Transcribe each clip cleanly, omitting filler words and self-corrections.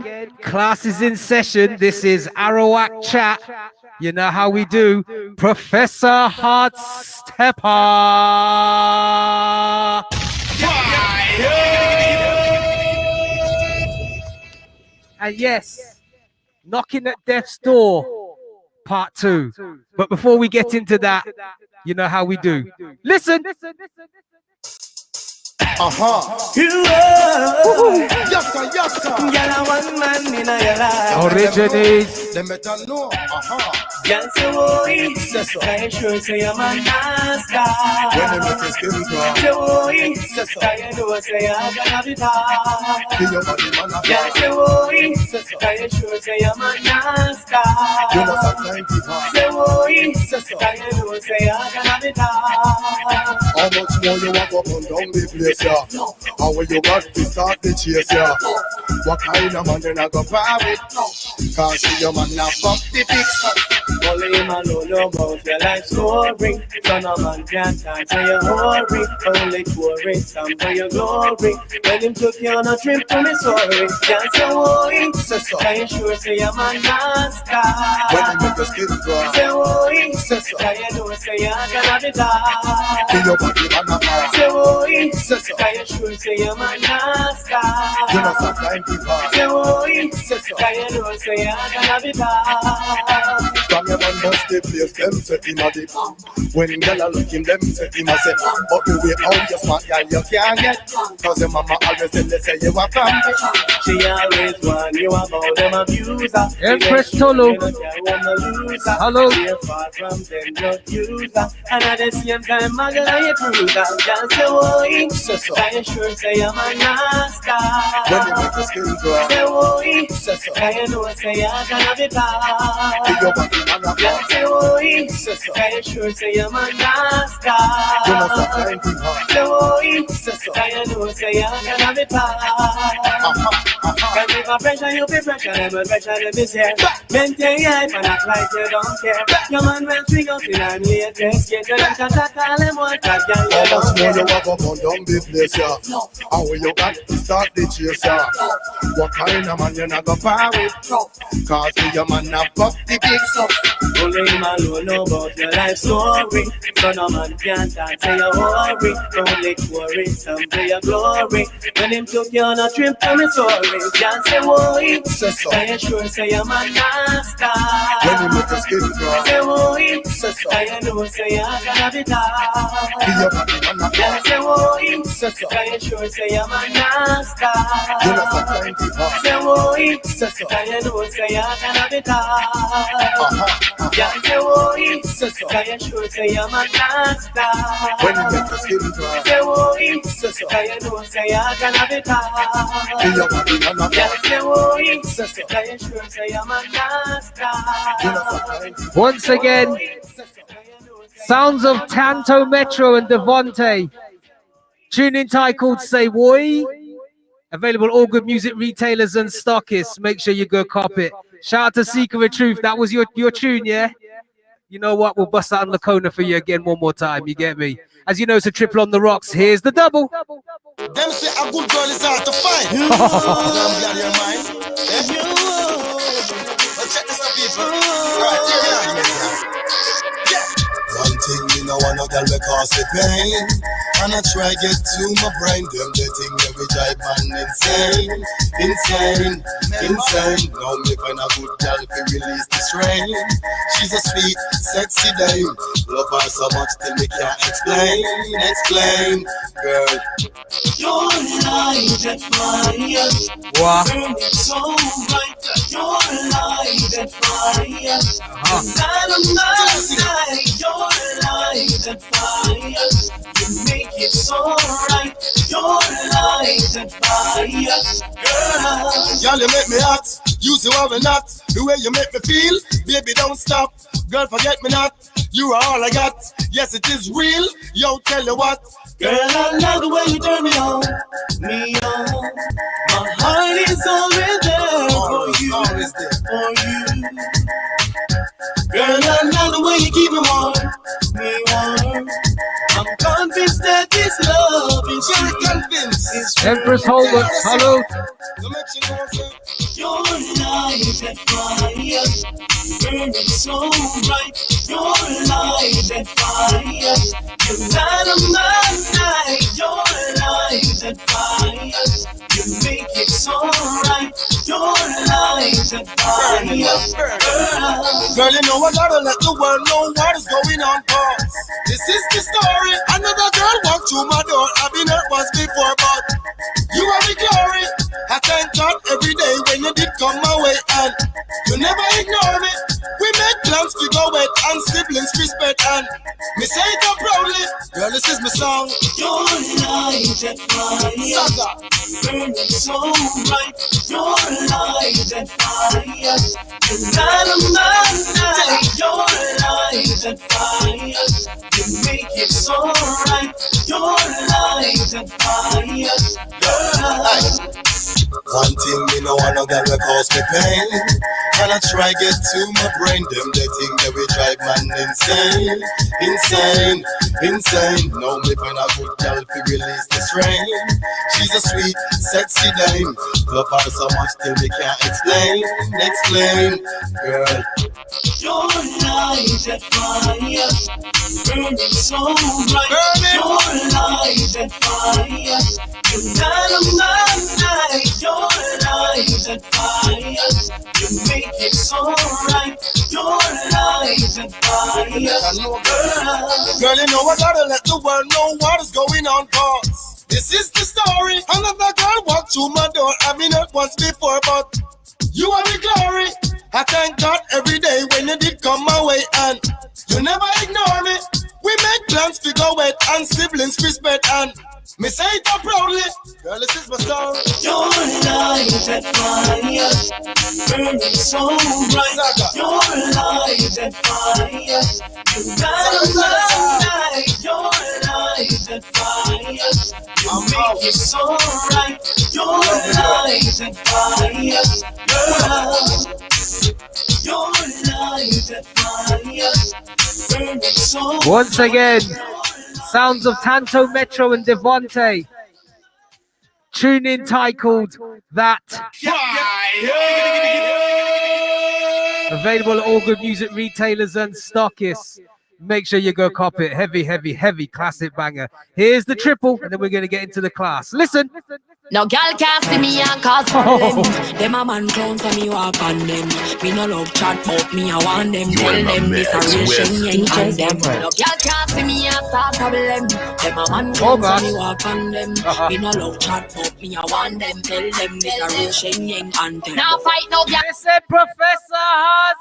Class is in session. This is Arawak Chat. You know how we do. Professor Hard Stepper. And yes, knocking at death's door, part 2. But before we get into that, you know how we do. Listen. Originates. Them better know. Girl say oi, I sure say I'm a master. When they make a skin crawl. Say oi, I know say I'm gonna be bad. Feel your body man a Girl say oi, I sure say I'm a master. You must have time to pass. Say oi, I know say I'm gonna be bad. How much more you walk up and down the place, yeah? How will you got to start the chase, yeah? What kind of man you not go far with? Can't see your man now fuck the pics. Only man know about your life story. Son of man can't answer your hurry. Only tourists some for your glory. When him took you on a trip to Missouri, can't say oi. I sure say I'm a master. When they make a skin crawl. Say oi, I know say I'm gonna be bad. Feel your body man a pass. Say oi, I sure say I'm a master. You must have time to pass. Say oi, I know say I'm gonna be bad. From your man must the place, them say him a dip. When girl a look him, them say him a say, but the way how you smart girl you can't get. Cause your mama always tell you say you a from. She always warn you about them abuser. Empress Tolo. Hello. You're far from them drug user. And at the same time, my girl you cruiser. Can't say oi, I sure say I'm a master. When they make a skin crawl. Say oi, I know say I'm gonna be bad. Feel your body man a Can't pass. say oi, I sure say I'm a master. You must have time to pass. Say oi, I know say I'm gonna be bad. Can if I pressure you be pressure, never pressure them is here. Maintain your life and act like you don't care. Your man will swing up in and latest. Get to them to call them what that girl you How much don't more you care. walk up and down the place, yeah? How will you got to start the chase, yeah? What kind of man you not go far with? Cause me your man a fuck the big stuff. Only man who know about your life story. So no man can't answer your worry. Don't let worry some for your glory. When him took you on a trip to Missouri, can't say oi. I sure say I'm a master. When you make a skin crawl. Say oi, I know say I'm gonna be bad. Feel your body man a Can't pass. say oi, I sure say I'm a master. You must have time to pass. Say oi, I know say I'm gonna be bad. Can't say oi, I sure say I'm a master. When you make a skin crawl. Say oi, I know say I'm gonna be bad. Feel your body man a Can't pass. say oi, I sure say I'm a master. You must have time to pass. Once again, sounds of Tanto Metro and Devonte. Tune in titled Say Woi. Available all good music retailers and stockists. Make sure you go cop it. Shout out to Seeker of Truth. That was your tune, yeah? You know what? We'll bust out on the corner for you again one more time. You get me? As you know, it's a triple on the rocks. Here's the double. Them say a good girl is hard to find. I'm glad you're mine. But check this out, people. Alright, check it out. One thing me no want no girl we cause it pain. And I try get to my brain. Them the thing that we drive man insane. Insane, insane. Now me find a good girl to release the strain. She's a sweet, sexy dame. Love her so much till me can't explain. Girl, Your light that fire, Wow. burning so bright. Your light that fire, dynamite. Your light that fire, you make it so right. Your light that fire, girl. y'all you make me hot. You say what we not. The way you make me feel, baby don't stop. Girl forget me not. You are all I got. Yes it is real. Yo tell you what. Girl, I love the way you turn me on, me on. My heart is always there for you, Always there. for you. Girl, I love the way you keep me warm, me warm. I'm convinced that this love is Very real, convinced. is Empress Holbert, hello. To make you know, say, Your light and fire, burning so bright. Your light and fire, you light up my night. Your light and fire, you make it so right. Your light and fire, girl, you know I gotta let the world know what is going on, cause this is the story. Another girl walked through my door. I've been hurt once before, but you are the glory. I thank God every day when you did come my way, and you never ignore me. We make plans to go wet and siblings respect, and me say it up proudly. Girl, this is my song. your light and fire, Saga. burning so bright. Your light and fire, you light up my night. Your light and fire, you make it so right. Your light and fire, girl. One thing me no want no girl will cause me pain, and I try get to my brain. Them they think that we drive man insane, insane, insane. No me find a good girl to release the strain. She's a sweet, sexy dame. Love her so much till we can't explain, explain. Girl, Your light and fire, burning so bright. Burning. Your light and fire, you light up my night. Your light and fire, you make it so right. Your light and fire, girl, you know I gotta let the world know what is going on, cause this is the story. Another girl walked through my door. I've been hurt once before, but you are the glory. I thank God every day when you did come my way, and you never ignore me. We make plans to go wet and siblings respect, and me say it up proudly. Girl, this is my song. Your light and fire, burning so bright. Your light and fire, you light up my night. Your light and fire, you make it so right. Your light and fire, girl. Your light and fire, burning so Once again, sounds of Tanto Metro and Devonte. Tune in titled That. Available at all good music retailers and stockists. Make sure you go cop it. Heavy, heavy, heavy classic banger. Here's the triple, and then we're going to get into the class. Listen. No girl can't see me and cause problem. Them a man clowns and me walk on them. Me no love chat but me I want them. Tell them this a real shame and them. No girl can't see me and start problem. Them a man clowns and me walk on them. Me no love chat but me I want them. Tell them this a real shame and them. Now fight no girl. Listen, Professor.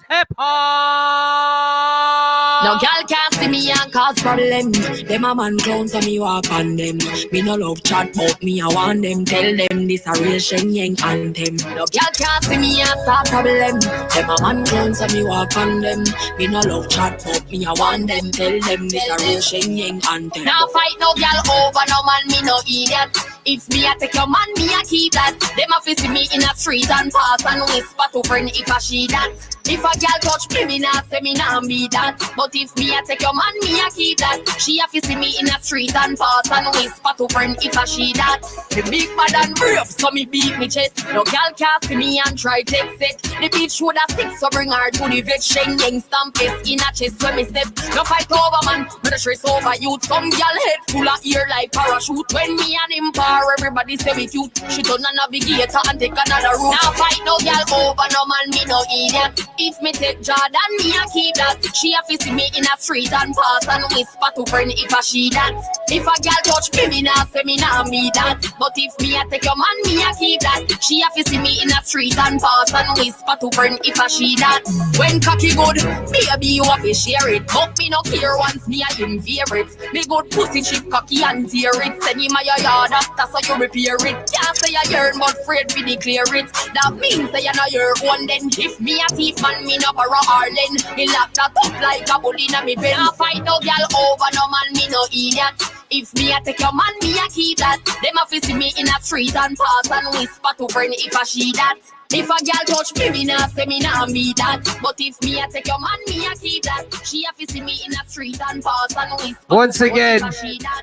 Step on. No girl can't see me and cause problem. Them a man clowns and me walk on them. Me no love chat but me I want them. Tell them this a real Shenyang anthem. No girl can't see me and start problem. Them a man clowns and me walk on them. Me no love chat but me I want them. Tell them this a real Shenyang anthem. Now fight no girl over no man, me no idiot. If me a take your man, me a keep that. Them a see me in a street and pass and whisper to friend if I she that. If a girl touch me, me nah say me nah be that. But if me a take your man, me a keep that. She a see me in a street and pass and whisper to friend if a she that. The big bad and brave, so me beat me chest. No girl can't see me and try take it. The bitch would a stick, so bring her to the vet. Shenyang stamp it in a chest when me step. No fight over man, but the stress over youth. Some girl head full of ear like parachute. When me and him par, everybody say we cute. She turn a navigator and take another route. Now fight no girl over no man, me no idiot. If me take Jordan, me a keep that. She a see me in a street and pass and whisper to friend if a she that. If a girl touch me, me nah say me nah be that. But if me a take your man, me a keep that. She a see me in a street and pass and whisper to friend if a she that. When cocky good, baby you have to share it. But me no care once me a him favorite. Me good pussy chip cocky and tear it. Send him a your yard after so you repair it. Can't say you yearn but afraid we declare it. That means say you know your own then. If me a thief man, me no borrow Harlan. Me lock that up like a bull in a me pen. I fight no girl over no man, me no idiot. If me a take your man, me a keep that. Them a see me in a street and pass and whisper to friend if a she that. If a girl touch me, me nah say me nah be that. But if me a take your man, me a keep that. She a see me in a street and pass and whisper. Once to again, if a she that.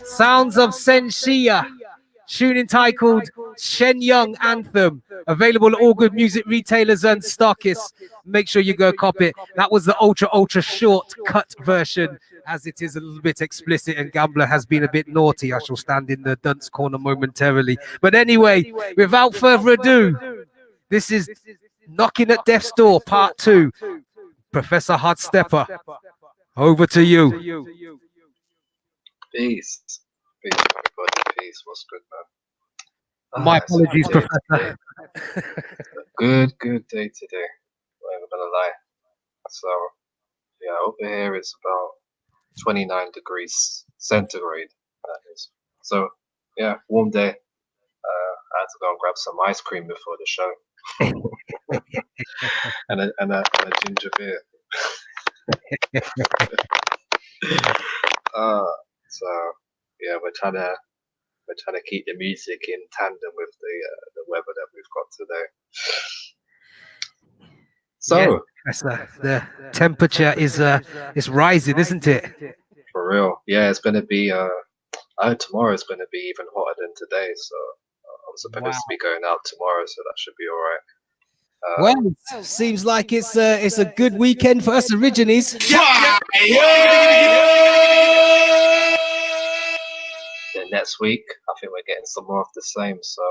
sounds of Senshia Tune entitled Shen Young Anthem. Available at all good music retailers and stockists. Make sure you go copy it. That was the ultra short cut version, as it is a little bit explicit and Gambler has been a bit naughty. I shall stand in the dunce corner momentarily. But anyway, without further ado, this is Knocking at Death's Door, Part 2. Professor Hardstepper, over to you. Peace. Peace, everybody. Peace. What's good, man? My It's a apologies, good day Professor. today. Good day today. I'm not gonna lie. So, yeah, over here it's about 29 degrees centigrade. That is. So, yeah, warm day. I had to go and grab some ice cream before the show. and a ginger beer. So yeah, we're trying to keep the music in tandem with the weather that we've got today. So The temperature is rising, isn't it? for real, yeah, it's gonna be tomorrow is gonna be even hotter than today. So I'm supposed to be going out tomorrow, so that should be all right. Well, it seems like it's a good weekend for us Origines. Then next week, I think we're getting some more of the same. So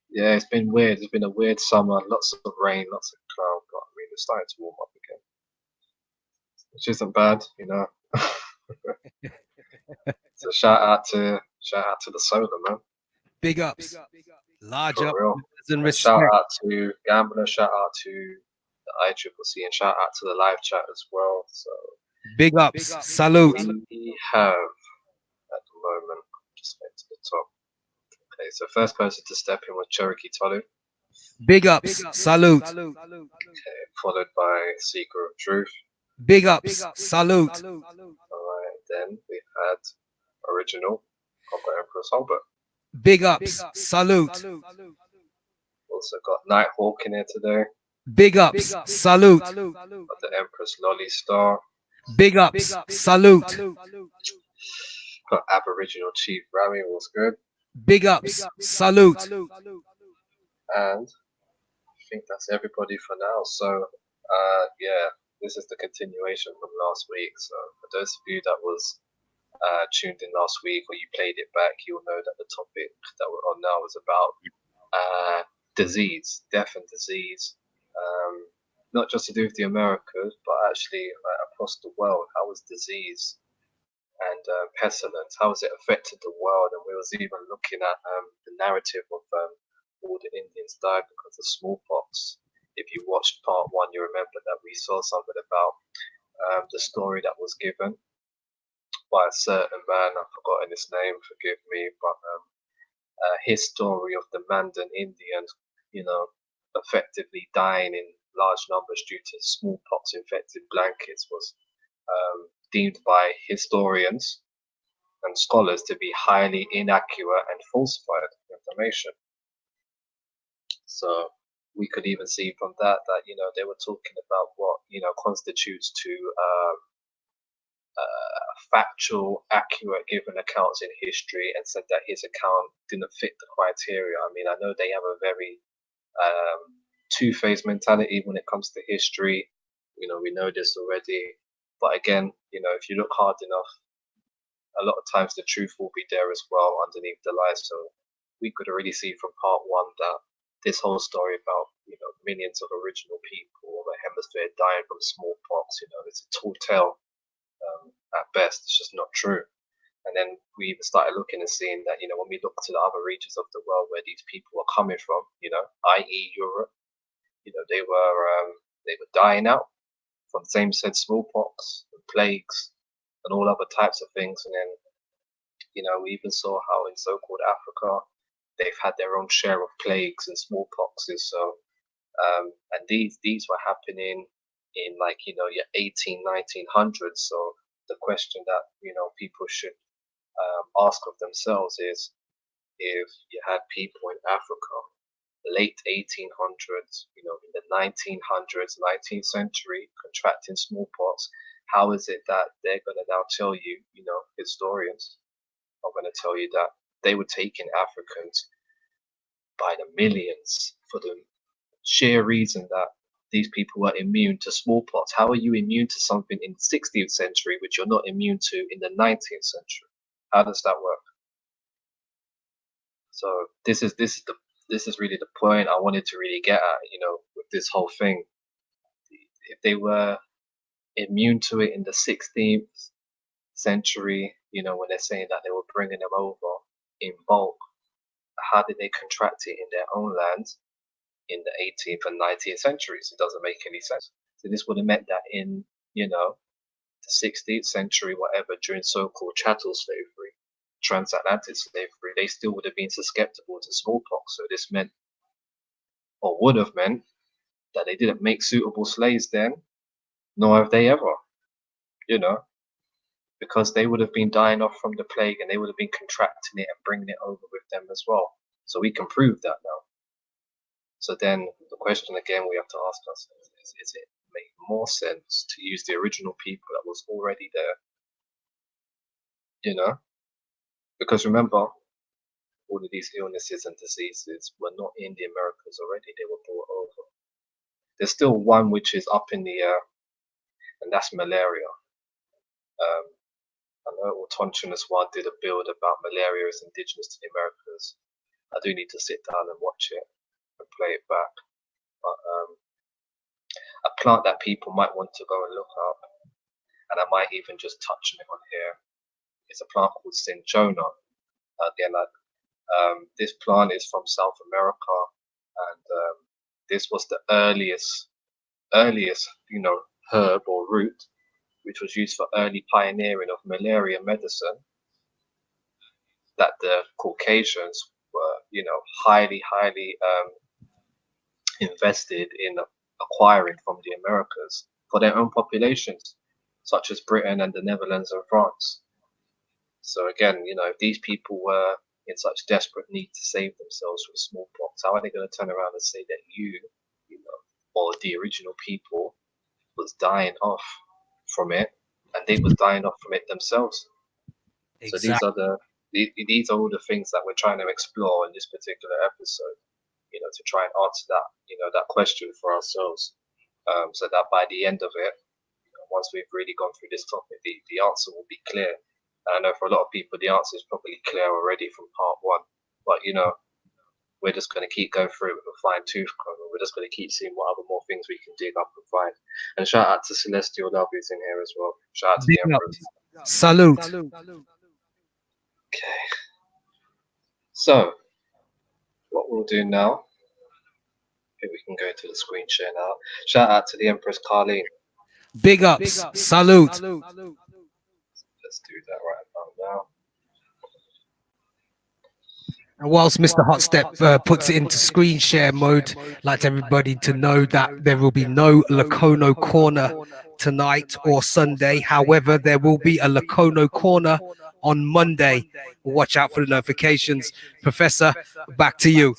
yeah, it's been weird. It's been a weird summer. Lots of rain, lots of cloud. But I mean, it's starting to warm up again, which isn't bad, you know. So shout out to the solar, man. Big ups, large For up, real. and And respect. shout out to Gambler. Shout out to the ICCC, and shout out to the live chat as well. So Big ups, salute. we have at the moment. Just get to the top. Okay, so first person to step in was Cherokee Tolu. Big ups, salute. Okay, followed by Seeker of Truth. Big ups, salute. Alright, then we had Original of the Empress Albert. Big ups, salute. Also got Nighthawk in here today. Big ups, salute. Got the Empress Lolly Star. Big ups, salute. Got Aboriginal Chief Rami, was good. Big ups, salute. And I think that's everybody for now. So yeah, this is the continuation from last week. So for those of you that was tuned in last week or you played it back, you'll know that the topic that we're on now is about disease, death and disease. Not just to do with the Americas, but actually across the world. How was disease and pestilence, how has it affected the world? And we was even looking at the narrative of all the Indians died because of smallpox. If you watched part one, you remember that we saw something about the story that was given by a certain man. I've forgotten his name, forgive me, but his story of the Mandan Indians, you know, effectively dying in large numbers due to smallpox infected blankets was deemed by historians and scholars to be highly inaccurate and falsified information. So we could even see from that you know, they were talking about what, you know, constitutes to factual, accurate given accounts in history, and said that his account didn't fit the criteria. I mean, I know they have a very two-phase mentality when it comes to history. You know, we know this already. But again, you know, if you look hard enough, a lot of times the truth will be there as well underneath the lies. So we could already see from part one that this whole story about, you know, millions of original people in the hemisphere dying from smallpox, you know, it's a tall tale at best. It's just not true. And then we even started looking and seeing that, you know, when we look to the other regions of the world where these people are coming from, you know, i.e. Europe, you know, they were dying out from same said smallpox and plagues and all other types of things. And then, you know, we even saw how in so-called Africa, they've had their own share of plagues and smallpoxes. So, and these were happening in, like, you know, your 1900s. So the question that, you know, people should ask of themselves is, if you had people in Africa, late 1800s, you know, in the 1900s, 19th century, contracting smallpox, how is it that they're going to now tell you, you know, historians are going to tell you that they were taking Africans by the millions for the sheer reason that these people were immune to smallpox. How are you immune to something in the 16th century which you're not immune to in the 19th century? How does that work? So this is really the point I wanted to really get at, you know, with this whole thing. If they were immune to it in the 16th century, you know, when they're saying that they were bringing them over in bulk, how did they contract it in their own lands in the 18th and 19th centuries? It doesn't make any sense. So this would have meant that in, you know, the 16th century, whatever, during so-called chattel slavery, transatlantic slavery, they still would have been susceptible to smallpox. So this meant, or would have meant, that they didn't make suitable slaves then, nor have they ever, you know, because they would have been dying off from the plague and they would have been contracting it and bringing it over with them as well. So we can prove that now. So then the question again we have to ask ourselves is it make more sense to use the original people that was already there, you know? Because remember, all of these illnesses and diseases were not in the Americas already, they were brought over. There's still one which is up in the air, and that's malaria. I know Autochthonous one did a build about malaria as indigenous to the Americas. I do need to sit down and watch it and play it back. But a plant that people might want to go and look up, and I might even just touch on it on here, is a plant called cinchona. Again, this plant is from South America, and this was the earliest, you know, herb or root which was used for early pioneering of malaria medicine, that the Caucasians were, you know, highly invested in acquiring from the Americas for their own populations, such as Britain and the Netherlands and France. So again, you know, if these people were in such desperate need to save themselves from smallpox, how are they going to turn around and say that you know, or the original people was dying off from it, and they was dying off from it themselves? Exactly. So these are all the things that we're trying to explore in this particular episode, you know, to try and answer that, you know, that question for ourselves, so that by the end of it, you know, once we've really gone through this topic, the answer will be clear. And I know for a lot of people, the answer is probably clear already from part one, but you know, we're just going to keep going through it with a fine tooth comb. We're just going to keep seeing what other more things we can dig up and find. And shout out to Celestial Love who's in here as well. Shout out to the Emperors. Salute. Okay. So, what we'll do now, if we can go to the screen share now. Shout out to the Empress Carlene. Big ups. Salute. Let's do that right about now. And whilst Mr. Hotstep puts it into screen share mode, I'd like everybody to know that there will be no Lacono Corner tonight or Sunday. However, there will be a Lacono Corner on Monday. Watch out for the notifications. Professor, back to you.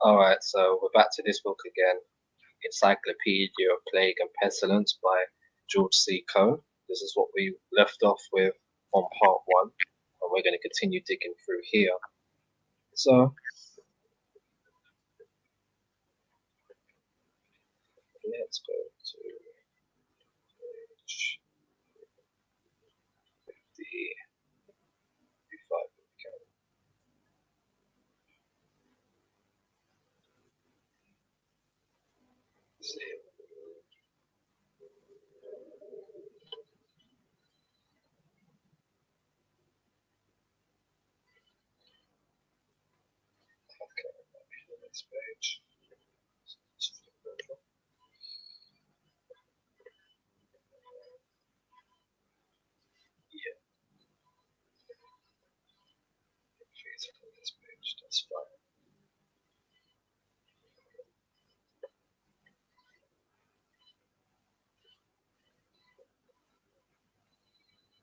All right, so we're back to this book again, Encyclopedia of Plague and Pestilence by George C. Cone. This is what we left off with on part one, and we're going to continue digging through here. So let's go to page 55. Next page. Yeah. This page, that's fine.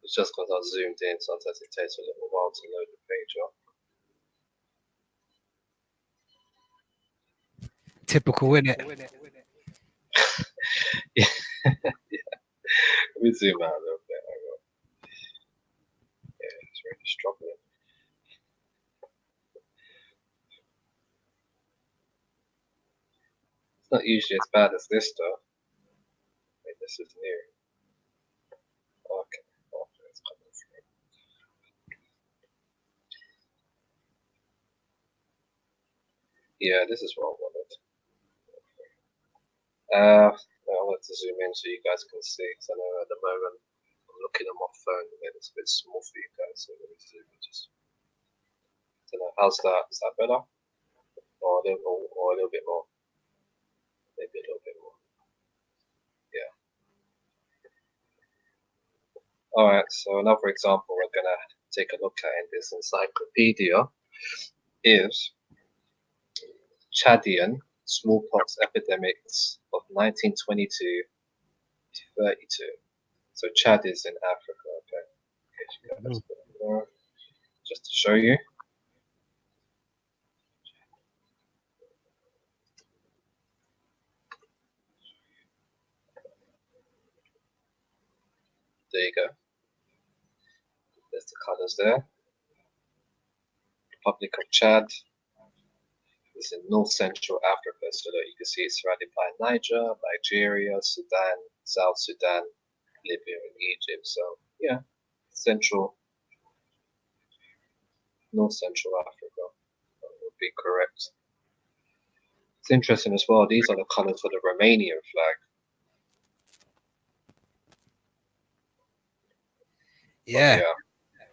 It's just because I zoomed in, sometimes it takes a little while to load the page up. Typical, innit? Yeah. Let me zoom out a little bit. Yeah, it's really struggling. Not usually as bad as this though. Wait, this is new. Okay. Okay, it's coming through. Yeah, this is what I wanted. I want to zoom in so you guys can see. So I know at the moment I'm looking at my phone and it's a bit small for you guys. So let me zoom in just. I don't know. How's that? Is that better? Or a little bit more? Maybe a little bit more. Yeah. All right. So another example we're gonna take a look at in this encyclopedia is Chadian smallpox epidemics of 1922 to 32. So Chad is in Africa, okay? Just to show you. There you go. There's the colors there. Republic of Chad is in North Central Africa, so that you can see it's surrounded by Niger, Nigeria, Sudan, South Sudan, Libya, and Egypt. So yeah, North Central Africa would be correct. It's interesting as well. These are the colors for the Romanian flag. Yeah. Yeah.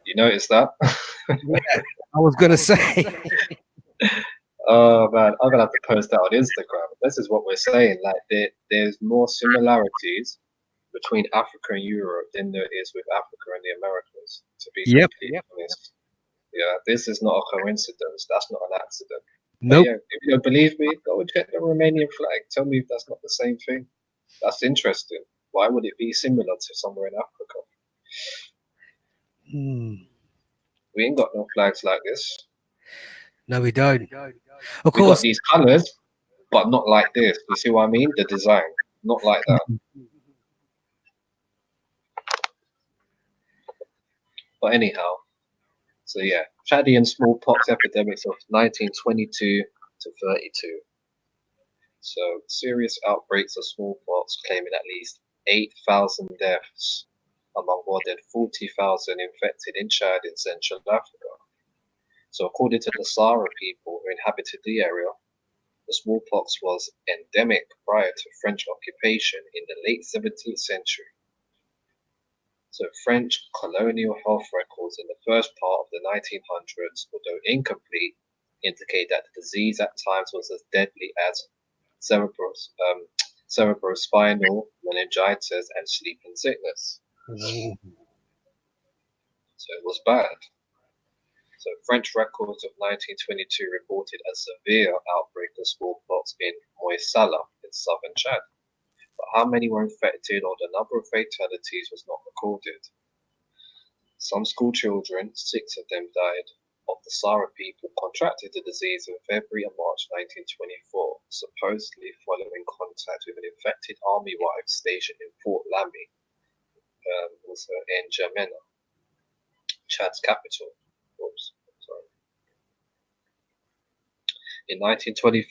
You noticed that? Yeah, I was gonna say. Oh man, I'm gonna have to post that on Instagram. This is what we're saying. Like there's more similarities between Africa and Europe than there is with Africa and the Americas. To be completely honest, yeah, this is not a coincidence. That's not an accident. Nope. Yeah, if you don't believe me, go and check the Romanian flag. Tell me if that's not the same thing. That's interesting. Why would it be similar to somewhere in Africa? We ain't got no flags like this. No, we don't. Of We got course. these colors, but not like this. You see what I mean? The design, not like that. But anyhow, so yeah, Chadian smallpox epidemics of 1922 to 32. So serious outbreaks of smallpox claiming at least 8,000 deaths among more than 40,000 infected in Chad in Central Africa. So according to the Sahara people who inhabited the area, the smallpox was endemic prior to French occupation in the late 17th century. So French colonial health records in the first part of the 1900s, although incomplete, indicate that the disease at times was as deadly as cerebrospinal meningitis and sleeping sickness. So it was bad. So French records of 1922 reported a severe outbreak of smallpox in Moisala in southern Chad. But how many were infected or the number of fatalities was not recorded. Some school children, 6 of them died, of the Sahara people contracted the disease in February and March 1924, supposedly following contact with an infected army wife stationed in Fort Lamy, also in N'Djamena, Chad's capital. Oops, sorry. In 1925,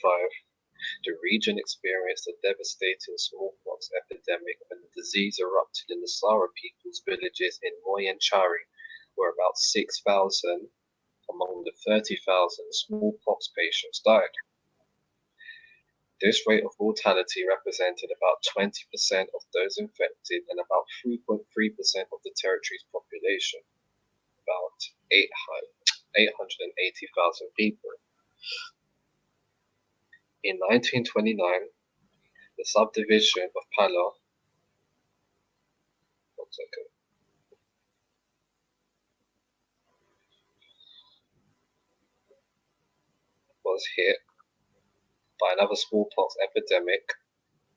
the region experienced a devastating smallpox epidemic when the disease erupted in the Sahara people's villages in Moyenchari, where about 6,000 among the 30,000 smallpox patients died. This rate of mortality represented about 20% of those infected and about 3.3% of the territory's population, about 880,000 people. In 1929, the subdivision of Pala was hit by another smallpox epidemic,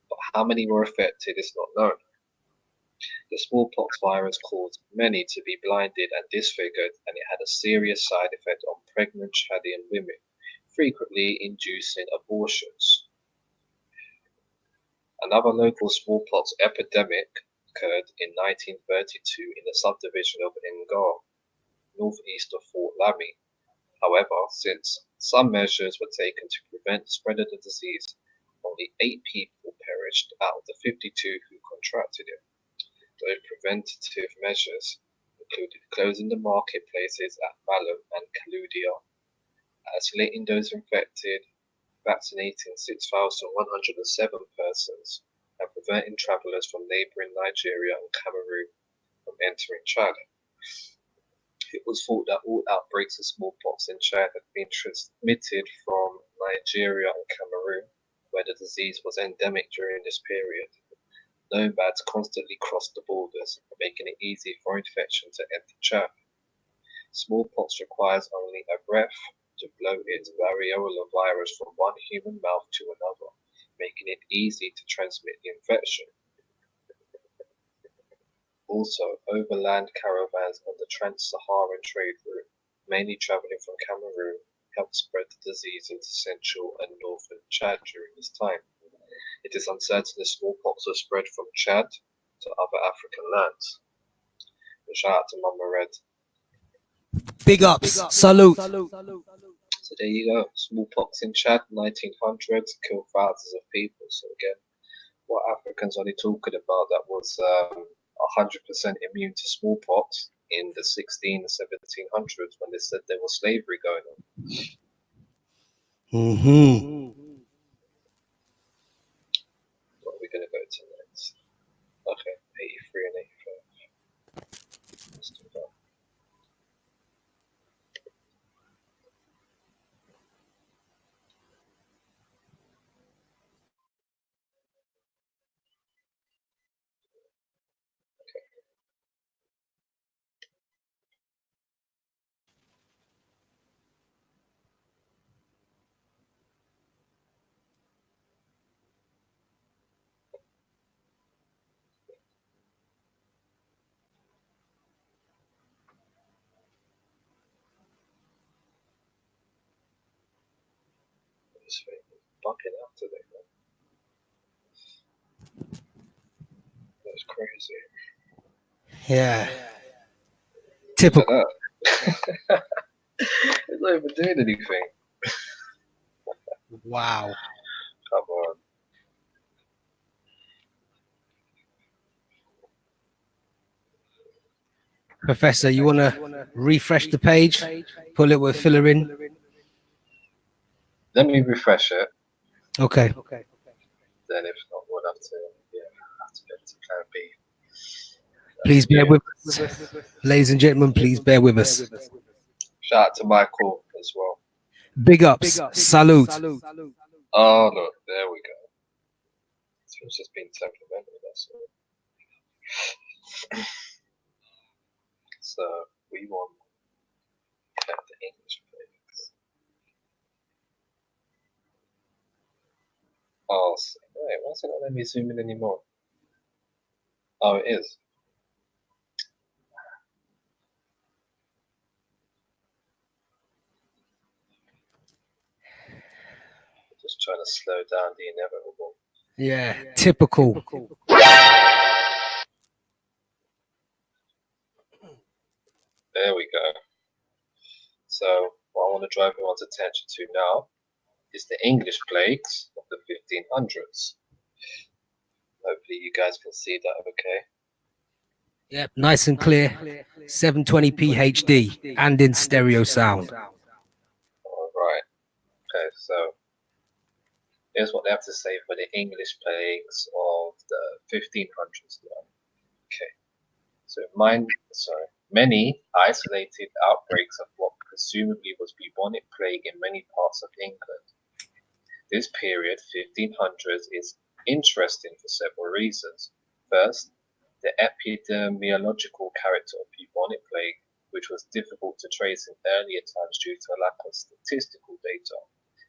but how many were affected is not known. The smallpox virus caused many to be blinded and disfigured, and it had a serious side effect on pregnant Chadian women, frequently inducing abortions. Another local smallpox epidemic occurred in 1932 in the subdivision of Ngar, northeast of Fort Lamy. However, since some measures were taken to prevent the spread of the disease, Only 8 people perished out of the 52 who contracted it. Though preventative measures included closing the marketplaces at Malum and Kaludia, isolating those infected, vaccinating 6,107 persons, and preventing travellers from neighbouring Nigeria and Cameroon from entering Chad. It was thought that all outbreaks of smallpox in Chad had been transmitted from Nigeria and Cameroon, where the disease was endemic during this period. Nomads constantly crossed the borders, making it easy for infection to enter Chad. Smallpox requires only a breath to blow its variola virus from one human mouth to another, making it easy to transmit the infection. Also, overland caravans on the trans-Saharan trade route, mainly travelling from Cameroon, helped spread the disease into central and northern Chad during this time. It is uncertain if smallpox was spread from Chad to other African lands. And shout out to Mama Red. Big ups. Salute. So there you go. Smallpox in Chad, 1900s, killed thousands of people. So again, what Africans are they talking about that was 100% immune to smallpox in the 1700s when they said there was slavery going on? What are we going to go to next? Okay, 83 and 85. Let's do that. This thing is bugging out today, man. That's crazy. Yeah. Typical. Look at that. It's not even doing anything. Wow. Come on. Professor, you want to refresh the page? Pull it with filler in? Let me refresh it. Okay. Then if not, we'll have to get to plan B. Please bear with us. Ladies and gentlemen, please bear with us. Shout out to Michael as well. Big ups. Salute. Oh, look, there we go. It's just been temperamental, that's all. So, we want the English plays. Oh, wait, why is it not letting me zoom in anymore? Oh, it is. Just trying to slow down the inevitable. Yeah, typical. There we go. So, what I want to drive everyone's attention to now is the English plagues of the 1500s. Hopefully, you guys can see that okay. Yep, nice and clear. 720p HD and in stereo sound. All right. Okay, so here's what they have to say for the English plagues of the 1500s now. Okay. So many isolated outbreaks of what presumably was bubonic plague in many parts of England. This period, 1500s, is interesting for several reasons. First, the epidemiological character of bubonic plague, which was difficult to trace in earlier times due to a lack of statistical data,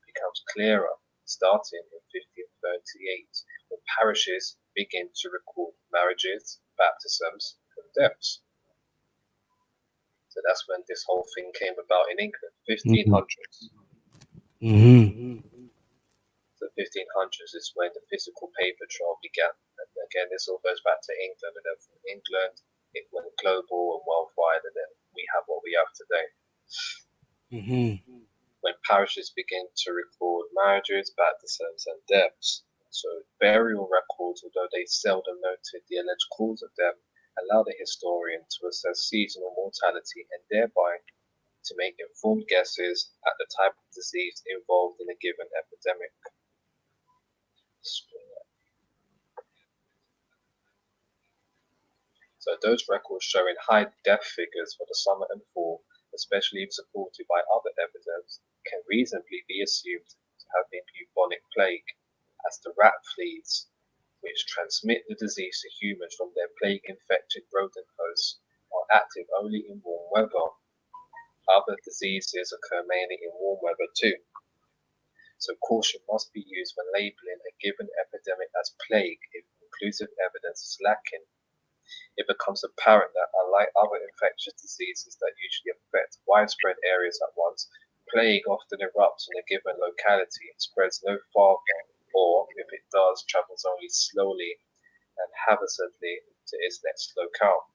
becomes clearer starting in 1538, when parishes begin to record marriages, baptisms, and deaths. So that's when this whole thing came about in England, 1500s. The 1500s is when the physical paper trail began. And again, this all goes back to England. And then from England, it went global and worldwide, and then we have what we have today. when parishes begin to record marriages, baptisms, and deaths. So burial records, although they seldom noted the alleged cause of death, allow the historian to assess seasonal mortality and thereby to make informed guesses at the type of disease involved in a given epidemic. So those records showing high death figures for the summer and fall, especially if supported by other evidence, can reasonably be assumed to have been bubonic plague, as the rat fleas, which transmit the disease to humans from their plague-infected rodent hosts, are active only in warm weather. Other diseases occur mainly in warm weather too. So caution must be used when labeling a given epidemic as plague if conclusive evidence is lacking. It becomes apparent that unlike other infectious diseases that usually affect widespread areas at once, plague often erupts in a given locality and spreads no farther, or if it does, travels only slowly and hazardly to its next locale.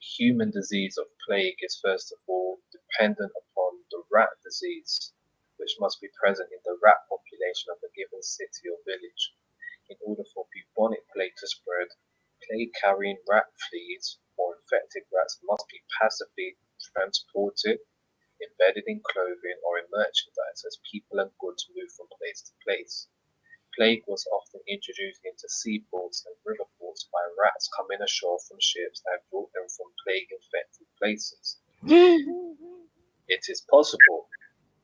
Human disease of plague is first of all dependent upon the rat disease, which must be present in the rat population of a given city or village. In order for bubonic plague to spread, plague-carrying rat fleas or infected rats must be passively transported, embedded in clothing or in merchandise as people and goods move from place to place. Plague was often introduced into seaports and river ports by rats coming ashore from ships that brought them from plague-infected places. It is possible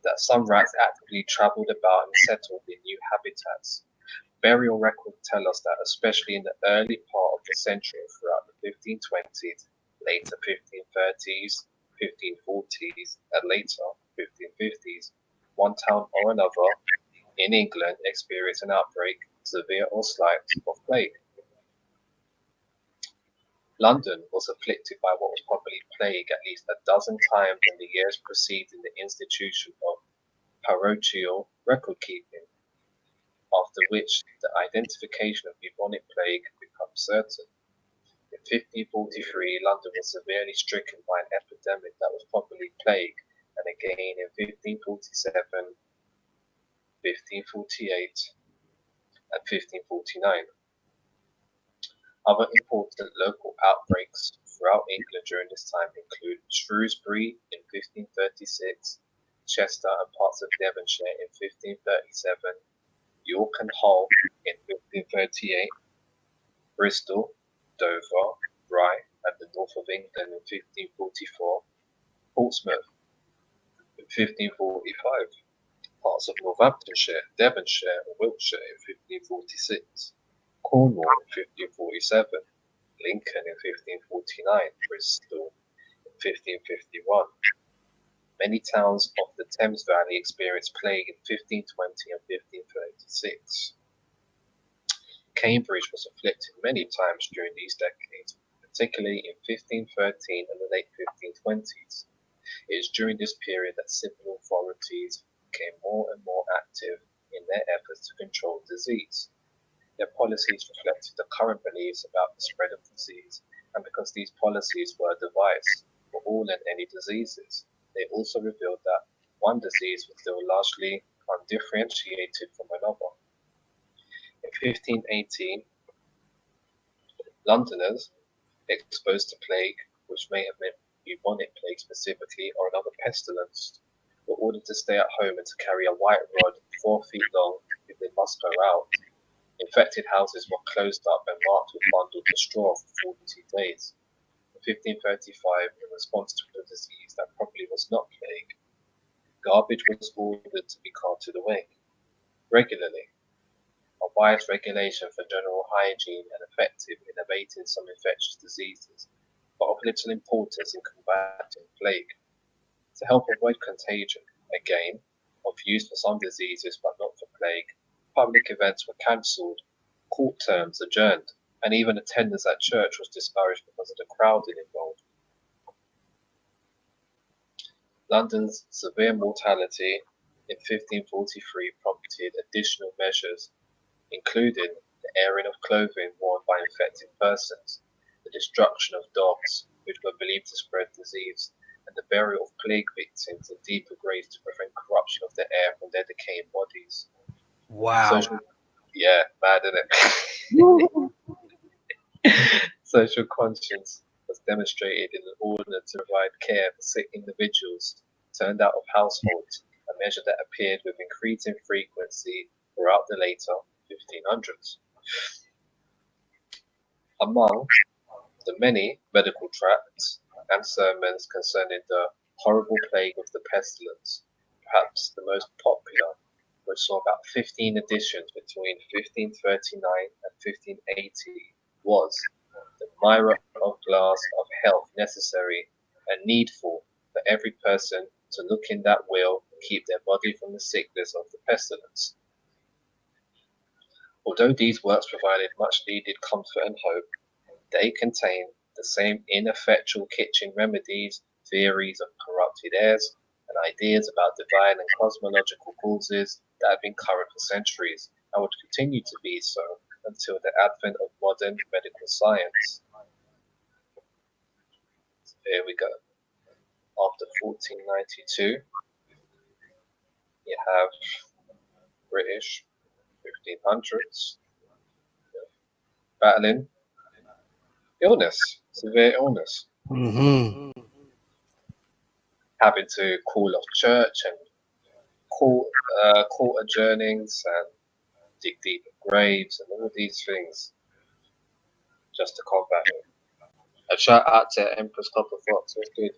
that some rats actively travelled about and settled in new habitats. Burial records tell us that, especially in the early part of the century, throughout the 1520s, later 1530s, 1540s, and later 1550s, one town or another in England experienced an outbreak, severe or slight, of plague. London was afflicted by what was probably plague at least a dozen times in the years preceding the institution of parochial record keeping, after which the identification of bubonic plague becomes certain. In 1543, London was severely stricken by an epidemic that was probably plague, and again in 1547, 1548, and 1549. Other important local outbreaks throughout England during this time include Shrewsbury in 1536, Chester and parts of Devonshire in 1537, York and Hull in 1538, Bristol, Dover, Rye, and the north of England in 1544, Portsmouth in 1545, parts of Northamptonshire, Devonshire, and Wiltshire in 1546, Cornwall in 1547, Lincoln in 1549, Bristol in 1551. Many towns of the Thames Valley experienced plague in 1520 and 1536. Cambridge was afflicted many times during these decades, particularly in 1513 and the late 1520s. It is during this period that civil authorities became more and more active in their efforts to control disease. Their policies reflected the current beliefs about the spread of disease, and because these policies were a device for all and any diseases, they also revealed that one disease was still largely undifferentiated from another. In 1518, Londoners exposed to plague, which may have meant bubonic plague specifically or another pestilence, were ordered to stay at home and to carry a white rod 4 feet long if they must go out. Infected houses were closed up and marked with bundles of straw for 40 days. In 1535, in response to a disease that probably was not plague, garbage was ordered to be carted away regularly. A wise regulation for general hygiene and effective in abating some infectious diseases, but of little importance in combating plague. To help avoid contagion, again, of use for some diseases but not for plague, public events were cancelled, court terms adjourned, and even attendance at church was discouraged because of the crowding involved. London's severe mortality in 1543 prompted additional measures, including the airing of clothing worn by infected persons, the destruction of dogs, which were believed to spread disease, and the burial of plague victims in deeper graves to prevent corruption of the air from their decaying bodies. Wow. Yeah, mad, isn't it? Social conscience was demonstrated in order to provide care for sick individuals turned out of households, a measure that appeared with increasing frequency throughout the later 1500s. Among the many medical tracts and sermons concerning the horrible plague of the pestilence, perhaps the most popular, which saw about 15 editions between 1539 and 1580, was the mirror of glass of health necessary and needful for every person to look in that will keep their body from the sickness of the pestilence. Although these works provided much needed comfort and hope, they contain the same ineffectual kitchen remedies, theories of corrupted airs, and ideas about divine and cosmological causes that have been current for centuries and would continue to be so until the advent of modern medical science. So here we go. After 1492, you have British 1500s battling illness, severe illness, having to call off church and court adjournings and dig deep in graves and all these things just to combat it. A shout out to Empress Copper Fox, who's good.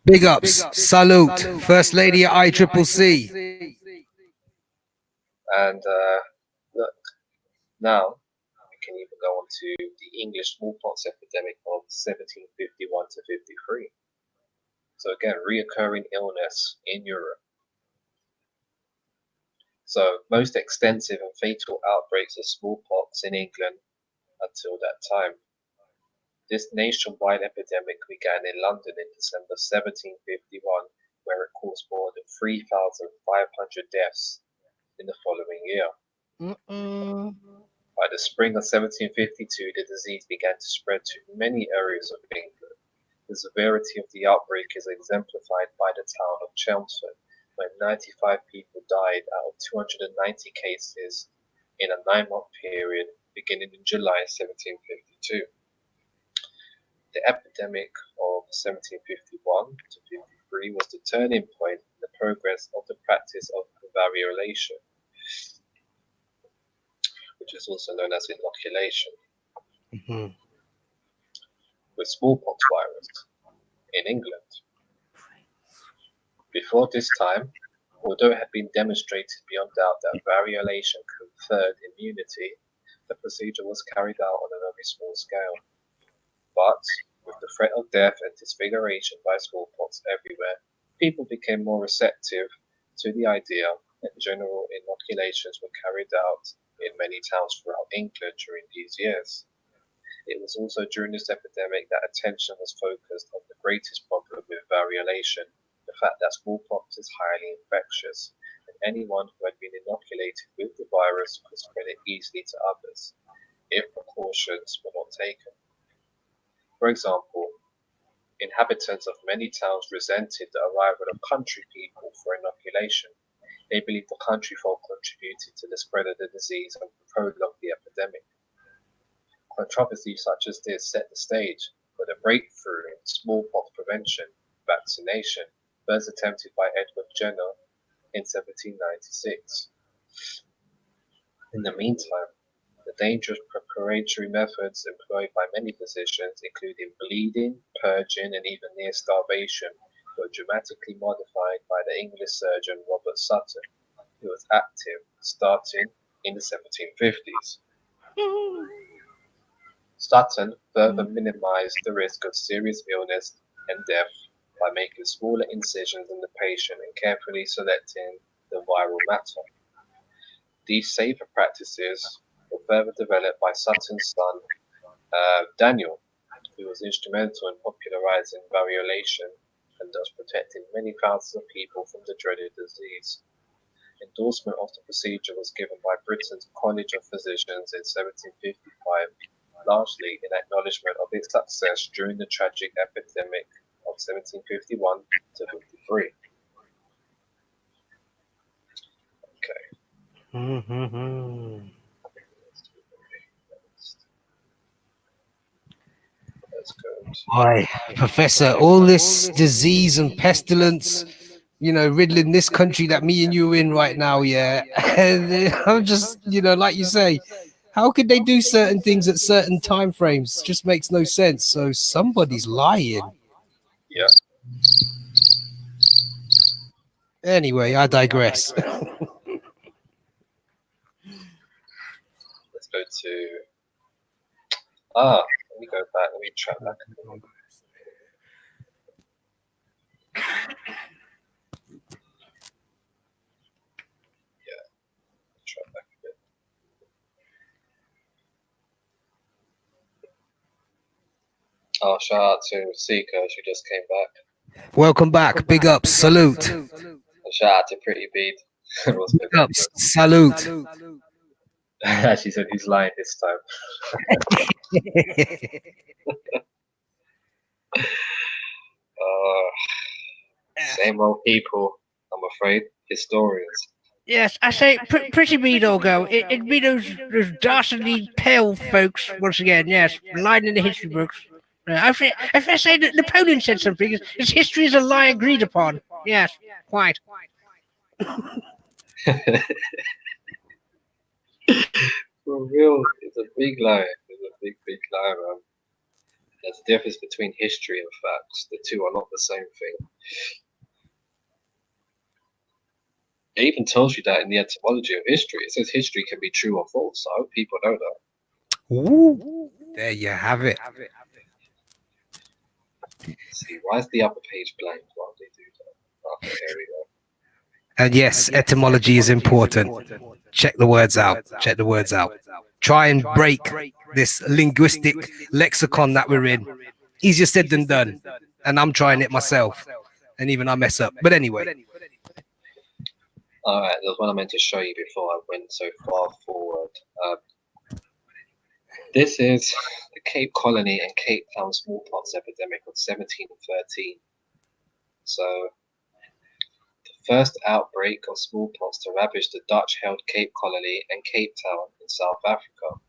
Big ups. Salute. First Lady at ICCC. And look, now we can even go on to the English smallpox epidemic of 1751 to 53. So again, reoccurring illness in Europe. So most extensive and fatal outbreaks of smallpox in England until that time. This nationwide epidemic began in London in December 1751, where it caused more than 3,500 deaths in the following year. By the spring of 1752, the disease began to spread to many areas of England. The severity of the outbreak is exemplified by the town of Chelmsford, where 95 people died out of 290 cases in a 9-month period beginning in July 1752. The epidemic of 1751 to 53 was the turning point in the progress of the practice of variolation, which is also known as inoculation, with smallpox virus in England. Before this time, although it had been demonstrated beyond doubt that variolation conferred immunity, the procedure was carried out on a very small scale. But with the threat of death and disfiguration by smallpox everywhere, people became more receptive to the idea, and general inoculations were carried out in many towns throughout England during these years. It was also during this epidemic that attention was focused on the greatest problem with variolation, the fact that smallpox is highly infectious, and anyone who had been inoculated with the virus could spread it easily to others, if precautions were not taken. For example, inhabitants of many towns resented the arrival of country people for inoculation. They believed the country folk contributed to the spread of the disease and prolonged the epidemic. Controversies such as this set the stage for the breakthrough in smallpox prevention, vaccination, first attempted by Edward Jenner in 1796. In the meantime, the dangerous preparatory methods employed by many physicians, including bleeding, purging, and even near starvation, were dramatically modified by the English surgeon Robert Sutton, who was active starting in the 1750s. Sutton further minimized the risk of serious illness and death by making smaller incisions in the patient and carefully selecting the viral matter. These safer practices were further developed by Sutton's son, Daniel, who was instrumental in popularizing variolation and thus protecting many thousands of people from the dreaded disease. Endorsement of the procedure was given by Britain's College of Physicians in 1755, largely in acknowledgement of its success during the tragic epidemic of 1751 to 53. Okay. Let's go. Boy, Professor, all this disease and pestilence, you know, riddling this country that me and you are in right now, yeah. And I'm just, you know, like you say, how could they do certain things at certain time frames? Just makes no sense. So somebody's lying. Yeah. Anyway, I digress. Let's go to let me go back. Let me track back. Yeah, track back a bit. Oh, shout out to Seeker, she just came back. Welcome back. Big ups. Salute. And shout out to Pretty Bead. Big ups. Salute. She said he's lying this time. Same old people, I'm afraid. Historians. Yes, I say pretty mean, Olgo. It'd be those dastardly pale folks once again. Yes, lying in the history books. If I say that Napoleon said something, his history is a lie agreed upon. Yes, quite. For real, it's a big lie. It's a big lie, man. There's a difference between history and facts. The two are not the same thing. It even tells you that in the etymology of history. It says history can be true or false. I hope people know that. Ooh, there you have it. Let's see, why is the upper page blank? Why do they do that? Okay, there we go. And yes, etymology is important. Check the words out. Check the words out. Try and break this linguistic lexicon that we're in. Easier said than done. And I'm trying it myself. And even I mess up. But anyway. All right, there's one I meant to show you before I went so far forward. This is the Cape Colony and Cape Town smallpox epidemic of 1713. So, the first outbreak of smallpox to ravage the Dutch-held Cape Colony and Cape Town in South Africa.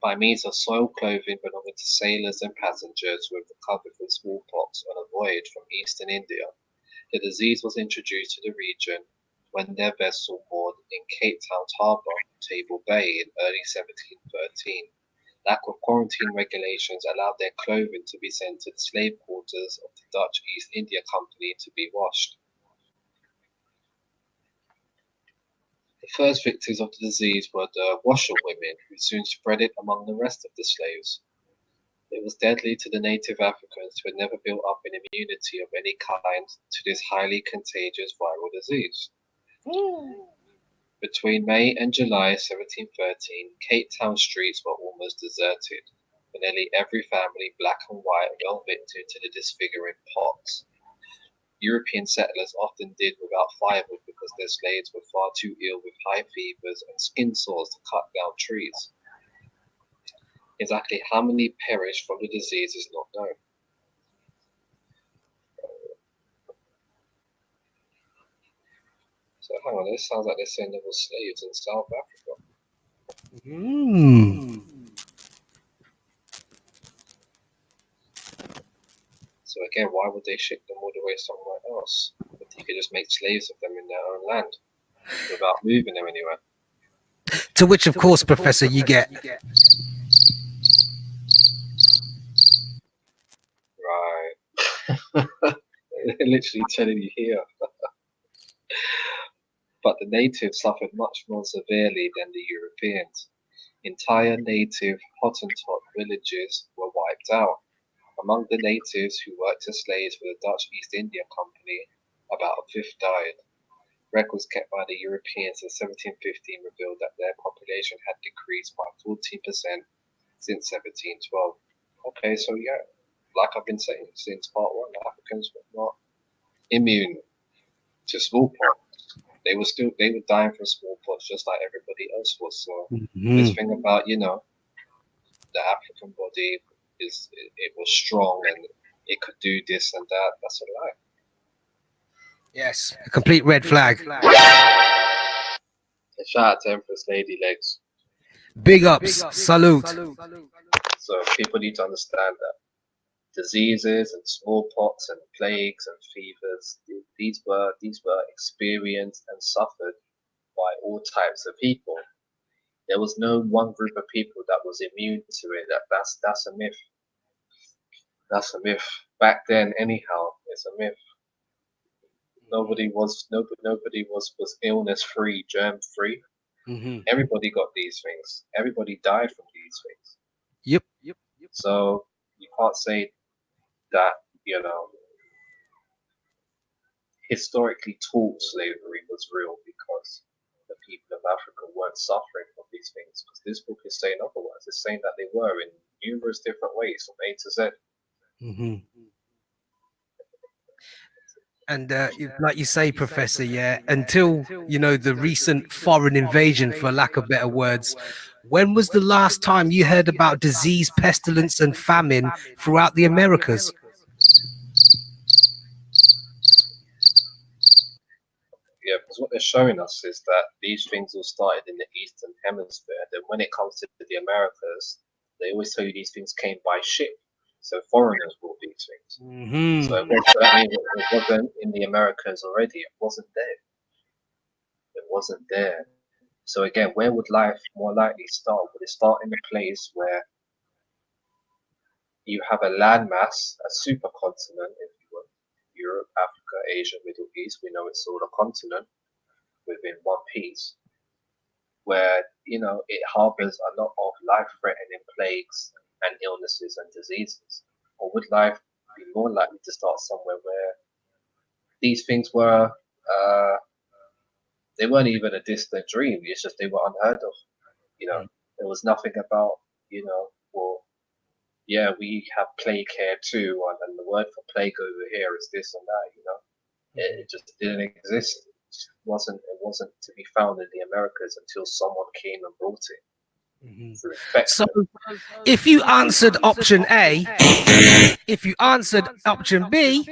By means of soiled clothing belonging to sailors and passengers who were recovered from smallpox on a voyage from eastern India, the disease was introduced to the region when their vessel moored in Cape Town's harbour, Table Bay, in early 1713. Lack of quarantine regulations allowed their clothing to be sent to the slave quarters of the Dutch East India Company to be washed. The first victims of the disease were the washerwomen, who soon spread it among the rest of the slaves. It was deadly to the native Africans who had never built up an immunity of any kind to this highly contagious viral disease. Between May and July 1713, Cape Town streets were almost deserted, for nearly every family, black and white, fell victim to the disfiguring pox. European settlers often did without firewood because their slaves were far too ill with high fevers and skin sores to cut down trees. Exactly how many perished from the disease is not known. So hang on, this sounds like they're saying there were slaves in South Africa. So again, why would they ship them all the way somewhere else? But you could just make slaves of them in their own land without moving them anywhere. To which, of course, Professor, you get. Right. They're literally telling you here. But the natives suffered much more severely than the Europeans. Entire native Hottentot villages were wiped out. Among the natives who worked as slaves for the Dutch East India Company, about a fifth died. Records kept by the Europeans in 1715 revealed that their population had decreased by 14% since 1712. Okay, so yeah, like I've been saying since part one, Africans were not immune to smallpox. They were dying from smallpox just like everybody else was. So this thing about, the African body it was strong and it could do this and that. That's a lie. Yes, a complete red flag. Shout out to Empress Lady Legs. Big ups, salute. So people need to understand that diseases and smallpox and plagues and fevers, these were experienced and suffered by all types of people. There was no one group of people that was immune to it. That's a myth. That's a myth. Back then, anyhow, it's a myth. Nobody was illness free, germ free. Everybody got these things. Everybody died from these things. Yep. So you can't say that, you know, historically taught slavery was real because the people of Africa weren't suffering from these things. Because this book is saying otherwise. It's saying that they were in numerous different ways from A to Z. And like you say, Professor, yeah, until, you know, the recent foreign invasion, for lack of better words, when was the last time you heard about disease, pestilence, and famine throughout the Americas? Yeah, because what they're showing us is that these things all started in the Eastern Hemisphere. Then when it comes to the Americas, they always tell you these things came by ship. So foreigners brought these things. So it wasn't in the Americas already. It wasn't there. It wasn't there. So again, where would life more likely start? Would it start in a place where you have a landmass, a supercontinent, if you will, Europe, Africa, Asia, Middle East? We know it's all a continent within one piece, where, you know, it harbors a lot of life-threatening plagues and illnesses and diseases? Or would life be more likely to start somewhere where these things were, they weren't even a distant dream, it's just they were unheard of? You know, there was nothing about, you know, well, yeah, we have plague here too, and the word for plague over here is this and that, you know. It just didn't exist. It wasn't to be found in the Americas until someone came and brought it. Through So infection. if you answered option A, if you answered option B,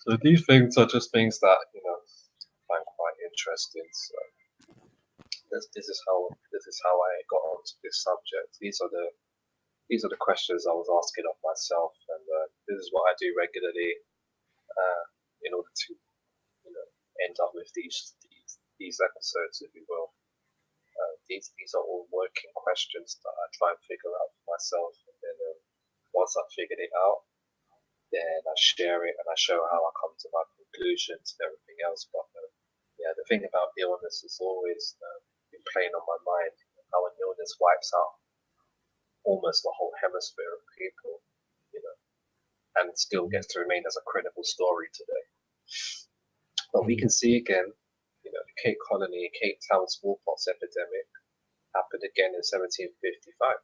So these things are just things that, you know, I find quite interesting. So this is how I got onto this subject. These are the questions I was asking of myself, and this is what I do regularly in order to, you know, end up with these episodes, if you will. These are all working questions that I try and figure out for myself, and then once I figured it out, then I share it and I show how I come to my conclusions and everything else. But yeah, the thing about illness has always been playing on my mind. How an illness wipes out almost the whole hemisphere of people, you know, and still gets to remain as a credible story today. But we can see again, you know, the Cape Colony, Cape Town smallpox epidemic happened again in 1755.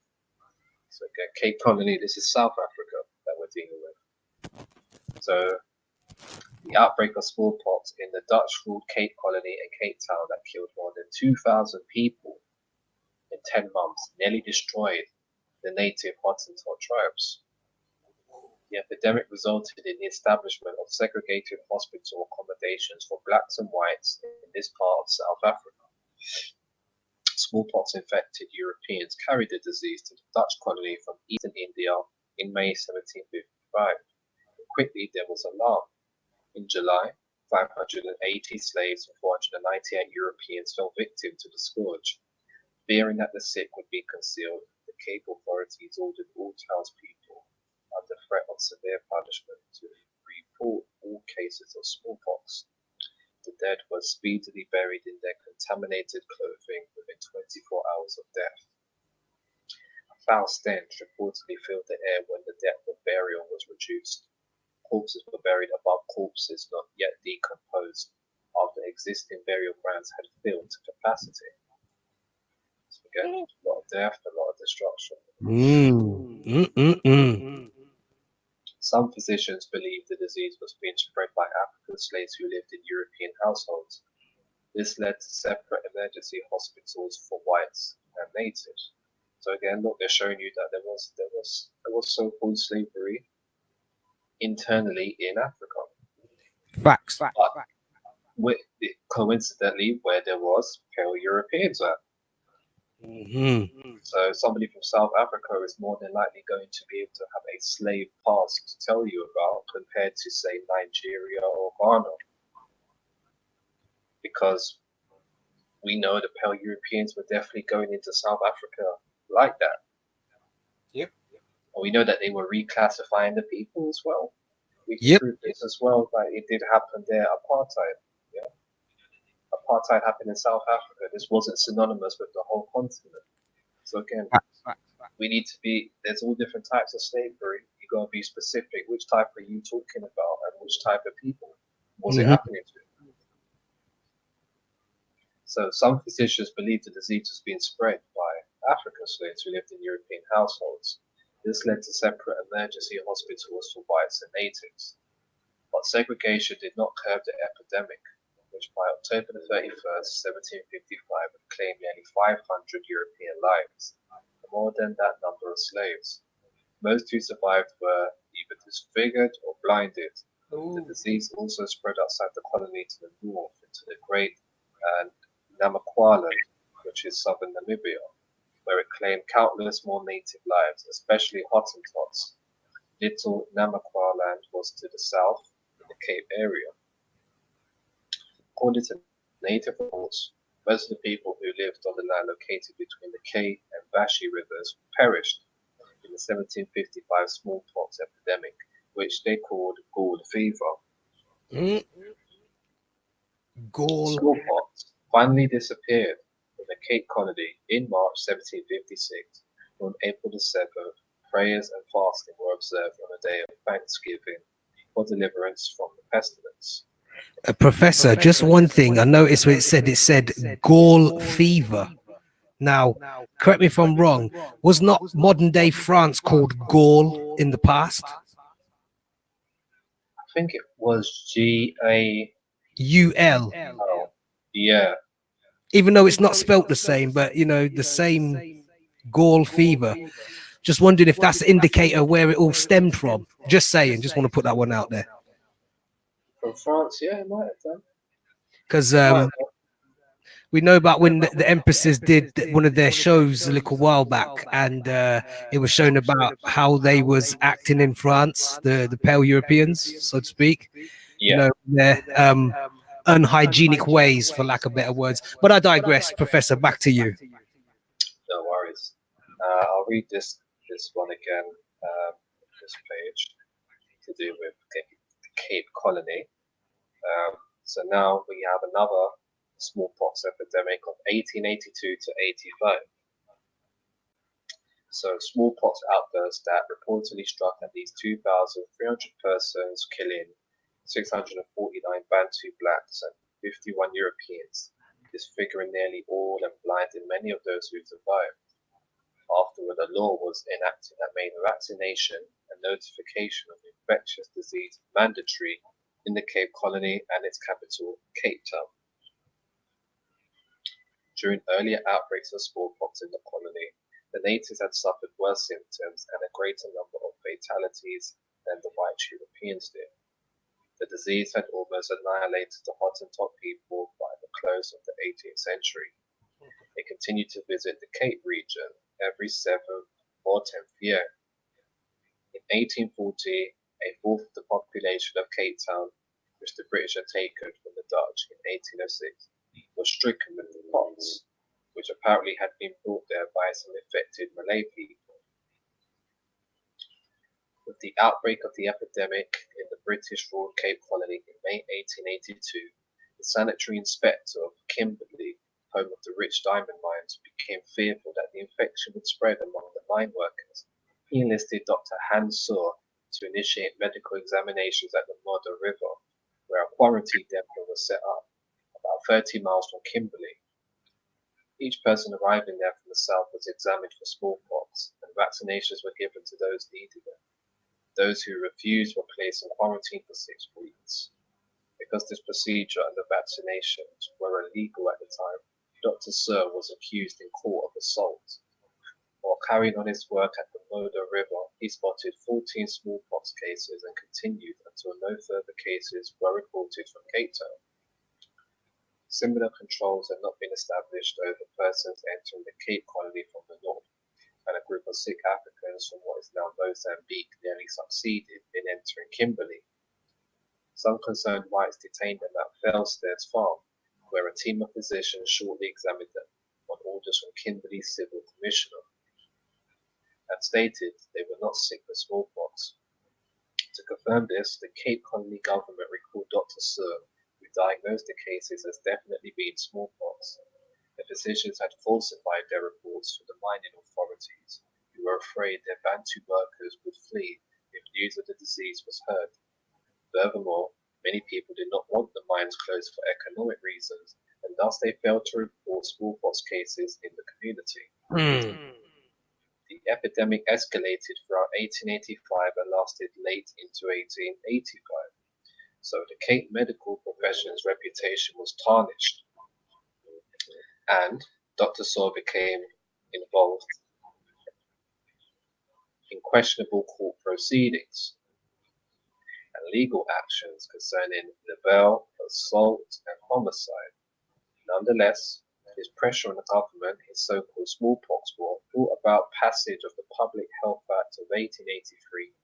So again, Cape Colony, this is South Africa that we're dealing with. So the outbreak of smallpox in the Dutch-ruled Cape Colony and Cape Town that killed more than 2,000 people in 10 months nearly destroyed the native Hottentot tribes. The epidemic resulted in the establishment of segregated hospital accommodations for blacks and whites in this part of South Africa. Smallpox-infected Europeans carried the disease to the Dutch colony from eastern India in May 1755. Quickly, there was alarm. In July, 580 slaves and 498 Europeans fell victim to the scourge. Fearing that the sick would be concealed, the Cape authorities ordered all townspeople, under threat of severe punishment, to report all cases of smallpox. The dead were speedily buried in their contaminated clothing within 24 hours of death. A foul stench reportedly filled the air when the depth of burial was reduced. Corpses were buried above corpses not yet decomposed after existing burial grounds had filled to capacity. So again, a lot of death, a lot of destruction. Some physicians believed the disease was being spread by African slaves who lived in European households. This led to separate emergency hospitals for whites and natives. So again, look, they're showing you that there was so-called slavery internally in Africa. Facts. But coincidentally, where there was pale Europeans at. So somebody from South Africa is more than likely going to be able to have a slave past to tell you about compared to, say, Nigeria or Ghana. Because we know the pale Europeans were definitely going into South Africa like that. Yep. And we know that they were reclassifying the people as well. We can prove this as well, that it did happen there, apartheid. Yeah. Apartheid happened in South Africa. This wasn't synonymous with the whole continent. So again, we need to be, there's all different types of slavery. You got to be specific. Which type are you talking about and which type of people was it happening to? So some physicians believe the disease was being spread by African slaves who lived in European households. This led to separate emergency hospitals for whites and natives. But segregation did not curb the epidemic, which by October the 31st, 1755, had claimed nearly 500 European lives, and more than that number of slaves. Most who survived were either disfigured or blinded. The disease also spread outside the colony to the north into the Great Namakwaland, which is southern Namibia, where it claimed countless more native lives, especially Hottentots. Little Namakwaland was to the south in the Cape area. According to native reports, most of the people who lived on the land located between the Kei and Bashi rivers perished in the 1755 smallpox epidemic, which they called gall fever. Smallpox finally disappeared from the Cape Colony in March 1756. On April the 7th, prayers and fasting were observed on a day of thanksgiving for deliverance from the pestilence. Professor, just one thing. I noticed what it said gall fever. Now, correct me if I'm wrong, was not modern day France called Gaul in the past? I think it was GAUL. Yeah. Even though it's not spelt the same, but you know, the same gall fever. Just wondering if that's an indicator where it all stemmed from. Just saying, just want to put that one out there. From France, yeah, it might have done. Because we know about when the Empresses did one of their shows a little while back, and it was shown about how they was acting in France, the pale Europeans, so to speak. Yeah. You know, their unhygienic ways, for lack of better words. But I digress. Professor, back to you. No worries. I'll read this one again, this page, to do with the Cape Colony. So now we have another smallpox epidemic of 1882 to 85. So smallpox outburst that reportedly struck at least 2,300 persons, killing 649 Bantu blacks and 51 Europeans, disfiguring nearly all and blinding many of those who survived. Afterward, a law was enacted that made vaccination and notification of infectious disease mandatory in the Cape Colony and its capital, Cape Town. During earlier outbreaks of smallpox in the colony, the natives had suffered worse symptoms and a greater number of fatalities than the white Europeans did. The disease had almost annihilated the Hottentot people by the close of the 18th century. They continued to visit the Cape region every 7th or 10th year. In 1840, a fourth of the population of Cape Town, which the British had taken from the Dutch in 1806, was stricken with the pox, which apparently had been brought there by some infected Malay people. With the outbreak of the epidemic in the British-ruled Cape Colony in May 1882, the sanitary inspector of Kimberley, home of the rich diamond mines, became fearful that the infection would spread among the mine workers. He enlisted Dr. Hans Suhr to initiate medical examinations at the Modder River, where a quarantine depot was set up, about 30 miles from Kimberley. Each person arriving there from the south was examined for smallpox, and vaccinations were given to those needing them. Those who refused were placed in quarantine for 6 weeks. Because this procedure and the vaccinations were illegal at the time, Dr. Suhr was accused in court of assault. While carrying on his work at the Moda River, he spotted 14 smallpox cases and continued until no further cases were reported from Cape Town. Similar controls had not been established over persons entering the Cape Colony from the north, and a group of sick Africans from what is now Mozambique nearly succeeded in entering Kimberley. Some concerned whites detained them at Felstairs Farm, where a team of physicians shortly examined them on orders from Kimberley's civil commissioner, and stated they were not sick with smallpox. To confirm this, the Cape Colony government recalled Dr. Sir, who diagnosed the cases as definitely being smallpox. The physicians had falsified their reports to the mining authorities, who were afraid their Bantu workers would flee if news of the disease was heard. Furthermore, many people did not want the mines closed for economic reasons, and thus they failed to report smallpox cases in the community. The epidemic escalated throughout 1885 and lasted late into 1885. So the Cape medical profession's reputation was tarnished, and Dr. Saw became involved in questionable court proceedings and legal actions concerning libel, assault, and homicide. Nonetheless, his pressure on the government, his so-called smallpox war, brought about passage of the Public Health Act of 1883,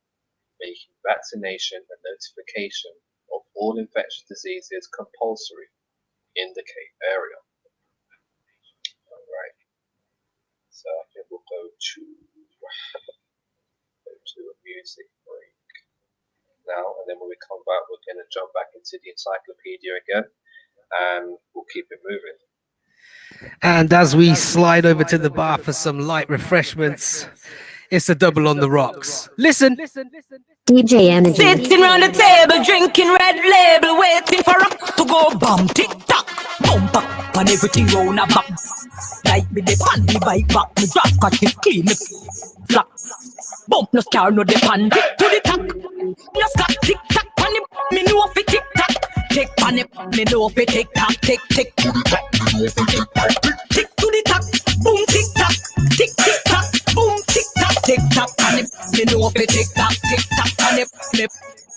making vaccination and notification of all infectious diseases compulsory in the Cape area. All right. So I think we'll go to a music break now, and then when we come back, we're going to jump back into the encyclopedia again, and we'll keep it moving. And as we slide over to the bar for some light refreshments, it's a double on the rocks. Listen. DJ Energy. Sitting round the table, drinking red label, waiting for us to go bum, tick tock, bump up, and everything round a back. Like me the pan, me bike back, me drop, catch it clean, me flat. Bump no scar, no the pan, tick to the top. No stop, tick tock, pan it, me know if it tick tock. Tick pan it, me know if it tick tock, tick tick to the top. Tick to the top, boom, tick tock, tick tick tock, boom, tick tock, tick tock, pan it, me know if it tick tock, tick tock, pan it, me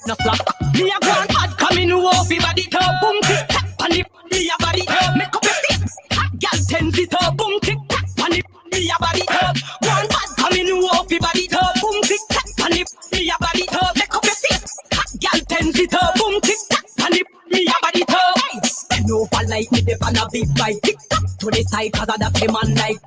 no slack. Me a grand bad coming off the body top, boom, tick tock, pan it, me a body top, make up a face. Hot girl 10 feet up, boom, tick tock, pan it, me a body top. Grand bad coming off the body top, boom, tick tock, pan it, me a body top, make up a face. Hot girl 10 feet up, boom, tick tock, pan it, me a body top. Bend over like me, the pan a big bite, tick tock to the side 'cause I that the man like.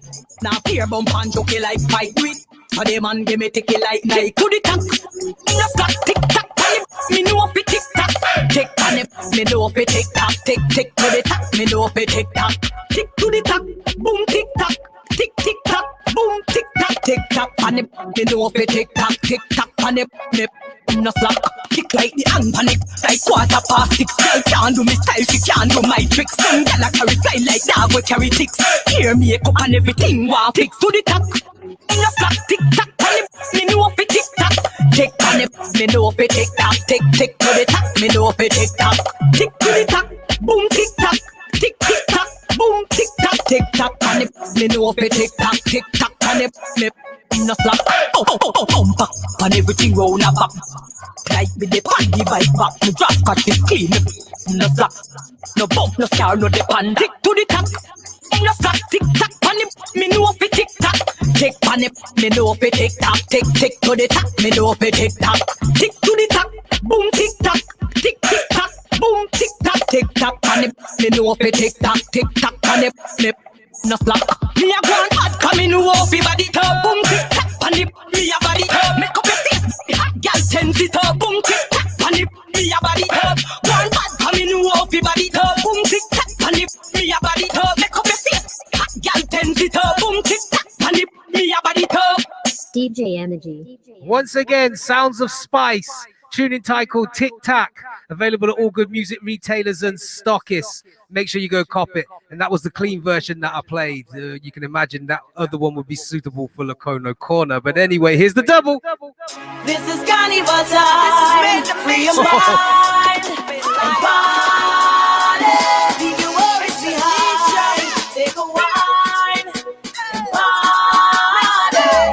Now fear bump and joke like fight do it. So the man give me ticky like Nike to the top. No stop, tick tock, pan it, me know if it tick tock. Tick pan it, me know if it tick tock. Tick tick to the top, me know if it tick tock. Tick to the top, boom tick tock. Tick tick tock, boom tick tock. Tick tock pan it, me know if it tick tock. Tick tock pan it, me no slack. Kick like the hand pan it, like 6:15. Girl can't do me style, she can't do my tricks. Some girl a carry style like dog we carry ticks. Hair makeup and everything, wow, tick to the top. No slack, tick tock pan it, me know if it tick tock. Tick pan it, me know if it tick tock. Tick tick to the top, me know if it tick tock. Tick to the top, boom tick tock. Tick tick tock, boom tick tock. Tick tock pan it, me know if it tick tock. Tick tock pan it, me no slack. Oh oh oh oh, bump up and everything round a back. Like with the pan, the bike back, me drop catch it clean. No slack, no bump, no scar, no the pan. Tick to the top. No slack, tick tock, pan it, me know if it tick tock. Tick pan it, me know if it tick tock. Tick tick to the top, me know if it tick tock. Tick to the top, boom tick tock. Tick tick tock, boom tick tock. Tick tock, pan it, me know if it tick tock. Tick tock, pan it, me no slack. Me a grand bad coming off the body top, boom tick tock, pan it, me a body top. Make up a face, hot girl 10 feet up, boom tick tock, pan it, me a body top. Grand bad coming off the body top, boom tick tock, pan it, me a body top. Make up a face, hot girl 10 feet up, boom tick tock, pan it, me a body top. DJ Energy. Once again, Sounds of Spice, tune entitled Tic Tac, available at all good music retailers and stockists. Make sure you go cop it. And that was the clean version that I played. You can imagine that other one would be suitable for Locono Corner. But anyway, here's the double. This is carnival time. Free your mind. Party. Leave your worries behind. Take a wine. Party.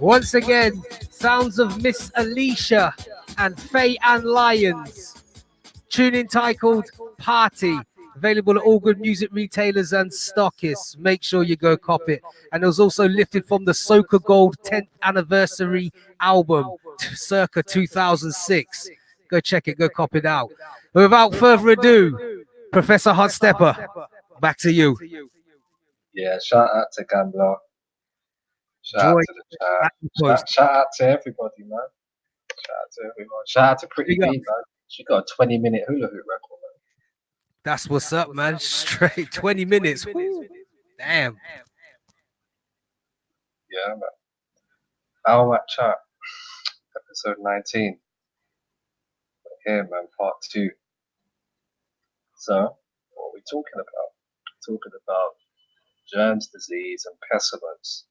Once again, sounds of Miss Alicia and Faye Ann Lyons. Tune entitled Party. Available at all good music retailers and stockists. Make sure you go cop it. And it was also lifted from the Soca Gold 10th anniversary album, circa 2006. Go check it, go cop it out. But without further ado, Professor Hot Stepper, back to you. Yeah, shout out to Gambler. Shout out Joy. to the chat. Shout out to everybody, man. Shout out to everyone. Shout out to Pretty B, man. She got a 20-minute hula hoop record, man. That's what's up, man. Straight 20 minutes. Woo. Damn. Yeah, man. Arawak chat, episode 19. Here, man, part 2. So, what are we talking about? We're talking about germs, disease, and pestilence.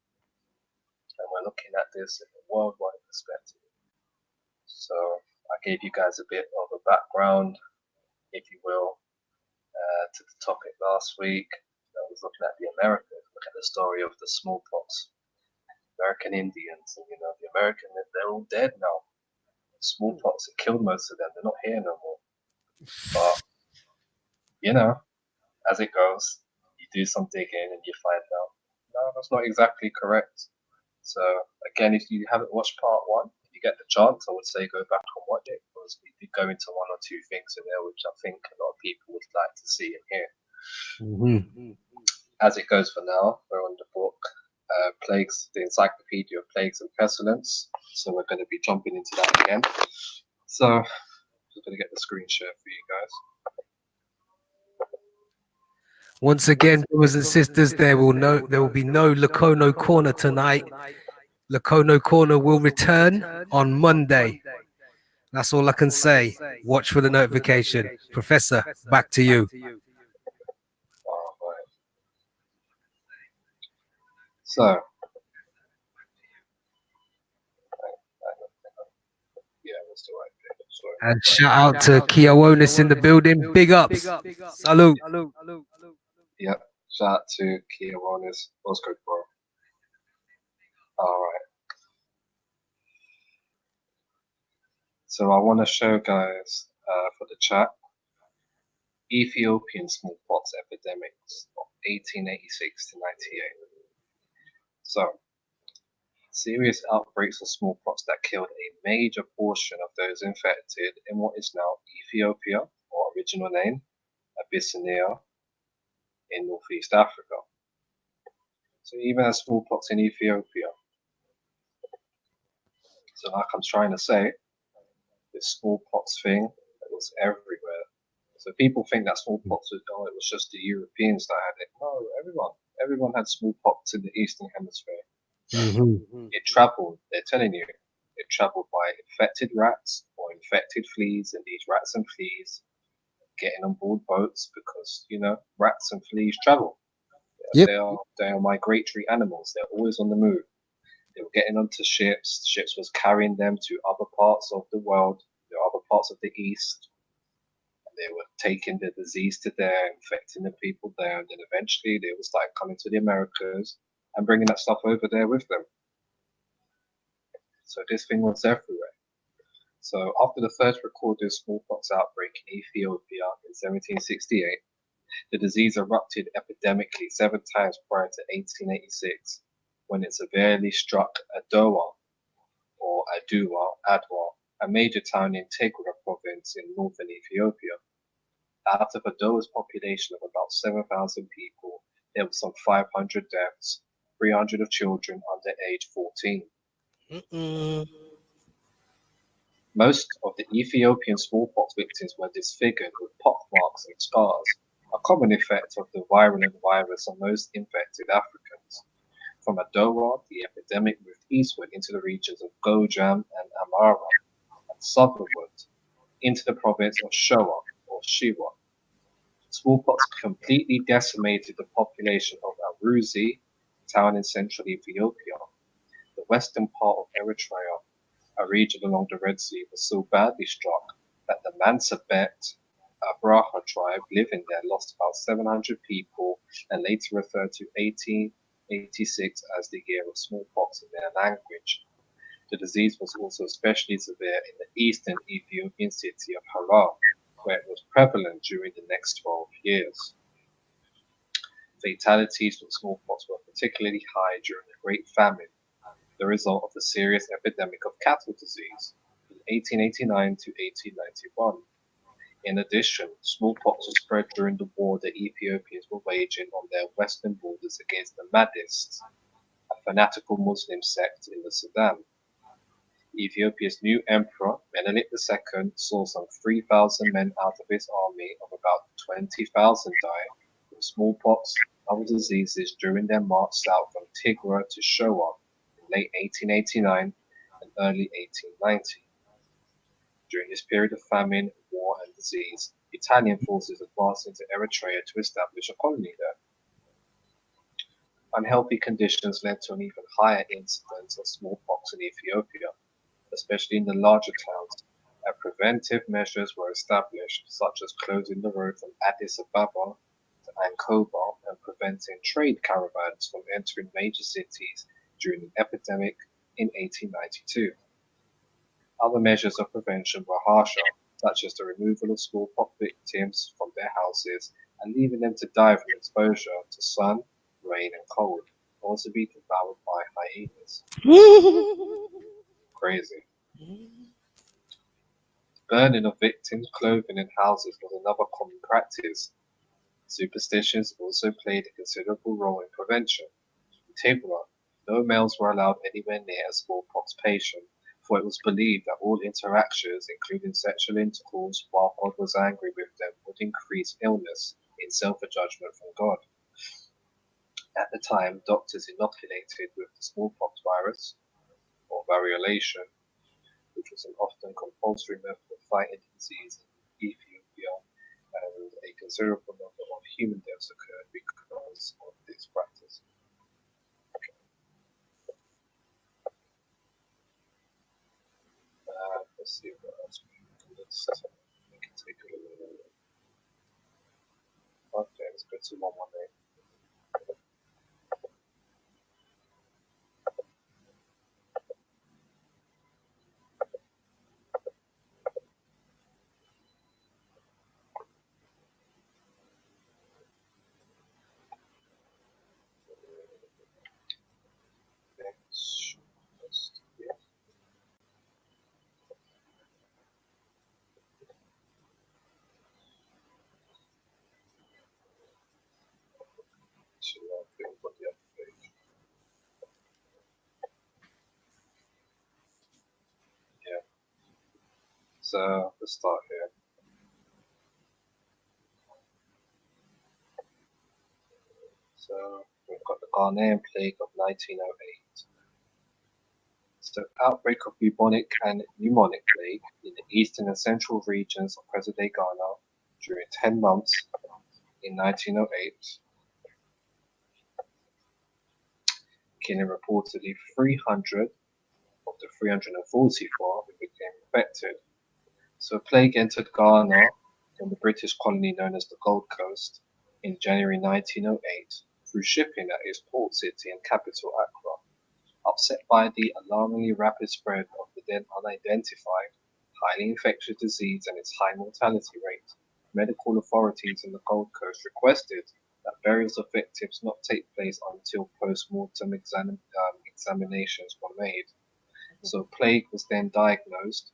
And we're looking at this in a worldwide perspective. So, I gave you guys a bit of a background, if you will, to the topic last week. I was looking at the Americans, look at the story of the smallpox, American Indians, and the American, they're all dead now. Smallpox, it killed most of them. They're not here no more. But as it goes, you do some digging and you find out, no, that's not exactly correct. So again, if you haven't watched part 1, if you get the chance, I would say go back and watch it, because we did go into 1 or 2 things in there which I think a lot of people would like to see and hear. Mm-hmm. As it goes for now, we're on the book Plagues, the Encyclopedia of Plagues and Pestilence. So we're going to be jumping into that again. So I'm just going to get the screen share for you guys. Once again, brothers and sisters, there will be no Lacono Corner tonight. Lacono Corner will return on Monday. That's all I can say. Watch for the notification. Professor, back to you. All right. So, yeah, that's the right thing. Sorry. And shout out to Kiawonis in the building. Big ups. Salute. Yep. Shout out to Kia Wellness. What's good, bro? All right. So I want to show guys for the chat Ethiopian smallpox epidemics of 1886 to 98. So serious outbreaks of smallpox that killed a major portion of those infected in what is now Ethiopia, or original name, Abyssinia, in Northeast Africa. So even as smallpox in Ethiopia. So like I'm trying to say, this smallpox thing, it was everywhere. So people think that smallpox was, it was just the Europeans that had it. No, everyone had smallpox in the Eastern Hemisphere. Mm-hmm. It traveled, they're telling you, it traveled by infected rats or infected fleas, and these rats and fleas getting on board boats because, rats and fleas travel. Yep. They are migratory animals. They're always on the move. They were getting onto ships. Ships was carrying them to other parts of the world, to other parts of the East. And they were taking the disease to there, infecting the people there, and then eventually they would start coming to the Americas and bringing that stuff over there with them. So this thing was everywhere. So after the first recorded smallpox outbreak in Ethiopia in 1768, the disease erupted epidemically 7 times prior to 1886, when it severely struck Adwa, a major town in Tigray province in northern Ethiopia. Out of Adowa's population of about 7,000 people, there were some 500 deaths, 300 of children under age 14. Most of the Ethiopian smallpox victims were disfigured with pockmarks and scars, a common effect of the virulent virus on most infected Africans. From Adowa, the epidemic moved eastward into the regions of Gojam and Amara, and southward into the province of Shoa or Shiwa. Smallpox completely decimated the population of Aruzi, a town in central Ethiopia. The western part of Eritrea, a region along the Red Sea, was so badly struck that the Mansabet Abraha tribe living there lost about 700 people, and later referred to 1886 as the year of smallpox in their language. The disease was also especially severe in the eastern Ethiopian city of Harar, where it was prevalent during the next 12 years. Fatalities from smallpox were particularly high during the Great Famine, the result of the serious epidemic of cattle disease in 1889 to 1891. In addition, smallpox was spread during the war the Ethiopians were waging on their western borders against the Mahdists, a fanatical Muslim sect in the Sudan. Ethiopia's new emperor, Menelik II, saw some 3,000 men out of his army of about 20,000 die from smallpox and other diseases during their march south from Tigray to Shoa in late 1889 and early 1890. During this period of famine, war, and disease, Italian forces advanced into Eritrea to establish a colony there. Unhealthy conditions led to an even higher incidence of smallpox in Ethiopia, especially in the larger towns, and preventive measures were established, such as closing the road from Addis Ababa to Ankoba and preventing trade caravans from entering major cities during the epidemic in 1892. Other measures of prevention were harsher, such as the removal of smallpox victims from their houses and leaving them to die from exposure to sun, rain, and cold, or to be devoured by hyenas. Crazy. Burning of victims' clothing in houses was another common practice. Superstitions also played a considerable role in prevention. In Tigray, no males were allowed anywhere near a smallpox patient, for it was believed that all interactions, including sexual intercourse, while God was angry with them, would increase illness in self-judgment from God. At the time, doctors inoculated with the smallpox virus, or variolation, which was an often compulsory method of fighting disease in Ethiopia, and a considerable number of human deaths occurred because of this practice. Let's see what else we can list. We can take a look. Okay, let's go to 118. Yeah. So let's start here. So we've got the Ghanaian plague of 1908. So outbreak of bubonic and pneumonic plague in the eastern and central regions of present-day Ghana during 10 months in 1908, killing reportedly 300 of the 344 who became infected. So plague entered Ghana from the British colony known as the Gold Coast in January 1908 through shipping at its port city and capital Accra. Upset by the alarmingly rapid spread of the then unidentified, highly infectious disease and its high mortality rate, medical authorities in the Gold Coast requested that burials of victims not take place until post-mortem examinations were made. So plague was then diagnosed,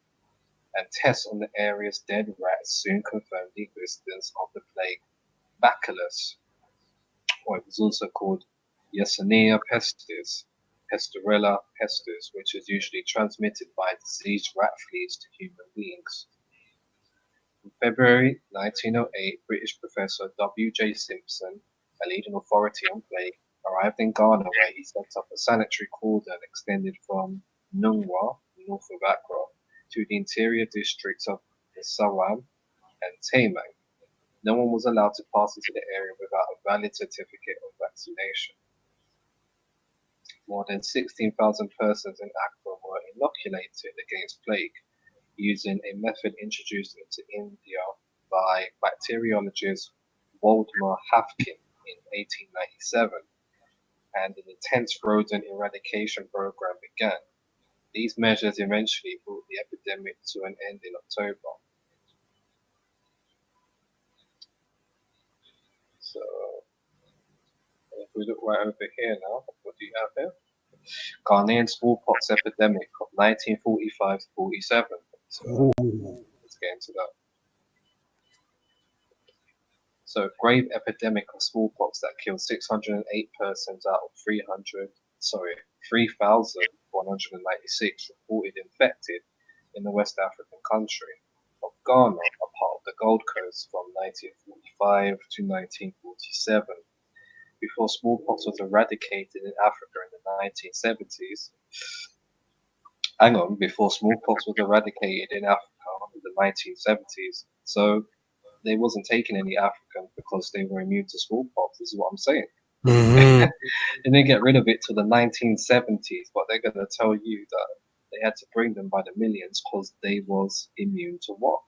and tests on the area's dead rats soon confirmed the existence of the plague bacillus, or it was also called Yersinia pestis, Pasteurella pestis, which is usually transmitted by diseased rat fleas to human beings. In February 1908, British professor W.J. Simpson, a leading authority on plague, arrived in Ghana where he set up a sanitary cordon extended from Nungwa, north of Accra, to the interior districts of Sawam and Tamang. No one was allowed to pass into the area without a valid certificate of vaccination. More than 16,000 persons in Accra were inoculated against plague using a method introduced into India by bacteriologist Waldemar Haffkine in 1897, and an intense rodent eradication program began. These measures eventually brought the epidemic to an end in October. So, if we look right over here now, what do you have here? Ghanaian smallpox epidemic of 1945 to 47. So, let's get into that. So, grave epidemic of smallpox that killed 608 persons out of 3,196 reported infected in the West African country of Ghana, a part of the Gold Coast from 1945 to 1947. Before smallpox was eradicated in Africa in the 1970s. Before smallpox was eradicated in Africa in the 1970s. So they wasn't taking any African because they were immune to smallpox, this is what I'm saying. They didn't get rid of it till the 1970s, but they're going to tell you that they had to bring them by the millions because they was immune to what?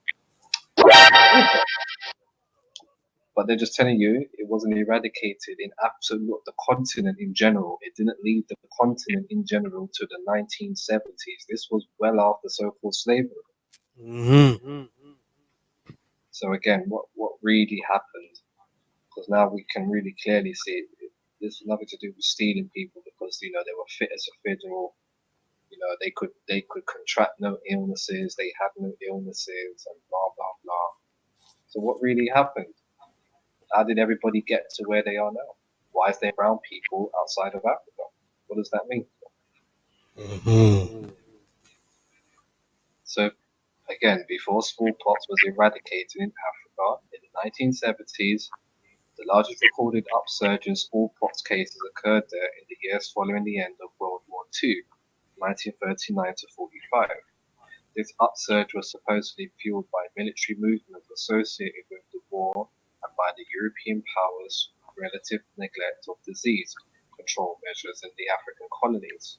But they're just telling you it wasn't eradicated in absolute the continent in general. It didn't leave the continent in general to the 1970s. This was well after so-called slavery. So again, what really happened? Because now we can really clearly see it. There's nothing to do with stealing people because they were fit as a fiddle. They could contract no illnesses. They had no illnesses and blah blah blah. So what really happened? How did everybody get to where they are now? Why is there brown people outside of Africa? What does that mean? So, again, before smallpox was eradicated in Africa in the 1970s, the largest recorded upsurge in smallpox cases occurred there in the years following the end of World War II, 1939 to 45. This upsurge was supposedly fueled by military movements associated with the war and by the European powers' relative neglect of disease control measures in the African colonies.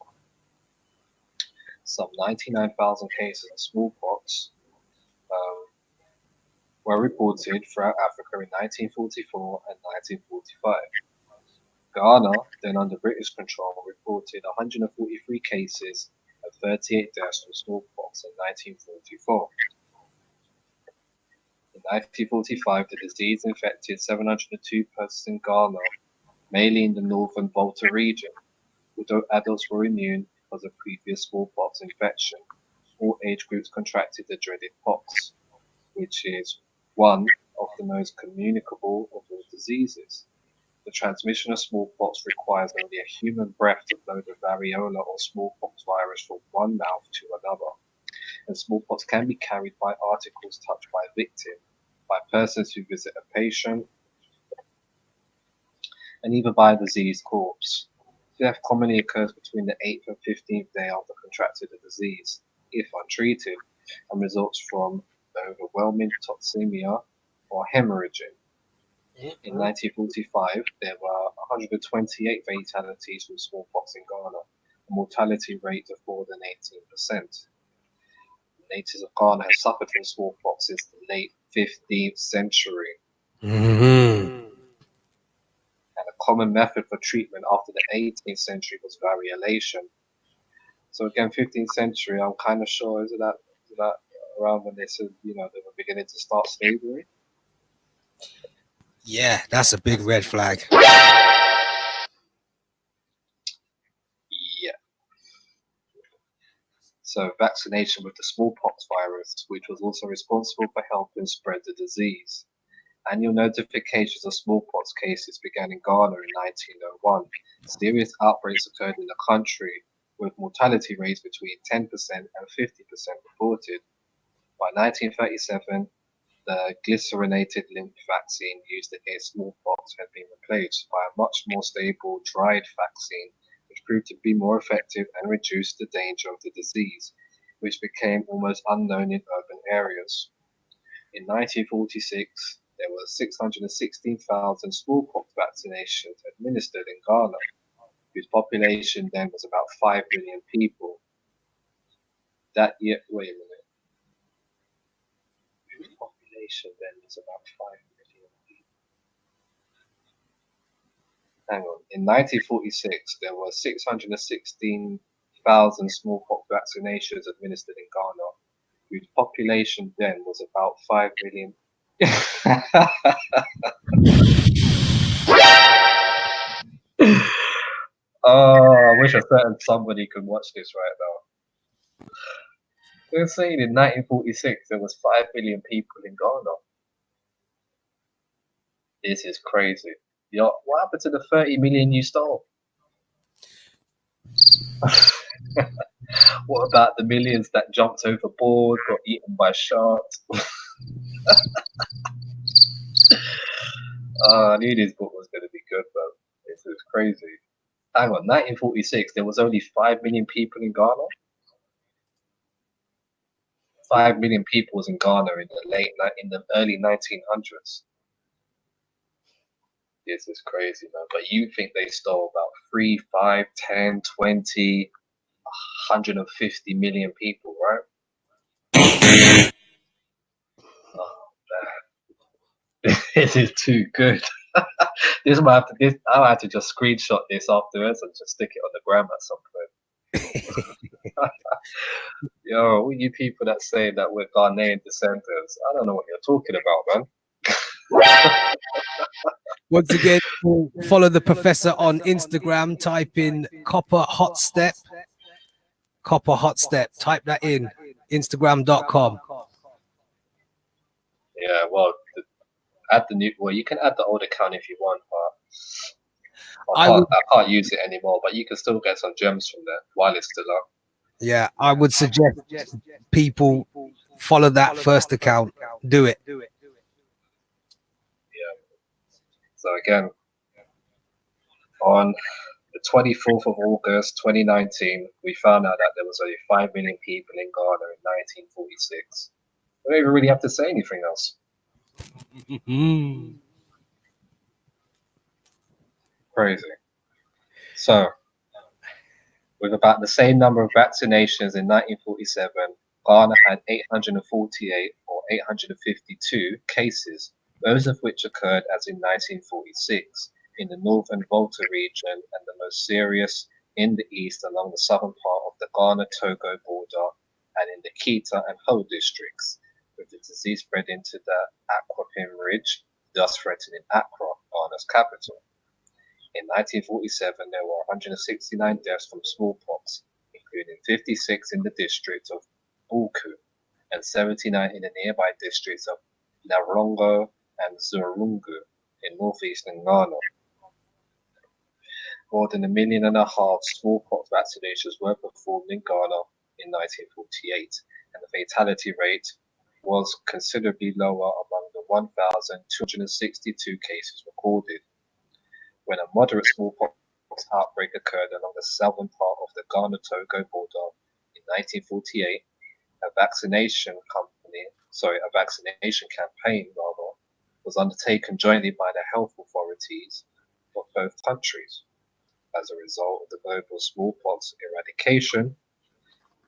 Some 99,000 cases of smallpox were reported throughout Africa in 1944 and 1945. Ghana, then under British control, reported 143 cases and 38 deaths from smallpox in 1944. In 1945, the disease infected 702 persons in Ghana, mainly in the northern Volta region. Although adults were immune because of previous smallpox infection, all age groups contracted the dreaded pox, which is one of the most communicable of all diseases. The transmission of smallpox requires only a human breath to blow the variola or smallpox virus from one mouth to another. And smallpox can be carried by articles touched by a victim, by persons who visit a patient, and even by a diseased corpse. Death commonly occurs between the 8th and 15th day after contracting the disease, if untreated, and results from overwhelming toxemia or hemorrhaging. In 1945, there were 128 fatalities from smallpox in Ghana, a mortality rate of more than 18%. Natives of Ghana have suffered from smallpox since the late 15th century. And a common method for treatment after the 18th century was variolation. So again, 15th century, I'm kind of sure, is that around when they said, they were beginning to start slavery? Yeah, that's a big red flag. Yeah. So vaccination with the smallpox virus, which was also responsible for helping spread the disease. Annual notifications of smallpox cases began in Ghana in 1901. Serious outbreaks occurred in the country, with mortality rates between 10% and 50% reported. By 1937, the glycerinated lymph vaccine used against smallpox had been replaced by a much more stable dried vaccine, which proved to be more effective and reduced the danger of the disease, which became almost unknown in urban areas. In 1946, there were 616,000 smallpox vaccinations administered in Ghana, whose population then was about 5 million people. That year, wait a minute. Whose population then was about 5 million people. Hang on. In 1946, there were 616,000 smallpox vaccinations administered in Ghana, whose population then was about 5 million. Oh, I wish a certain somebody could watch this right now. They're saying in 1946 there was 5 million people in Ghana. This is crazy. Yo, what happened to the 30 million you stole? What about the millions that jumped overboard, got eaten by sharks? I knew this book was going to be good, though. This is crazy. Hang on, 1946, there was only 5 million people in Ghana? 5 million people was in Ghana in the early 1900s. This is crazy, man. But you think they stole about 3, 5, 10, 20, 150 million people, right? Oh, man. This is too good. I'll have to just screenshot this afterwards and just stick it on the gram at some point. Yo, all you people that say that we're Ghanaian descendants, I don't know what you're talking about, man. Once again, follow the professor on Instagram. Type in Copper Hot Step. Copper Hot Step. Type that in. Instagram.com. Yeah, well, add the new. Well, you can add the old account if you want, but I can't use it anymore. But you can still get some gems from there while it's still up. Yeah, I would suggest people follow that first account. Do it. Yeah. So again, on the 24th of August 2019, we found out that there was only 5 million people in Ghana in 1946. We don't even really have to say anything else. Crazy. So, with about the same number of vaccinations in 1947, Ghana had 848 or 852 cases, most of which occurred as in 1946 in the northern Volta region and the most serious in the east along the southern part of the Ghana-Togo border and in the Kita and Ho districts, with the disease spread into the Aquapim Ridge, thus threatening Accra, Ghana's capital. In 1947, there were 169 deaths from smallpox, including 56 in the district of Buku and 79 in the nearby districts of Narongo and Zurungu in northeastern Ghana. More than 1.5 million smallpox vaccinations were performed in Ghana in 1948, and the fatality rate was considerably lower among the 1,262 cases recorded. When a moderate smallpox outbreak occurred along the southern part of the Ghana-Togo border in 1948, a vaccination campaign was undertaken jointly by the health authorities of both countries. As a result of the global smallpox eradication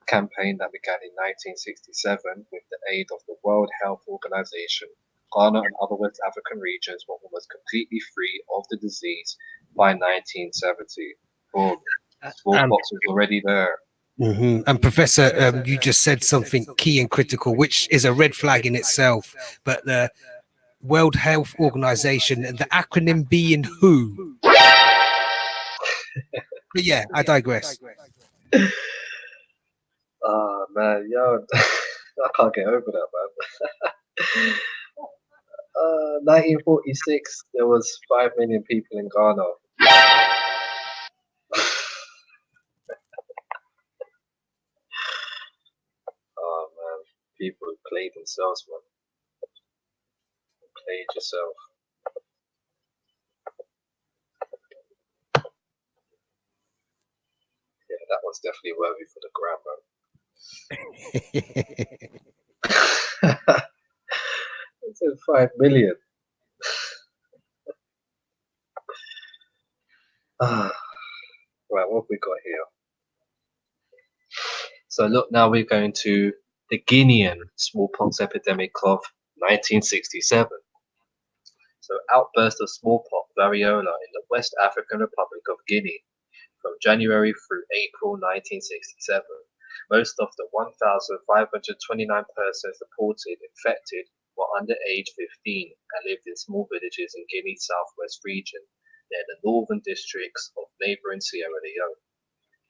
campaign that began in 1967 with the aid of the World Health Organization, Ghana and other West African regions were almost completely free of the disease by 1970. Smallpox was already there. And Professor, you just said something key and critical, which is a red flag in itself. But the World Health Organization, and the acronym being WHO. But yeah, I digress. Oh man, yo, I can't get over that, man. 1946, there was 5 million people in Ghana. Oh man, people played themselves, man. Played yourself. Yeah, that one's definitely worthy for the gram, man. It said 5 million. Right, what have we got here? So look, now we're going to the Guinean smallpox epidemic of 1967. So outburst of smallpox variola in the West African Republic of Guinea from January through April 1967. Most of the 1,529 persons reported infected were under age 15 and lived in small villages in Guinea's southwest region, near the northern districts of neighboring Sierra Leone.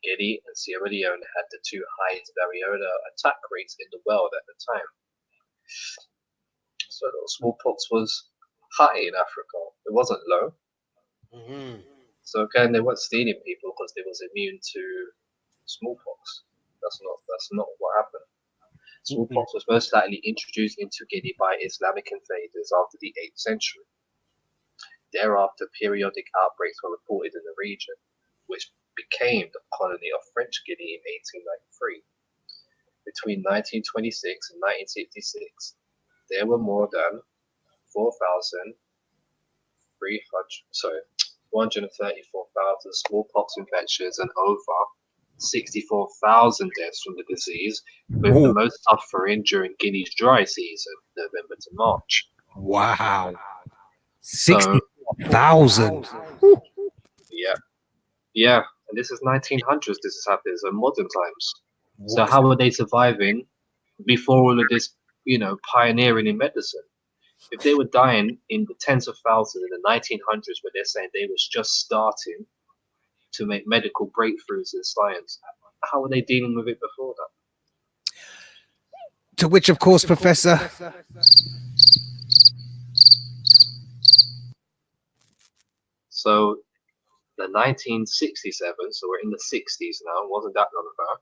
Guinea and Sierra Leone had the two highest variola attack rates in the world at the time. So smallpox was high in Africa. It wasn't low. So again, they weren't stealing people because they was immune to smallpox. That's not what happened. Smallpox was most likely introduced into Guinea by Islamic invaders after the 8th century. Thereafter, periodic outbreaks were reported in the region, which became the colony of French Guinea in 1893. Between 1926 and 1966, there were more than 134,000 smallpox infections and over 64,000 deaths from the disease, with the most suffering during Guinea's dry season, November to March. Wow. 60,000. Yeah. And this is 1900s. This is happening. So modern times. So how were they surviving before all of this, pioneering in medicine? If they were dying in the tens of thousands in the 1900s, where they're saying they was just starting to make medical breakthroughs in science, how were they dealing with it before that? To which, of course, Professor, so the 1967, so we're in the 60s now, wasn't that long ago,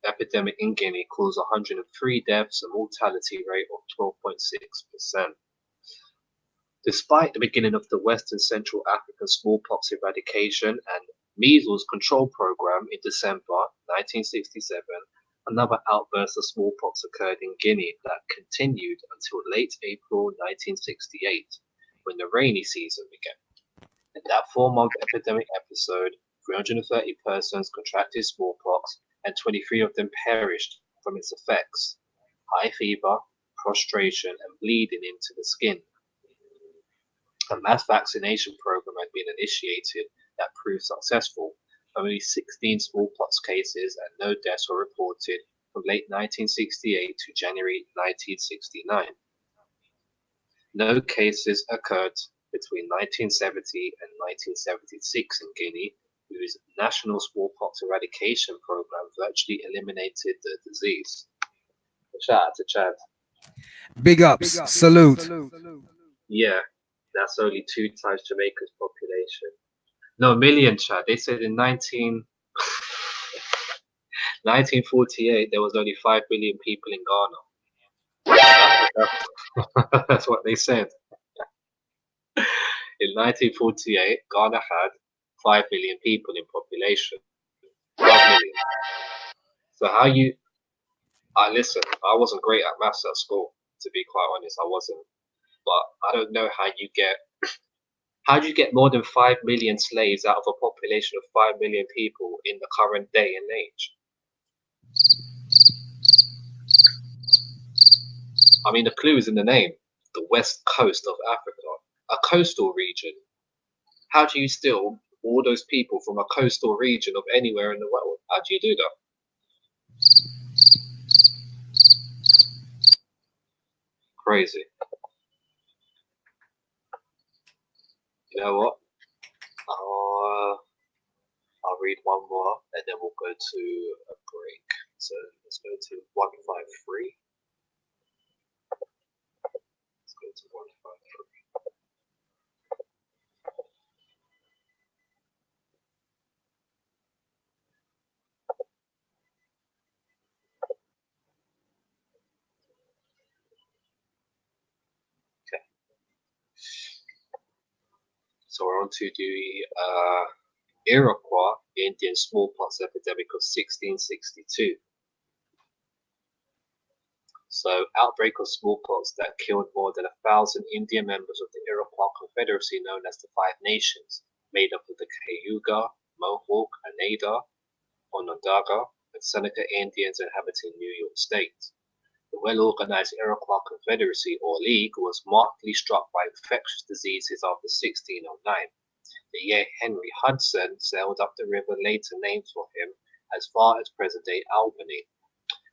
epidemic in Guinea caused 103 deaths, a mortality rate of 12.6%. Despite the beginning of the West and Central African smallpox eradication and measles control program in December 1967, another outburst of smallpox occurred in Guinea that continued until late April 1968, when the rainy season began. In that 4-month epidemic episode, 330 persons contracted smallpox and 23 of them perished from its effects: high fever, prostration, and bleeding into the skin. A mass vaccination program had been initiated that proved successful. Only 16 smallpox cases and no deaths were reported from late 1968 to January 1969. No cases occurred between 1970 and 1976 in Guinea, whose national smallpox eradication program virtually eliminated the disease. Shout out to Chad. big ups, salute. Yeah, that's only 2 times Jamaica's population. No, million, Chad. They said in 1948 there was only 5 billion people in Ghana. That's what they said. In 1948, Ghana had 5 billion people in population. 5 million. So how you... listen, I wasn't great at maths at school, to be quite honest, I wasn't. But I don't know how you get... How do you get more than 5 million slaves out of a population of 5 million people in the current day and age? I mean, the clue is in the name, the west coast of Africa, a coastal region. How do you steal all those people from a coastal region of anywhere in the world? How do you do that? Crazy. You know what? I'll read one more and then we'll go to a break. So let's go to 153. Let's go to 153. Okay. So we're on to the Iroquois Indian smallpox epidemic of 1662. So, outbreak of smallpox that killed more than 1,000 Indian members of the Iroquois Confederacy known as the Five Nations, made up of the Cayuga, Mohawk, Oneida, Onondaga, and Seneca Indians inhabiting New York State. The well-organized Iroquois Confederacy, or League, was markedly struck by infectious diseases after 1609. The year Henry Hudson sailed up the river later named for him as far as present-day Albany.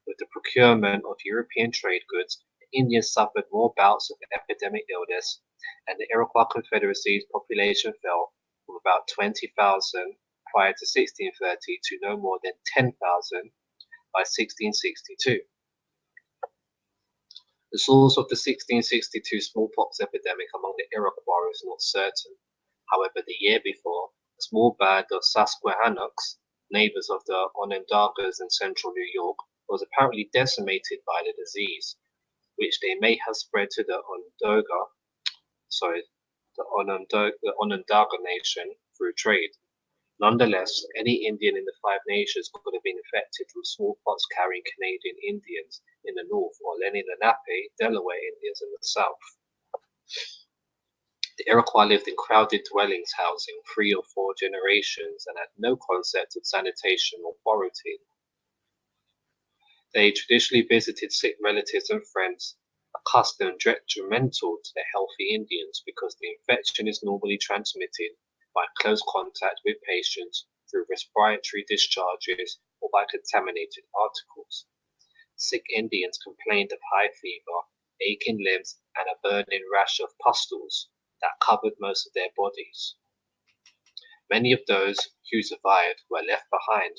With the procurement of European trade goods, the Indians suffered more bouts of epidemic illness, and the Iroquois Confederacy's population fell from about 20,000 prior to 1630 to no more than 10,000 by 1662. The source of the 1662 smallpox epidemic among the Iroquois is not certain. However, the year before, a small band of Susquehannocks, neighbors of the Onondagas in central New York, was apparently decimated by the disease, which they may have spread to the Onondaga Nation through trade. Nonetheless, any Indian in the Five Nations could have been infected from smallpox carrying Canadian Indians in the north or Lenni Lenape, Delaware Indians in the south. The Iroquois lived in crowded dwellings housing 3 or 4 generations and had no concept of sanitation or quarantine. They traditionally visited sick relatives and friends, a custom detrimental to the healthy Indians because the infection is normally transmitted by close contact with patients through respiratory discharges or by contaminated articles. Sick Indians complained of high fever, aching limbs, and a burning rash of pustules that covered most of their bodies. Many of those who survived were left behind,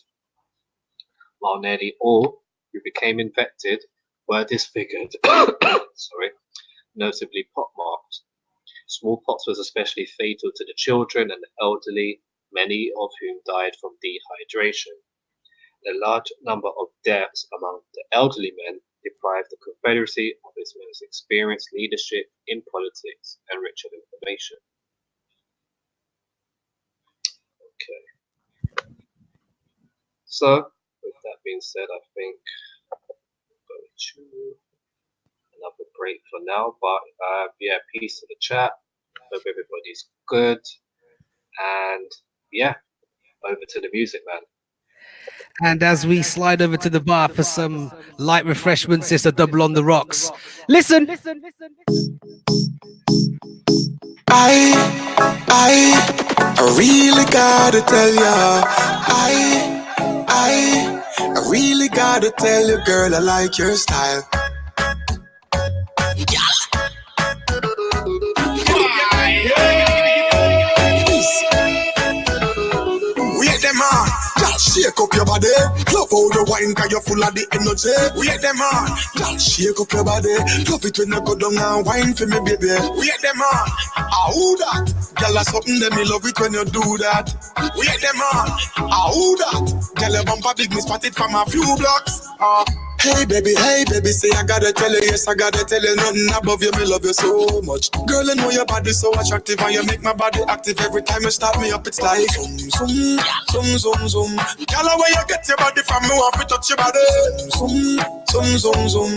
while nearly all who became infected were disfigured, notably pockmarked. Smallpox was especially fatal to the children and the elderly, many of whom died from dehydration. A large number of deaths among the elderly men deprived the Confederacy of its most experienced leadership in politics and rich of information. Okay. So, with that being said, I think I'm going to another break for now, but yeah, peace to the chat. Hope everybody's good, and yeah, over to the music, man. And as we slide over to the bar for some light refreshments, it's a double on the rocks. Listen. I really gotta tell ya, I really gotta tell you, girl, I like your style. Wait them on, just shake up your body. Love how you wine, cause you're full of the energy. Wait them on, just shake up your body. Love it when you go down and wine for me, baby. Wait them on, who that? Girl, that's something that me love it when you do that. Wait them on, who that? Girl, your bumper big, me spotted from a few blocks. Hey baby, say I gotta tell you, yes I gotta tell you, nothing above you, me love you so much. Girl, I know your body so attractive and you make my body active every time you start me up, it's like zoom. Girl, where you get your body from, me want to touch your body. Zoom.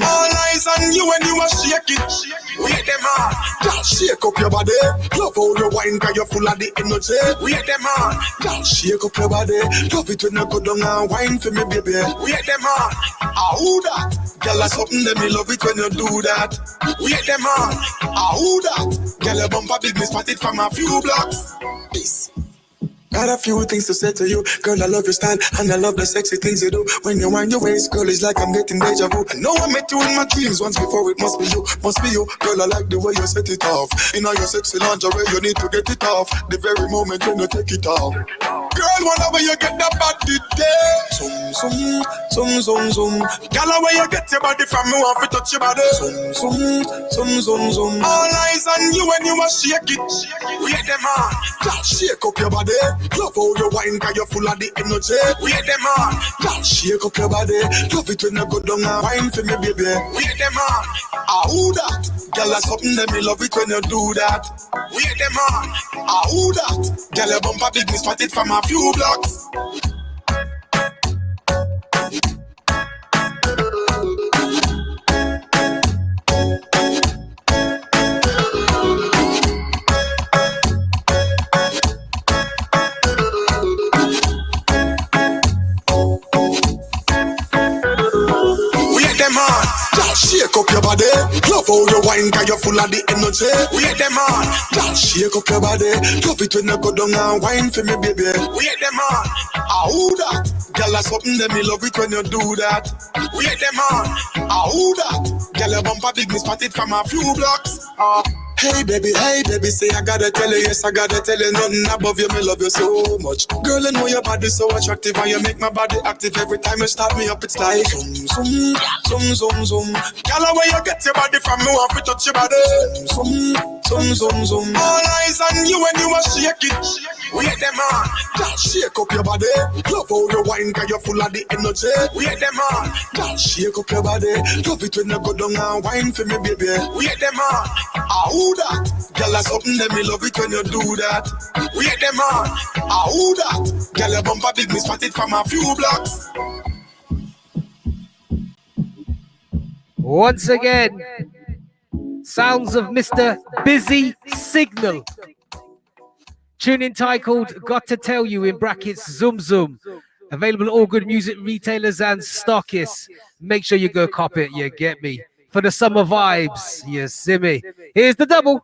All eyes on you when you are shake it. Wait them on, just shake up your body. Love how you wine, cause you're full of the energy. Wait them on, just shake up your body. Love it when you go down and wine for me, baby. Wait them on, who that? Girl, that's something that me love it when you do that. Wait them on, who that? Girl, your bumper big, me spotted from a few blocks. Peace. Got a few things to say to you, girl. I love your style and I love the sexy things you do. When you wind your waist, girl, it's like I'm getting deja vu. I know I met you in my dreams once before. It must be you, girl. I like the way you set it off. In all your sexy lingerie, you need to get it off. The very moment when you take it off, girl, whenever you get that body there, zoom. Girl, where you get your body from, me want to touch your body. Zoom. All eyes on you when you are shake it. Wait them on, just shake up your body. Love how you wine, cause you're full of the energy. Wait them on, just shake up your body. Love it when you go down and wine for me, baby. Wait them on, who that? Girl, that's something that me love it when you do that. Wait them on, who that? Girl, your bumper big, me spotted from a few blocks. shake up your body. Love how you wine, cause you're full of the energy. We hit them on. Girl, shake up your body. Love it when you go down and wine for me, baby. We hit them on. Who that? Girl, that's something that me love it when you do that. We hit them on. Who that? Girl, your bumper big, me spot it from a few blocks. Hey baby, say I gotta tell you, yes I gotta tell you, nothing above you, me love you so much. Girl, I know your body's so attractive and you make my body active every time you start me up. It's like zoom, zoom, zoom, zoom, zoom. Girl, where you get your body from, me want to touch your body. Zoom, zoom, zoom, zoom. All eyes on you when you are shake it. We hit them on. Girl, shake up your body. Love how you wine, cause you're full of the energy. We hit them on. Girl, shake up your body. Love it when you go down and wine for me, baby. We hit them on. Who that? Girl, that's something that me love it when you do that. We hit them on. Who that? Girl, your bumper big, me spot it from a few blocks. Once again, sounds of Mr. Busy Signal. Tune entitled Got to Tell You in brackets Zoom Zoom. Available at all good music retailers and stockists. Make sure you go cop it, you get me. For the summer vibes, you see me. Here's the double.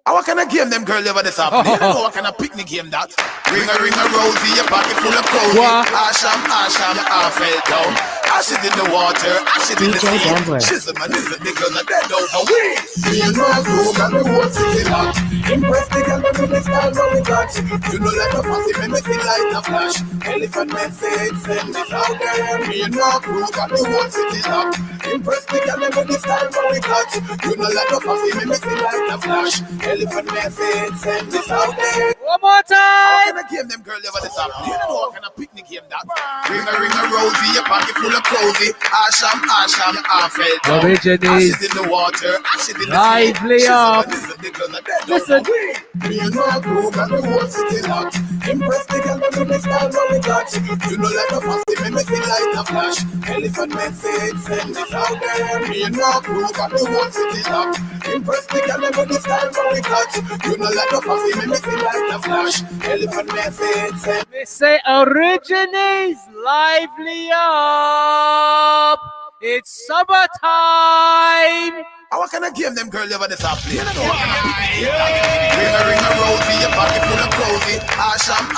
What kind of game them girl over this up? You know what kind of picnic game that? Ring a rosy, your pocket full of cozy. Asham, I fell down. Ashes in the water, ashes in the sea. Chisel man is a nigga that dead over we. Me and my crew got the whole city locked. Impressed the girl with the style what we got. You know like a fussy, make me feel like a flash. Elephant message, send this out there. Me and my crew got the whole city locked. Impressed the girl with the style what we got. You know like a fussy, make me feel like a flash. Elephant message, send this out there. One more time. What kind of game them girl over this up? You know what kind of picnic game that? Ring a rosy, your pocket full of cozy. Asham, I fell down. Originates. Ashes in the water, ashes in the lively sea. up. Listen. Me and my crew got the whole city locked. Impressed the girl with the style what we got. You know like a fussy, make me feel like a flash. Elephant message, send this out there. Me and my crew got the whole city locked. Impressed the girl with the style what we got. You know like a fussy, make me feel like a flash. Elephant message, send. They say originates lively up. It's summertime. What kind of game them girl over this up? You know what kind of picnic game that? Ring a rosy, your pocket full of cozy. Asham,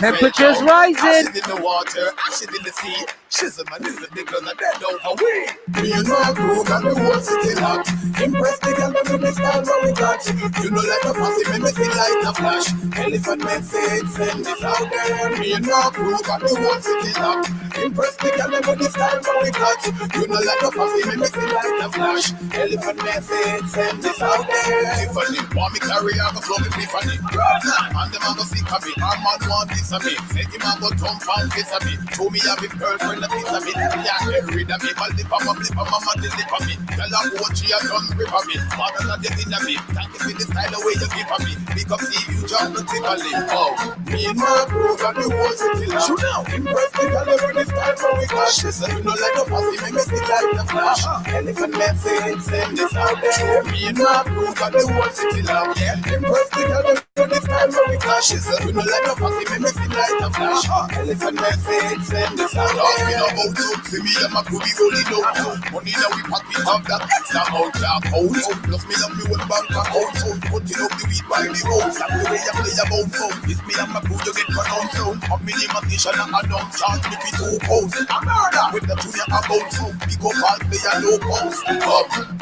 temperatures rising. Ashes in the water, ashes in the sea. Chisel man is a nigga that dead over we. Me and my crew got the whole city locked. Impressed the girl with the style what we got. You know like a fussy, make me feel like a flash. Elephant message, send this out there. Me and my crew got the whole city locked. Impressed the girl with the style what we got. You know like a fussy, make me feel like a flash. Elephant message, send this out there. Tiffany, want me carry out the flow with Tiffany. And them a go sick of me. Our man want this of me. Say him a go thump and kiss of me. Show me a big girlfriend a piece of me. Yeah, get rid of me. My lip on my lip on my mother lip on me. Tell her what she a done grip on me. Father not the in me. Thank you for the style the way you give on me. Because see you jump the tip of lip. Oh, me and my crew got the whole city locked. Shoot now. Impress the girl with the style what we got. She said you know like a fussy, make me feel like a flash. Elephant message, send this out there. Me and my crew got the whole city locked. Impress the girl with the style what we got. She said you know like a fussy, make me feel like a flash. Elephant message, send this out there. Me no out to see me and my crew be rolling out. Money now we pack me have that extra amount of accounts. Plus me and me one bank account. Putting up the weed by the road. That's the way I play about phone. It's me and my crew you get pronounced out. Up me name and station and I don't charge me for 2 pounds. I'm murder with the tune about so. Big up all play a low pounds.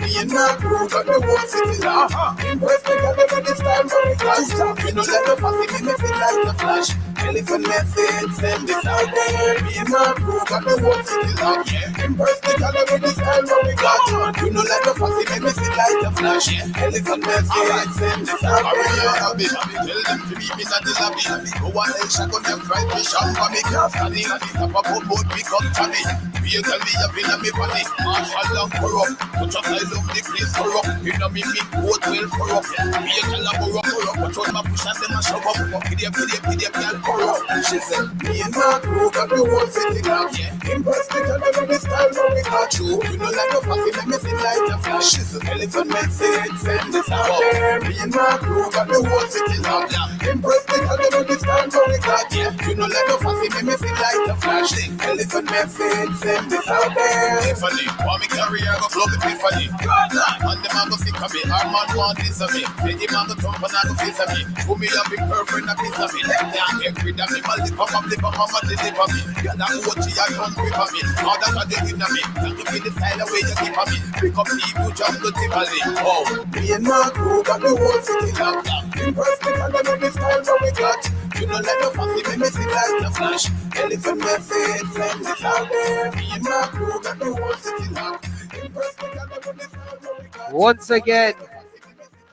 Me and my crew got the whole city locked. Impressed the girl with the style what we got. You know like a fussy, make me feel like a flash. Elephant message, send this out there. Me and my crew got the whole city locked. Impressed the girl with the style what we got. You know like a fussy, make me feel like a flash. Elephant message, send this out there. Tell them to meet me at the lobby. Go on and shot on them fried fish and for me. Standing at the top of a boat, pick up Tommy. Be a tell me a villa me funny. Marshall and corrupt. Put up I love the place corrupt. You know me big boat well corrupt. Be a tell a corrupt. Put on my push and them a shove up. Piddy girl corrupt. She said, me and my crew got the whole city locked. Impressed the girl with the style what we got. You know like a fussy, make me feel like a flash. She said, elephant message, send this out there. Me and my crew got the whole city locked. Impressed the girl with the style time for we got. You know let no fussy make me feel like a flash. Elephant method, send this out there. Tiffany, want me carry I go club with Tiffany. And the man go think of me, our man want this of me. The man go thump and I go face of me. Put me up big girlfriend a piece of me. Let me and get rid of me, my lip up, mama deliver me. You're not what you are done with me. All that are they in me. Thank you for the style away you give me. Pick up people, jump the Tiffany. Oh, me and my crew got the whole city locked up. Impressed me and them this time that we got. You know let no fussy make me see like a flash. Elephant message, send this out there. Me and my crew got the whole city locked. Impressed me and them this time that we got. Once again,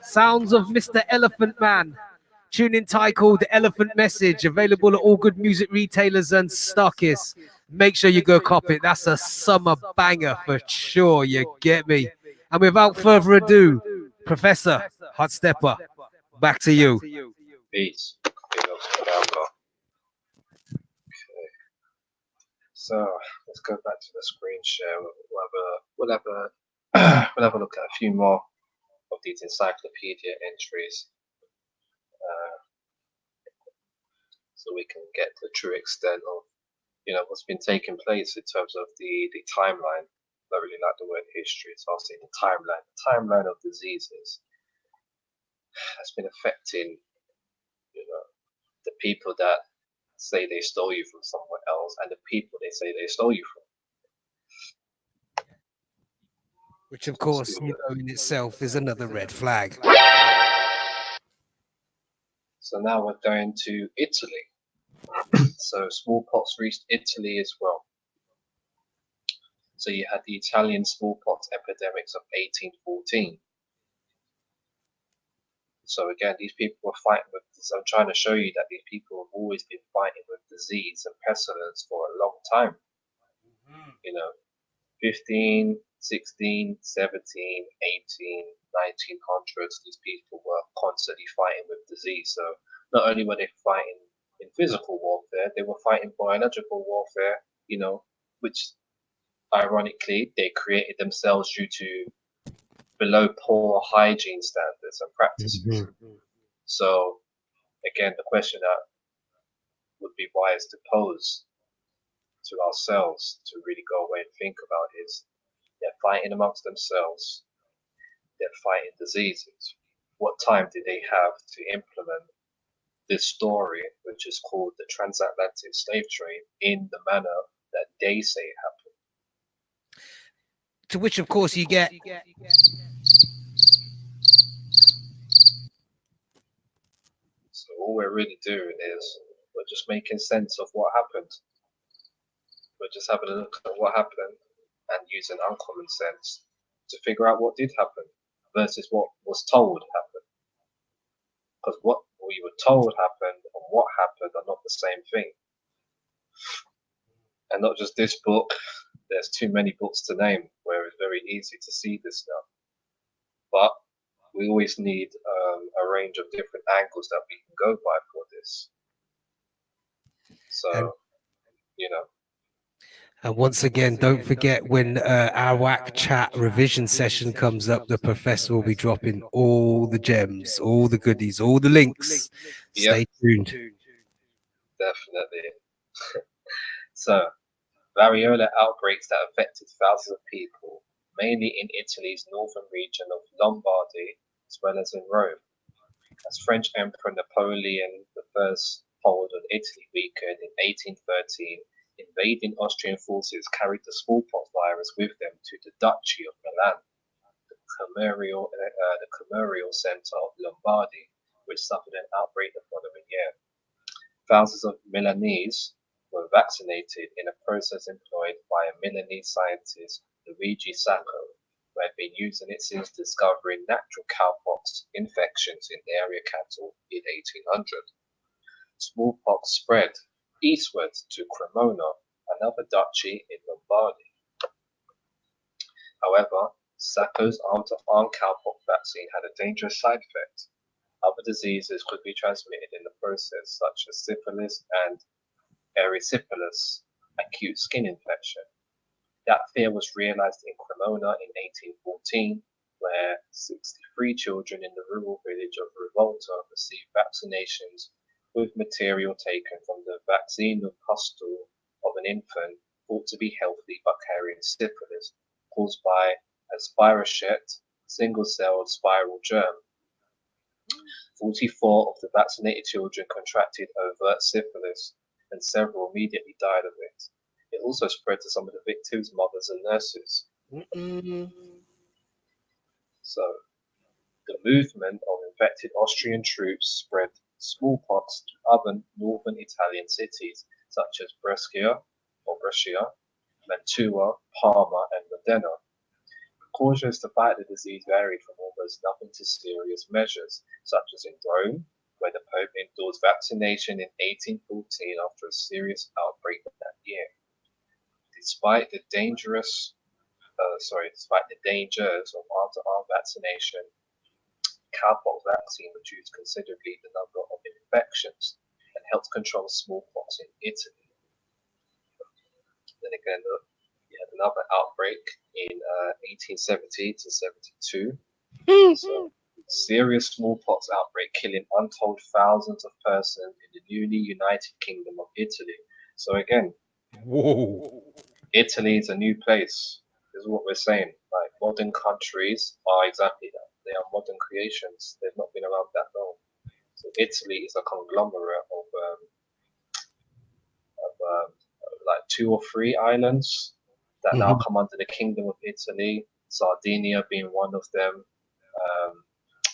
sounds of Mr. Elephant Man. Tune in titled The Elephant Message, available at all good music retailers and stockists. Make sure you go cop it. That's a summer banger for sure. You get me. And without further ado, Professor Hot Stepper, back to you. Peace. Okay. So let's go back to the screen share. We'll have a look at a few more of these encyclopedia entries, so we can get the true extent of what's been taking place in terms of the timeline. I really like the word history, so I'll say the timeline of diseases has been affecting the people that say they stole you from somewhere else and the people they say they stole you from. Which, of course, in itself is another red flag. So now we're going to Italy. So smallpox reached Italy as well. So you had the Italian smallpox epidemics of 1814. So again, these people were fighting with this. I'm trying to show you that these people have always been fighting with disease and pestilence for a long time. 15, 16, 17, 18, 1900s, these people were constantly fighting with disease. So not only were they fighting in physical warfare, they were fighting biological warfare, which ironically they created themselves due to below poor hygiene standards and practices. So again, the question that would be wise to pose to ourselves to really go away and think about is, they're fighting amongst themselves, they're fighting diseases. What time did they have to implement this story, which is called the transatlantic slave trade, in the manner that they say happened? To which, of course, you get So all we're really doing is we're just making sense of what happened. We're just having a look at what happened and using uncommon sense to figure out what did happen versus what was told happened. Because what we were told happened and what happened are not the same thing. And not just this book, there's too many books to name where it's very easy to see this stuff. But we always need a range of different angles that we can go by for this. So, And once again, don't forget when Arawak chat revision session comes up, the professor will be dropping all the gems, all the goodies, all the links. Stay tuned. Definitely. So, variola outbreaks that affected thousands of people, mainly in Italy's northern region of Lombardy, as well as in Rome. As French Emperor Napoleon I hold on Italy weakened in 1813, invading Austrian forces carried the smallpox virus with them to the Duchy of Milan, the commercial center of Lombardy, which suffered an outbreak the following year. Thousands of Milanese were vaccinated in a process employed by a Milanese scientist, Luigi Sacco, who had been using it since discovering natural cowpox infections in area cattle in 1800. Smallpox spread eastward to Cremona, another duchy in Lombardy. However, Sacco's arm-to-arm cowpox vaccine had a dangerous side effect. Other diseases could be transmitted in the process, such as syphilis and erysipelas, acute skin infection. That fear was realized in Cremona in 1814, where 63 children in the rural village of Rivolta received vaccinations with material taken from the vaccine or pustule of an infant thought to be healthy but carrying syphilis, caused by a spirochete single-celled spiral germ. 44 of the vaccinated children contracted overt syphilis, and several immediately died of it. It also spread to some of the victims' mothers and nurses. So, the movement of infected Austrian troops spread smallpox to other northern Italian cities such as Brescia, Mantua, Parma, and Modena. Precautions to fight the disease varied from almost nothing to serious measures, such as in Rome, where the Pope endorsed vaccination in 1814 after a serious outbreak that year. Despite the dangers of arm-to-arm vaccination, cowpox vaccine reduced considerably the number of infections and helped control smallpox in Italy. Then again, we had another outbreak in 1870 to 72. So, serious smallpox outbreak killing untold thousands of persons in the newly United Kingdom of Italy. So again, Italy is a new place. This is what we're saying. Like, modern countries are exactly that. They are modern creations. They've not been around that long. So Italy is a conglomerate of like 2 or 3 islands that now come under the Kingdom of Italy. Sardinia being one of them.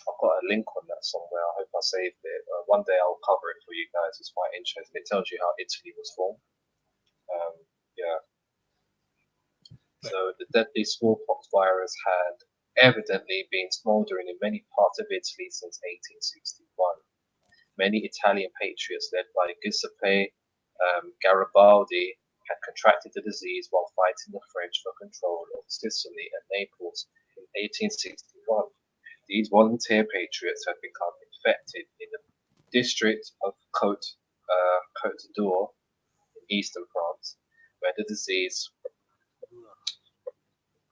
I've got a link on that somewhere. I hope I saved it. One day I'll cover it for you guys. It's quite interesting. It tells you how Italy was formed. Yeah. So the deadly smallpox virus had evidently been smoldering in many parts of Italy since 1861. Many Italian patriots led by Giuseppe Garibaldi had contracted the disease while fighting the French for control of Sicily and Naples in 1861. These volunteer patriots had become infected in the district of Côte d'Or in eastern France, where the disease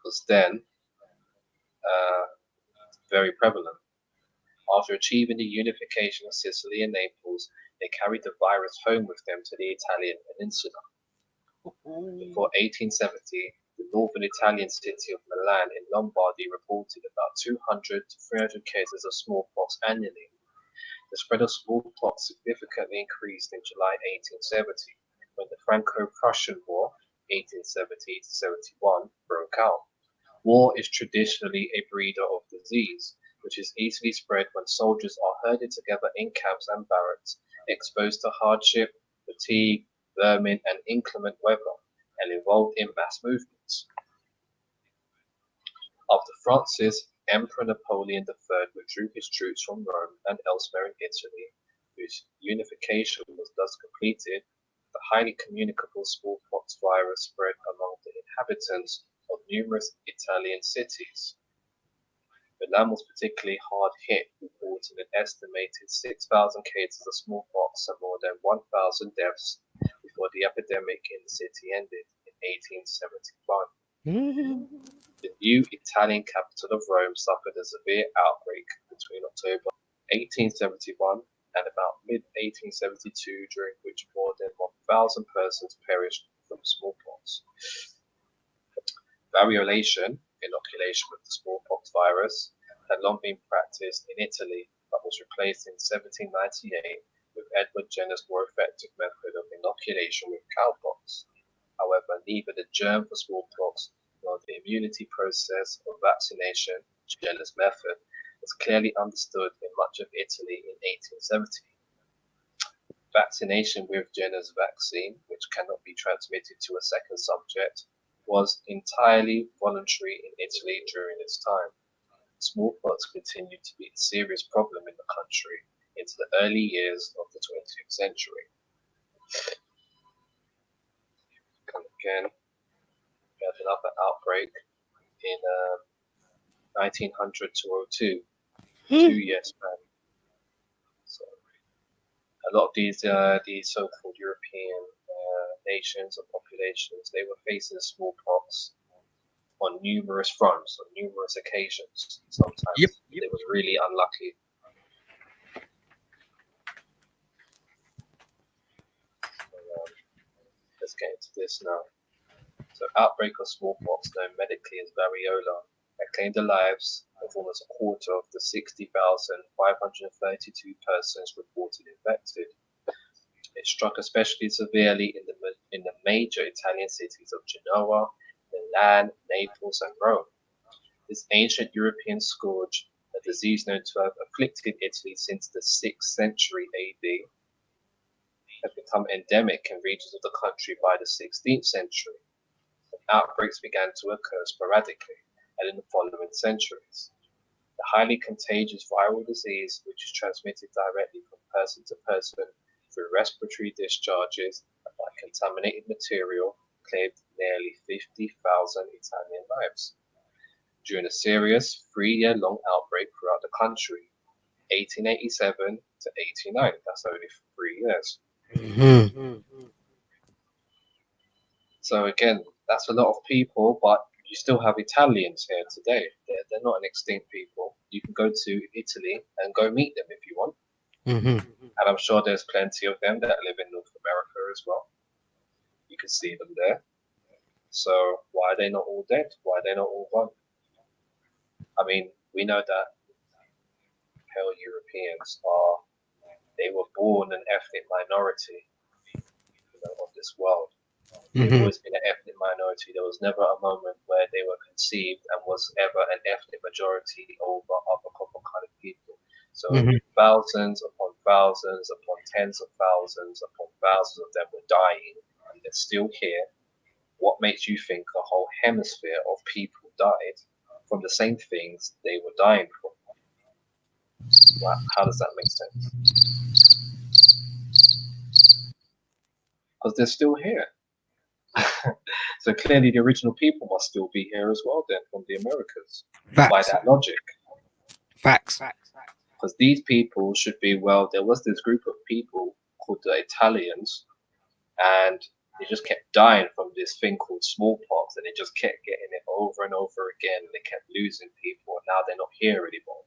was then very prevalent. After achieving the unification of Sicily and Naples, they carried the virus home with them to the Italian peninsula. Before 1870, the northern Italian city of Milan in Lombardy reported about 200 to 300 cases of smallpox annually. The spread of smallpox significantly increased in July 1870, when the Franco-Prussian War, 1870 to 71, broke out. War is traditionally a breeder of disease, which is easily spread when soldiers are herded together in camps and barracks, exposed to hardship, fatigue, vermin, and inclement weather, and involved in mass movements. After Francis, Emperor Napoleon III withdrew his troops from Rome and elsewhere in Italy, whose unification was thus completed, the highly communicable smallpox virus spread among the inhabitants of numerous Italian cities. Milan was particularly hard hit, reporting an estimated 6,000 cases of smallpox and more than 1,000 deaths before the epidemic in the city ended in 1871. The new Italian capital of Rome suffered a severe outbreak between October 1871 and about mid-1872, during which more than 1,000 persons perished from smallpox. Variolation, inoculation with the smallpox virus, had long been practiced in Italy, but was replaced in 1798 with Edward Jenner's more effective method of inoculation with cowpox. However, neither the germ for smallpox nor the immunity process of vaccination, Jenner's method, was clearly understood in much of Italy in 1870. Vaccination with Jenner's vaccine, which cannot be transmitted to a second subject, was entirely voluntary in Italy during its time. Smallpox continued to be a serious problem in the country into the early years of the 20th century. And again, we had another outbreak in 1900 to 02, 2 years back. So a lot of these so-called European nations or populations, they were facing smallpox on numerous fronts, on numerous occasions. Sometimes it was really unlucky. let's get into this now. So, outbreak of smallpox, known medically as variola, that claimed the lives of almost a quarter of the 60,532 persons reported infected. It struck especially severely in the major Italian cities of Genoa, Milan, Naples, and Rome. This ancient European scourge, a disease known to have afflicted Italy since the 6th century AD, had become endemic in regions of the country by the 16th century. Outbreaks began to occur sporadically and in the following centuries. The highly contagious viral disease, which is transmitted directly from person to person through respiratory discharges and by contaminated material, claimed nearly 50,000 Italian lives. During a serious 3-year-long outbreak throughout the country, 1887 to 89, that's only 3 years. So again, that's a lot of people, but you still have Italians here today. They're not an extinct people. You can go to Italy and go meet them if you want. And I'm sure there's plenty of them that live in North America as well. You can see them there. So why are they not all dead? Why are they not all gone? I mean, we know that pale Europeans they were born an ethnic minority, of this world. They've always been an ethnic minority. There was never a moment where they were conceived and was ever an ethnic majority over other kind of people. So thousands upon thousands upon tens of thousands upon thousands of them were dying, and they're still here. What makes you think a whole hemisphere of people died from the same things they were dying from? Wow, how does that make sense? Because they're still here. So clearly the original people must still be here as well then, from the Americas. Facts. By that logic. Facts. Because these people should be, well, there was this group of people called the Italians, and they just kept dying from this thing called smallpox, and they just kept getting it over and over again, and they kept losing people, and now they're not here anymore.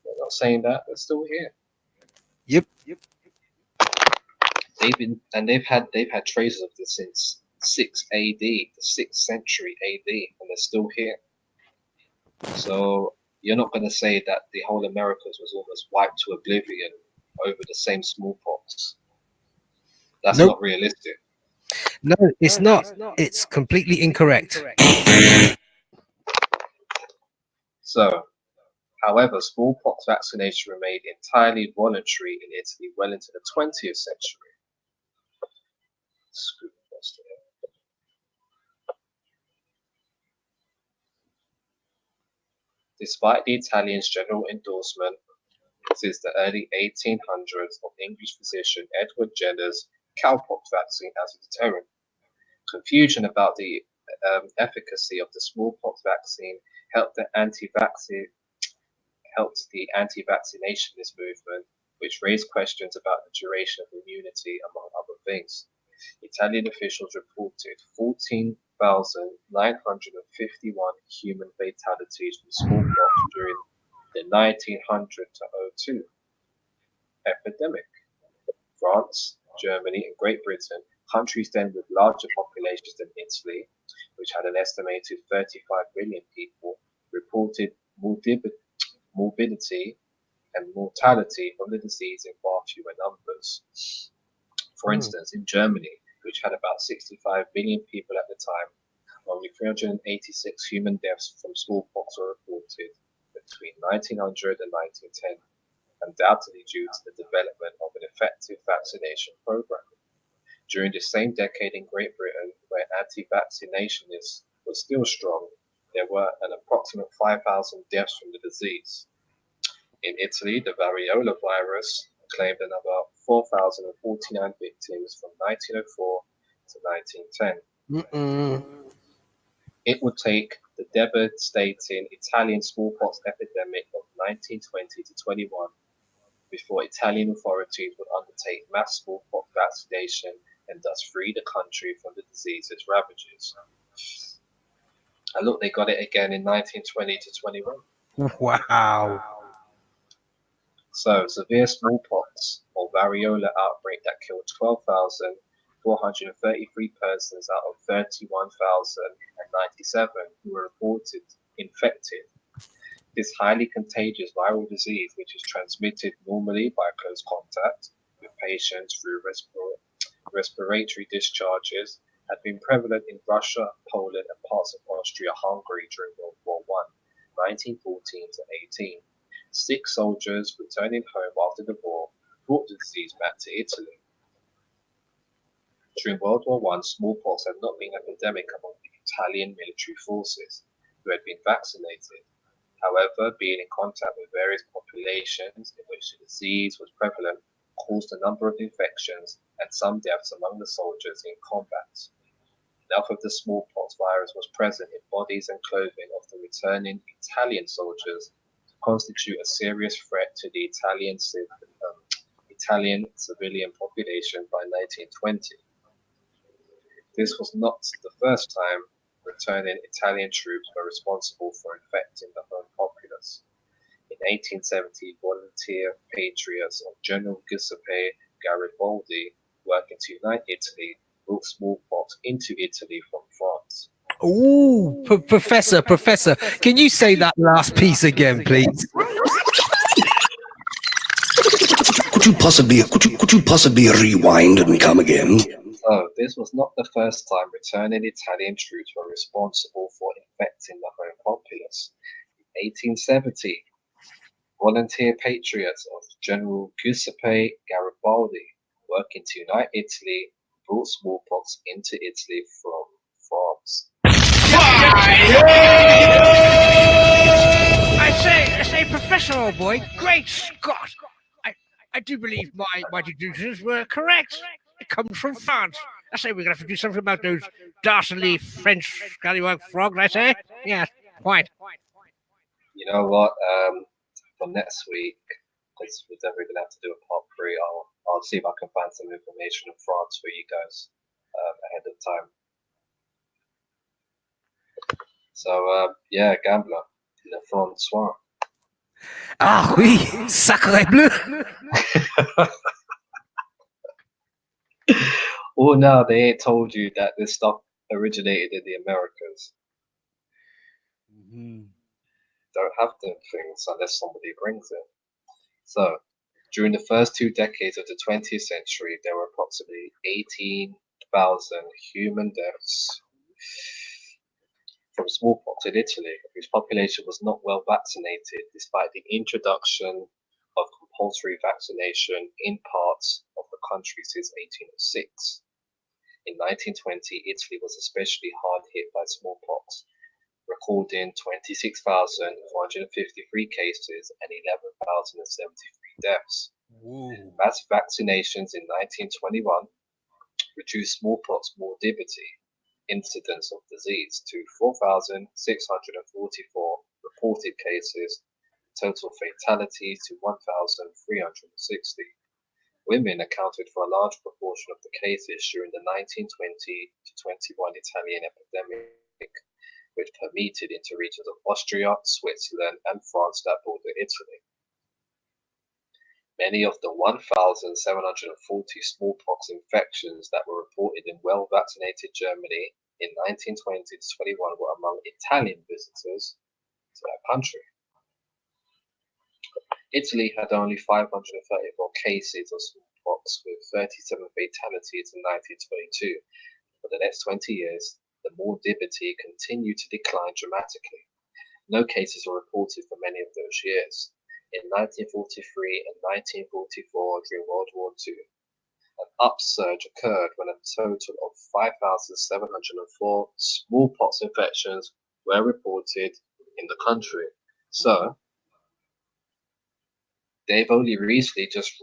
They're not saying that, they're still here. Yep. They've had traces of this since 6 AD, the 6th century AD, and they're still here. So you're not going to say that the whole Americas was almost wiped to oblivion over the same smallpox. That's not realistic. No, it's not. It's completely incorrect. So, however, smallpox vaccination remained entirely voluntary in Italy well into the 20th century. Despite the Italians' general endorsement, since the early 1800s of English physician Edward Jenner's cowpox vaccine as a deterrent. Confusion about the efficacy of the smallpox vaccine helped the anti-vaccinationist movement, which raised questions about the duration of immunity, among other things. Italian officials reported 14,951 human fatalities from smallpox during the 1900 to 02 epidemic. France, Germany, and Great Britain, countries then with larger populations than Italy, which had an estimated 35 million people, reported morbidity and mortality from the disease in far fewer numbers. For instance, in Germany, which had about 65 million people at the time, only 386 human deaths from smallpox were reported between 1900 and 1910, undoubtedly due to the development of an effective vaccination program. During the same decade in Great Britain, where anti-vaccinationists was still strong, there were an approximate 5,000 deaths from the disease. In Italy, the variola virus claimed another 4,049 victims from 1904 to 1910. It would take the devastating Italian smallpox epidemic of 1920 to 21 before Italian authorities would undertake mass smallpox vaccination and thus free the country from the disease's ravages. And look, they got it again in 1920 to 21. Wow. So, severe smallpox or variola outbreak that killed 12,450 433 persons out of 31,097 who were reported infected. This highly contagious viral disease, which is transmitted normally by close contact with patients through respiratory discharges, had been prevalent in Russia, Poland, and parts of Austria-Hungary during World War I, 1914 to 18. 6 soldiers returning home after the war brought the disease back to Italy. During World War I, smallpox had not been an epidemic among the Italian military forces, who had been vaccinated. However, being in contact with various populations in which the disease was prevalent caused a number of infections and some deaths among the soldiers in combat. Enough of the smallpox virus was present in bodies and clothing of the returning Italian soldiers to constitute a serious threat to the Italian civilian population by 1920. This was not the first time returning Italian troops were responsible for infecting the home populace. In 1870, volunteer patriots of General Giuseppe Garibaldi, working to unite Italy, brought smallpox into Italy from France. Oh, Professor, can you say that last piece again, please? Could you possibly rewind and come again? So, this was not the first time returning Italian troops were responsible for infecting the home populace. In 1870, volunteer patriots of General Giuseppe Garibaldi, working to unite Italy, brought smallpox into Italy from France. I say, Professor, old boy, great Scott! I do believe my deductions were correct. It comes from France. I say we're going to have to do something about those dastardly French scallywag frogs, I say. Yes, quite. You know what? For next week, because we're definitely going to have to do a part 3, I'll see if I can find some information in France for you guys ahead of time. So, yeah, Gambler, le François. Ah oui, sacré bleu. Oh no, they ain't told you that this stuff originated in the Americas. Don't have them things unless somebody brings it. So, during the first 2 decades of the 20th century, there were approximately 18,000 human deaths from smallpox in Italy, whose population was not well vaccinated despite the introduction of compulsory vaccination in parts of the country since 1806. In 1920, Italy was especially hard hit by smallpox, recording 26,453 cases and 11,073 deaths. Ooh. Mass vaccinations in 1921 reduced smallpox morbidity incidence of disease to 4,644 reported cases, total fatalities to 1,360. Women accounted for a large proportion of the cases during the 1920 to 21 Italian epidemic, which permeated into regions of Austria, Switzerland, and France that border Italy. Many of the 1,740 smallpox infections that were reported in well-vaccinated Germany in 1920 to 21 were among Italian visitors to that country. Italy had only 534 cases of smallpox, with 37 fatalities in 1922. For the next 20 years, the morbidity continued to decline dramatically. No cases were reported for many of those years. In 1943 and 1944, during World War II, an upsurge occurred when a total of 5,704 smallpox infections were reported in the country. So, they've only recently just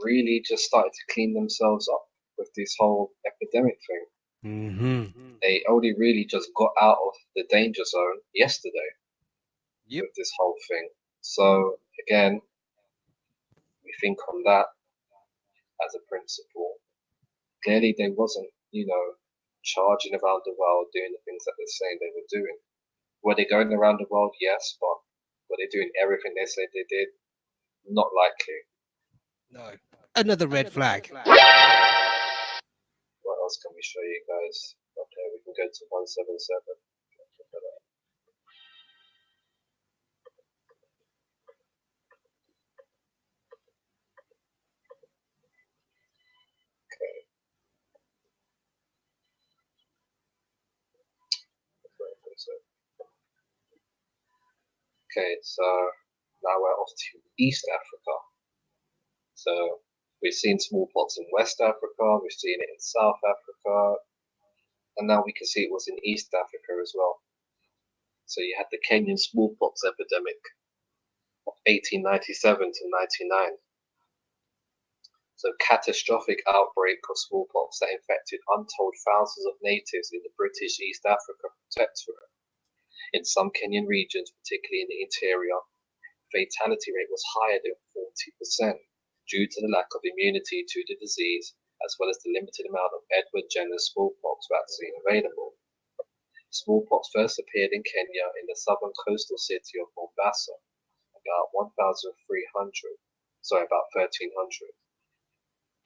started to clean themselves up with this whole epidemic thing. Mm-hmm. They only really just got out of the danger zone yesterday with this whole thing. So, again, we think on that as a principle. Clearly, they wasn't, charging around the world doing the things that they're saying they were doing. Were they going around the world? Yes, but were they doing everything they said they did? Not likely. No. Another red flag. What else else can we show you guys? Okay, we can go to 177. Okay, so now we're off to East Africa. So we've seen smallpox in West Africa, we've seen it in South Africa, and now we can see it was in East Africa as well. So you had the Kenyan smallpox epidemic of 1897 to 99. So catastrophic outbreak of smallpox that infected untold thousands of natives in the British East Africa Protectorate. In some Kenyan regions, particularly in the interior, fatality rate was higher than 40% due to the lack of immunity to the disease, as well as the limited amount of Edward Jenner's smallpox vaccine available. Smallpox first appeared in Kenya in the southern coastal city of Mombasa, about 1300,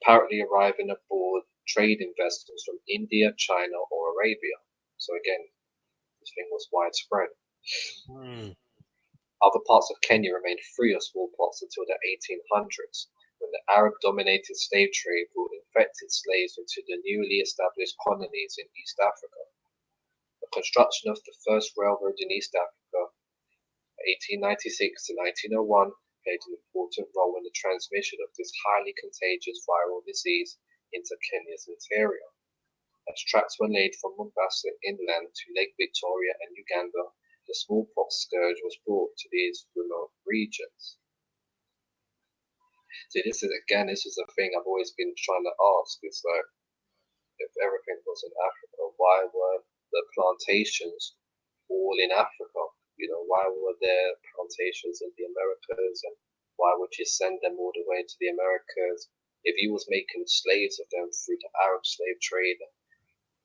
apparently arriving aboard trading vessels from India, China, or Arabia. So again, this thing was widespread. Other parts of Kenya remained free of smallpox until the 1800s, when the Arab-dominated slave trade brought infected slaves into the newly established colonies in East Africa. The construction of the first railroad in East Africa, 1896 to 1901, played an important role in the transmission of this highly contagious viral disease into Kenya's interior. As tracks were laid from Mombasa inland to Lake Victoria and Uganda, the smallpox scourge was brought to these remote regions. See, this is a thing I've always been trying to ask. It's like, if everything was in Africa, why were the plantations all in Africa? You know, why were there plantations in the Americas, and why would you send them all the way to the Americas? If you was making slaves of them through the Arab slave trade,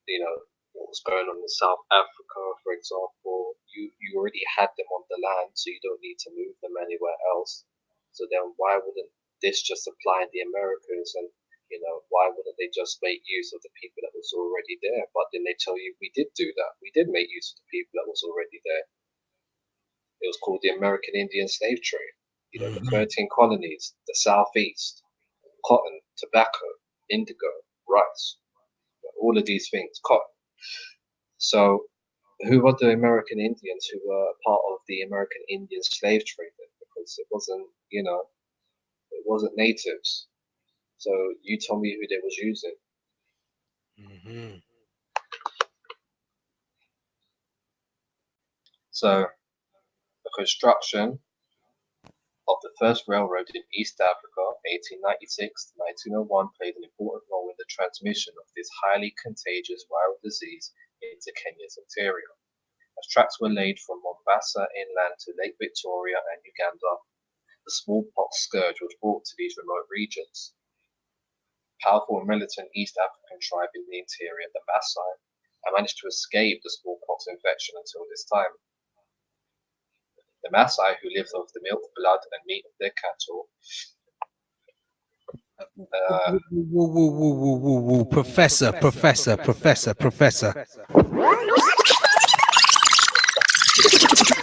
you know, what was going on in South Africa, for example, you already had them on the land, so you don't need to move them anywhere else. So then why wouldn't this just apply in the Americas? And, you know, why wouldn't they just make use of the people that was already there? But then they tell you, we did do that. We did make use of the people that was already there. It was called the American Indian slave trade. You know, the 13 colonies, the Southeast, cotton, tobacco, indigo, rice, all of these things, cotton. So who are the American Indians who were part of the American Indian slave trade then? Because it wasn't, you know, it wasn't natives. So you tell me who they was using. So the construction of the first railroad in East Africa, 1896 to 1901, played an important role in the transmission of this highly contagious viral disease into Kenya's interior. As tracks were laid from Mombasa inland to Lake Victoria and Uganda, the smallpox scourge was brought to these remote regions. Powerful and militant East African tribe in the interior, the Maasai, had managed to escape the smallpox infection until this time. The Maasai, who lived off the milk, blood, and meat of their cattle. Professor.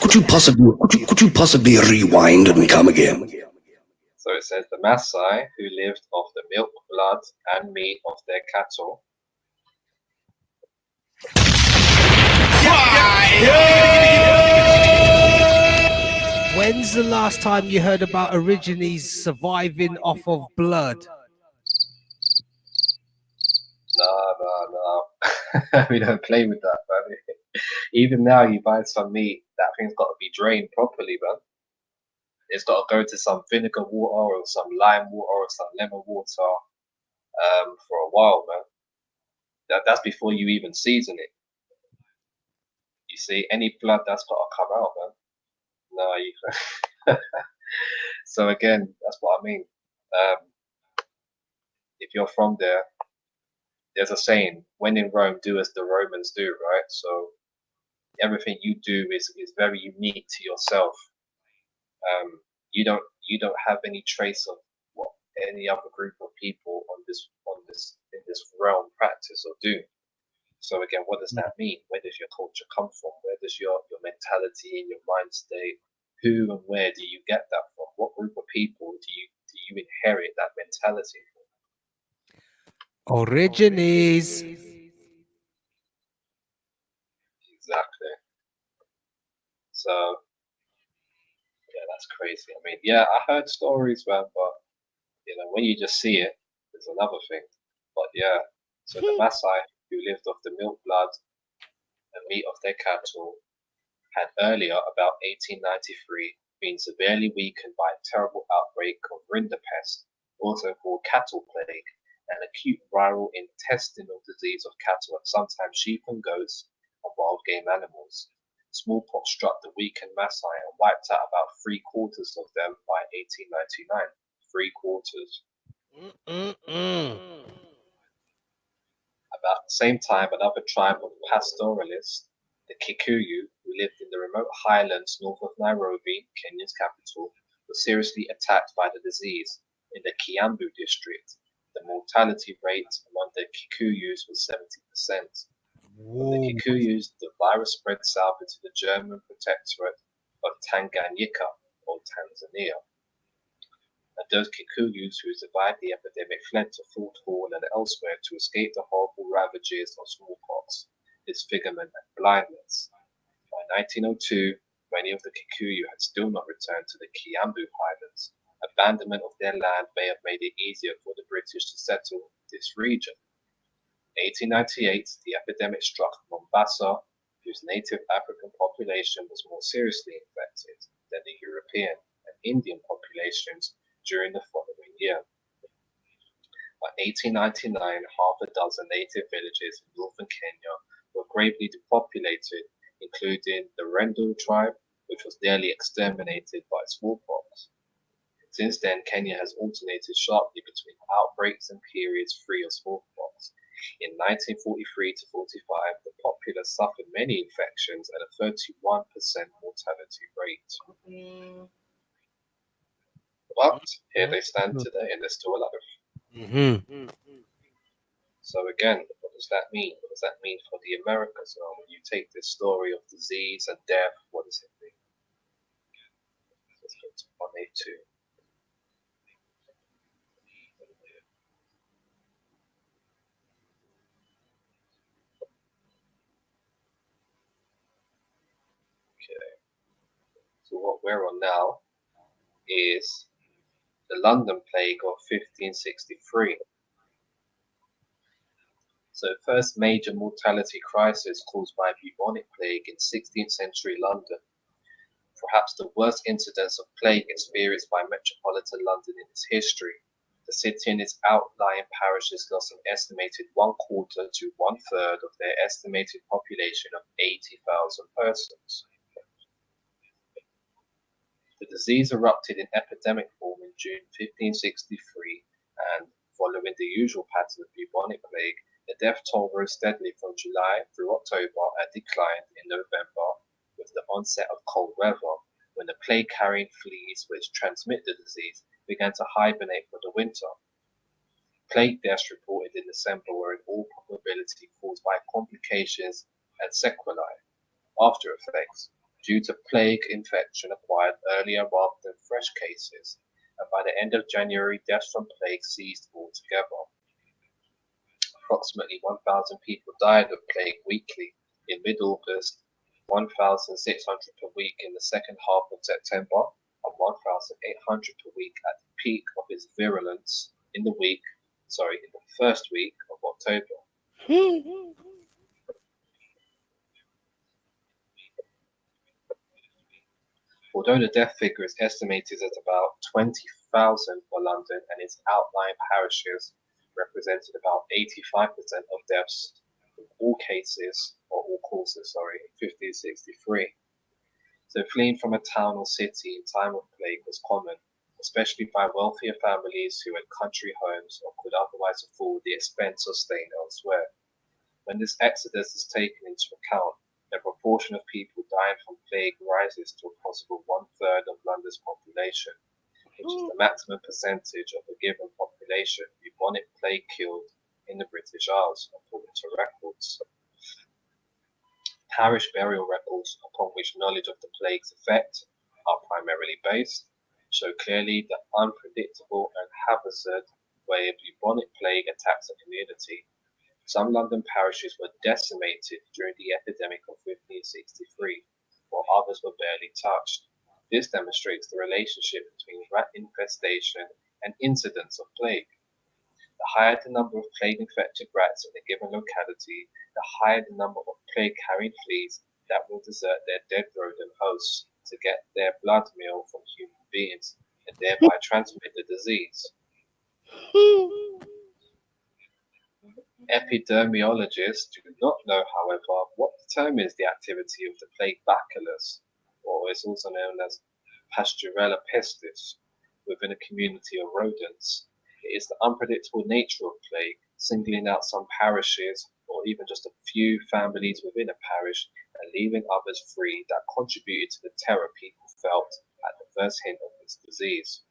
Could you possibly rewind and come again? So it says the Maasai, who lived off the milk, blood, and meat of their cattle. When's the last time you heard about Aborigines surviving off of blood? No. We don't play with that, man. Even now, you buy some meat, that thing's got to be drained properly, man. It's got to go to some vinegar water or some lime water or some lemon water for a while, man. That's before you even season it. You see, any blood that's got to come out, man. No, you. So again, that's what I mean. If you're from there, there's a saying: "When in Rome, do as the Romans do." Right. So everything you do is very unique to yourself. You don't have any trace of what any other group of people in this realm practice. practice or do. So again, what does that mean? Where does your culture come from? Where does your mentality and your mind state? Who and where do you get that from? What group of people do you inherit that mentality from? Origines. Exactly. So yeah, that's crazy. I mean, yeah, I heard stories, man, but you know, when you just see it, it's another thing. But yeah, so the Maasai who lived off the milk, blood, and meat of their cattle had earlier, about 1893, been severely weakened by a terrible outbreak of rinderpest, also called cattle plague, an acute viral intestinal disease of cattle and sometimes sheep and goats and wild game animals. Smallpox struck the weakened Maasai and wiped out about 3/4 of them by 1899. 3/4. About the same time, another tribe of pastoralists, the Kikuyu, who lived in the remote highlands north of Nairobi, Kenya's capital, was seriously attacked by the disease. In the Kiambu district, the mortality rate among the Kikuyus was 70%. From the Kikuyus, the virus spread south into the German protectorate of Tanganyika, or Tanzania. And those Kikuyus who survived the epidemic fled to Fort Hall and elsewhere to escape the horrible ravages of smallpox, disfigurement, and blindness. By 1902, many of the Kikuyu had still not returned to the Kiambu Highlands. Abandonment of their land may have made it easier for the British to settle this region. In 1898, the epidemic struck Mombasa, whose native African population was more seriously infected than the European and Indian populations during the following year. By 1899, half a dozen native villages in northern Kenya were gravely depopulated, including the Rendle tribe, which was nearly exterminated by smallpox. Since then, Kenya has alternated sharply between outbreaks and periods free of smallpox. In 1943 to 45, the populace suffered many infections and a 31% mortality rate. But here they stand today and they're still alive. So again, what does that mean? What does that mean for the Americas? Well, when you take this story of disease and death, what does it mean? Let's go to 182. Okay. So what we're on now is the London Plague of 1563. So first major mortality crisis caused by bubonic plague in 16th century London. Perhaps the worst incidence of plague experienced by metropolitan London in its history. The city and its outlying parishes lost an estimated 1/4 to 1/3 of their estimated population of 80,000 persons. The disease erupted in epidemic form in June 1563, and following the usual pattern of bubonic plague, the death toll rose steadily from July through October and declined in November with the onset of cold weather, when the plague-carrying fleas which transmit the disease began to hibernate for the winter. Plague deaths reported in December were in all probability caused by complications and sequelae, after effects, due to plague infection acquired earlier rather than fresh cases, and by the end of January, deaths from plague ceased altogether. Approximately 1,000 people died of plague weekly in mid-August, 1,600 per week in the second half of September, and 1,800 per week at the peak of its virulence in the first week of October. Although the death figure is estimated at about 20,000 for London and its outlying parishes represented about 85% of deaths in all causes, in 1563. So fleeing from a town or city in time of plague was common, especially by wealthier families who had country homes or could otherwise afford the expense of staying elsewhere. When this exodus is taken into account, the proportion of people dying from plague rises to a possible 1/3 of London's population, which is the maximum percentage of a given population bubonic plague killed in the British Isles, according to records. Parish burial records upon which knowledge of the plague's effect are primarily based show clearly the unpredictable and haphazard way a bubonic plague attacks a community. Some London parishes were decimated during the epidemic of 1563, while others were barely touched. This demonstrates the relationship between rat infestation and incidents of plague. The higher the number of plague-infected rats in a given locality, the higher the number of plague-carrying fleas that will desert their dead rodent hosts to get their blood meal from human beings and thereby transmit the disease. Epidemiologists do not know, however, what determines the activity of the plague bacillus, or is also known as Pasteurella pestis, within a community of rodents. It is the unpredictable nature of plague, singling out some parishes or even just a few families within a parish and leaving others free, that contributed to the terror people felt at the first hint of this disease.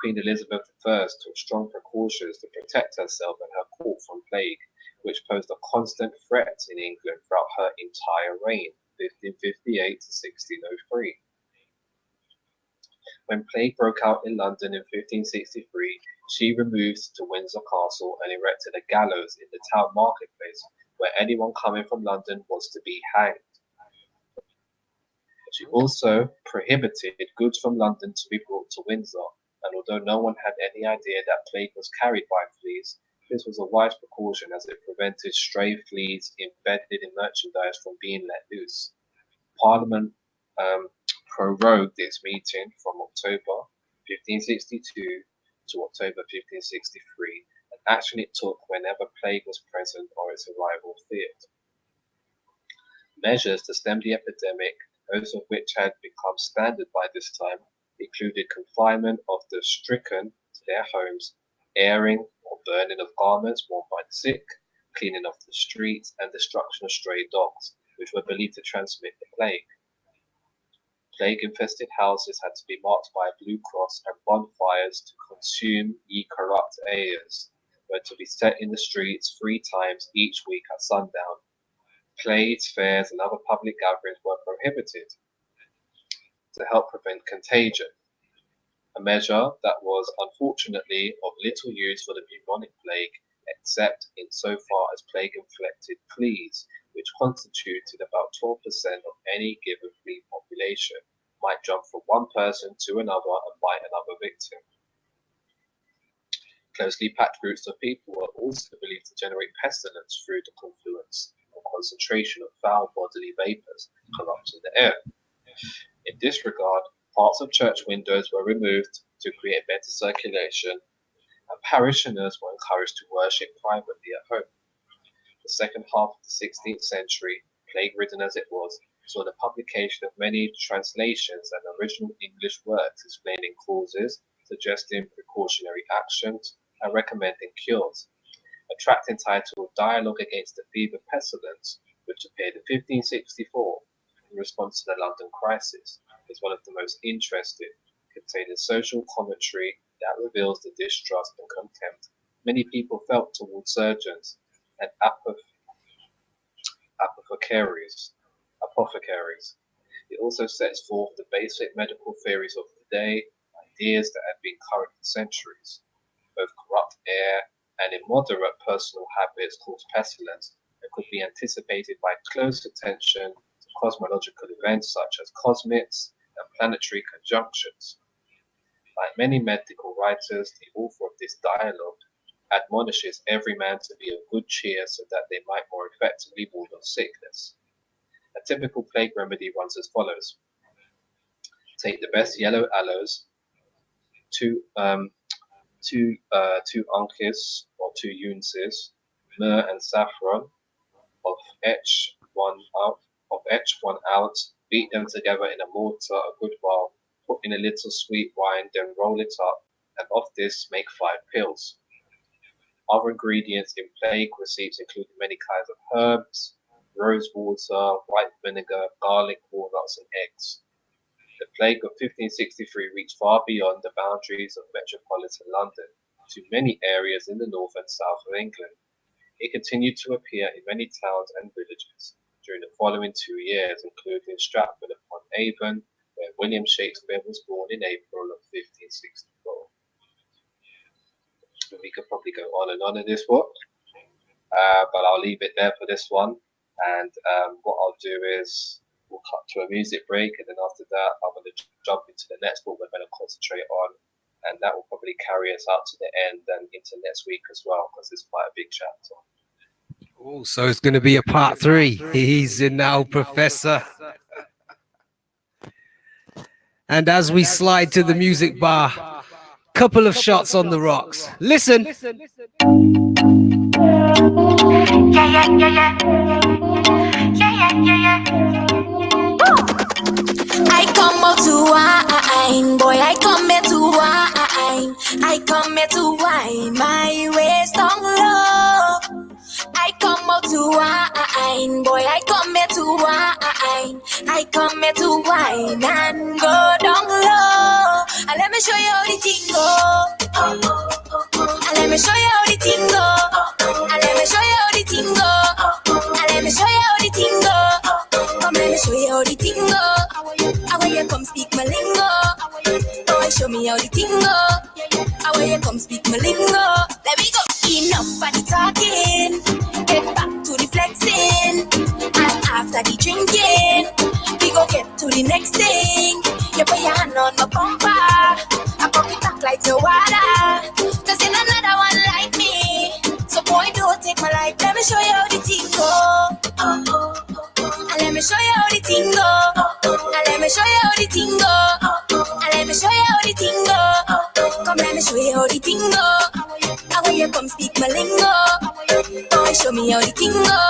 Queen Elizabeth I took strong precautions to protect herself and her court from plague, which posed a constant threat in England throughout her entire reign, 1558 to 1603. When plague broke out in London in 1563, she removed to Windsor Castle and erected a gallows in the town marketplace, where anyone coming from London was to be hanged. She also prohibited goods from London to be brought to Windsor, and although no one had any idea that plague was carried by fleas, this was a wise precaution as it prevented stray fleas embedded in merchandise from being let loose. Parliament prorogued its meeting from October 1562 to October 1563, an action it took whenever plague was present or its arrival feared. Measures to stem the epidemic, most of which had become standard by this time, included confinement of the stricken to their homes, airing or burning of garments worn by the sick, cleaning of the streets, and destruction of stray dogs, which were believed to transmit the plague. Plague-infested houses had to be marked by a blue cross, and bonfires to consume ye corrupt airs were to be set in the streets 3 times each week at sundown. Plays, fairs, and other public gatherings were prohibited to help prevent contagion, a measure that was unfortunately of little use for the bubonic plague, except insofar as plague-infected fleas, which constituted about 12% of any given flea population, might jump from one person to another and bite another victim. Closely packed groups of people were also believed to generate pestilence through the confluence or concentration of foul bodily vapors corrupting the air. In this regard, parts of church windows were removed to create better circulation, and parishioners were encouraged to worship privately at home. The second half of the 16th century, plague-ridden as it was, saw the publication of many translations and original English works explaining causes, suggesting precautionary actions, and recommending cures. A tract entitled Dialogue Against the Fever Pestilence, which appeared in 1564 in response to the London crisis, is one of the most interesting, containing social commentary that reveals the distrust and contempt many people felt towards surgeons and apothecaries. It also sets forth the basic medical theories of the day, ideas that have been current for centuries. Both corrupt air and immoderate personal habits cause pestilence and could be anticipated by close attention to cosmological events such as cosmids and planetary conjunctions. Like many medical writers, the author of this dialogue admonishes every man to be of good cheer so that they might more effectively ward off sickness. A typical plague remedy runs as follows. Take the best yellow aloes, two unkis or 2 unces, myrrh and saffron, of each 1 ounce, beat them together in a mortar a good while, put in a little sweet wine, then roll it up, and of this make 5 pills. Other ingredients in plague receipts include many kinds of herbs, rose water, white vinegar, garlic, walnuts, and eggs. The plague of 1563 reached far beyond the boundaries of metropolitan London to many areas in the north and south of England, It continued to appear in many towns and villages during the following 2 years, including Stratford-upon-Avon, where William Shakespeare was born in April of 1564. We could probably go on and on in this book, but I'll leave it there for this one. And what I'll do is we'll cut to a music break, and then after that, I'm going to jump into the next book we're going to concentrate on, and that will probably carry us out to the end and into next week as well, because it's quite a big chapter. Oh, so it's going to be a part 3. He's in now, Professor. And as we slide to the music bar, couple of shots on the rocks. Listen. I come out to wine, boy, I come here to wine. I come here to wine, my waist on low. I come out to wine, boy, I come here to wine. I come here to wine and go down low. And let me show you how the thing go. And let me show you how the thing go. And let me show you how the thing go. And let me show you how the thing go. Come let me show you how the thing go. How you come speak my lingo. Boy, show me how the thing go. How you come speak my lingo. Let me go. Enough for the talking. Get back to the flexing. And after the drinking, we go get to the next thing. You put your hand on my bumper. I pop it back like no water. Cause in another one like me. So boy, don't take my life. Let me show you how the thing go. And let me show you how the thing go. And let me show you how the thing go. And let me show you how the thing go. Come let me show you how the thing go. How you come speak my lingo. Boy, show me how the thing go.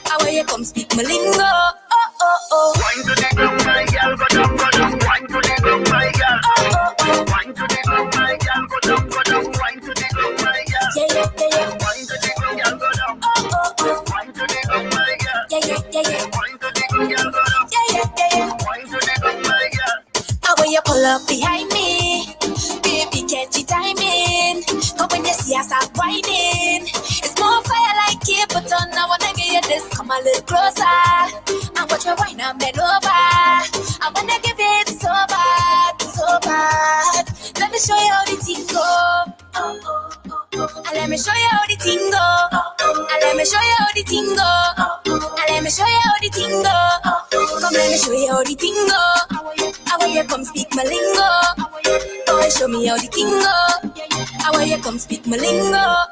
How you come speak my lingo. Oh, oh, oh. Wine to the ground, my girl, go down, go down. Wine to the ground, my girl. Oh, oh, oh. Wine to the ground, my girl, go down, go down. Wine to the ground, my girl. Yeah, yeah, yeah, yeah. Wine to the ground, girl, go down. Oh, oh, oh. Wine to the ground, my girl. Yeah, yeah, yeah, yeah. Wine to the ground, girl, go down. Yeah, yeah, yeah, yeah. Wine to the ground, my girl. How when you pull up behind me, baby, catch the timing. But when you see I start whining, it's more fire like it, but on I wanna give you this. Come a little closer, and watch me wine and bend over. I wanna give it so bad, so bad. Let me show you how the thing go. And let me show you how the thing go. And let me show you how the thing go. And let me show you how the thing go. Come let me show you how the thing go. How you come speak my lingo. Boy, show me how the thing go. How you come speak my lingo. Oh,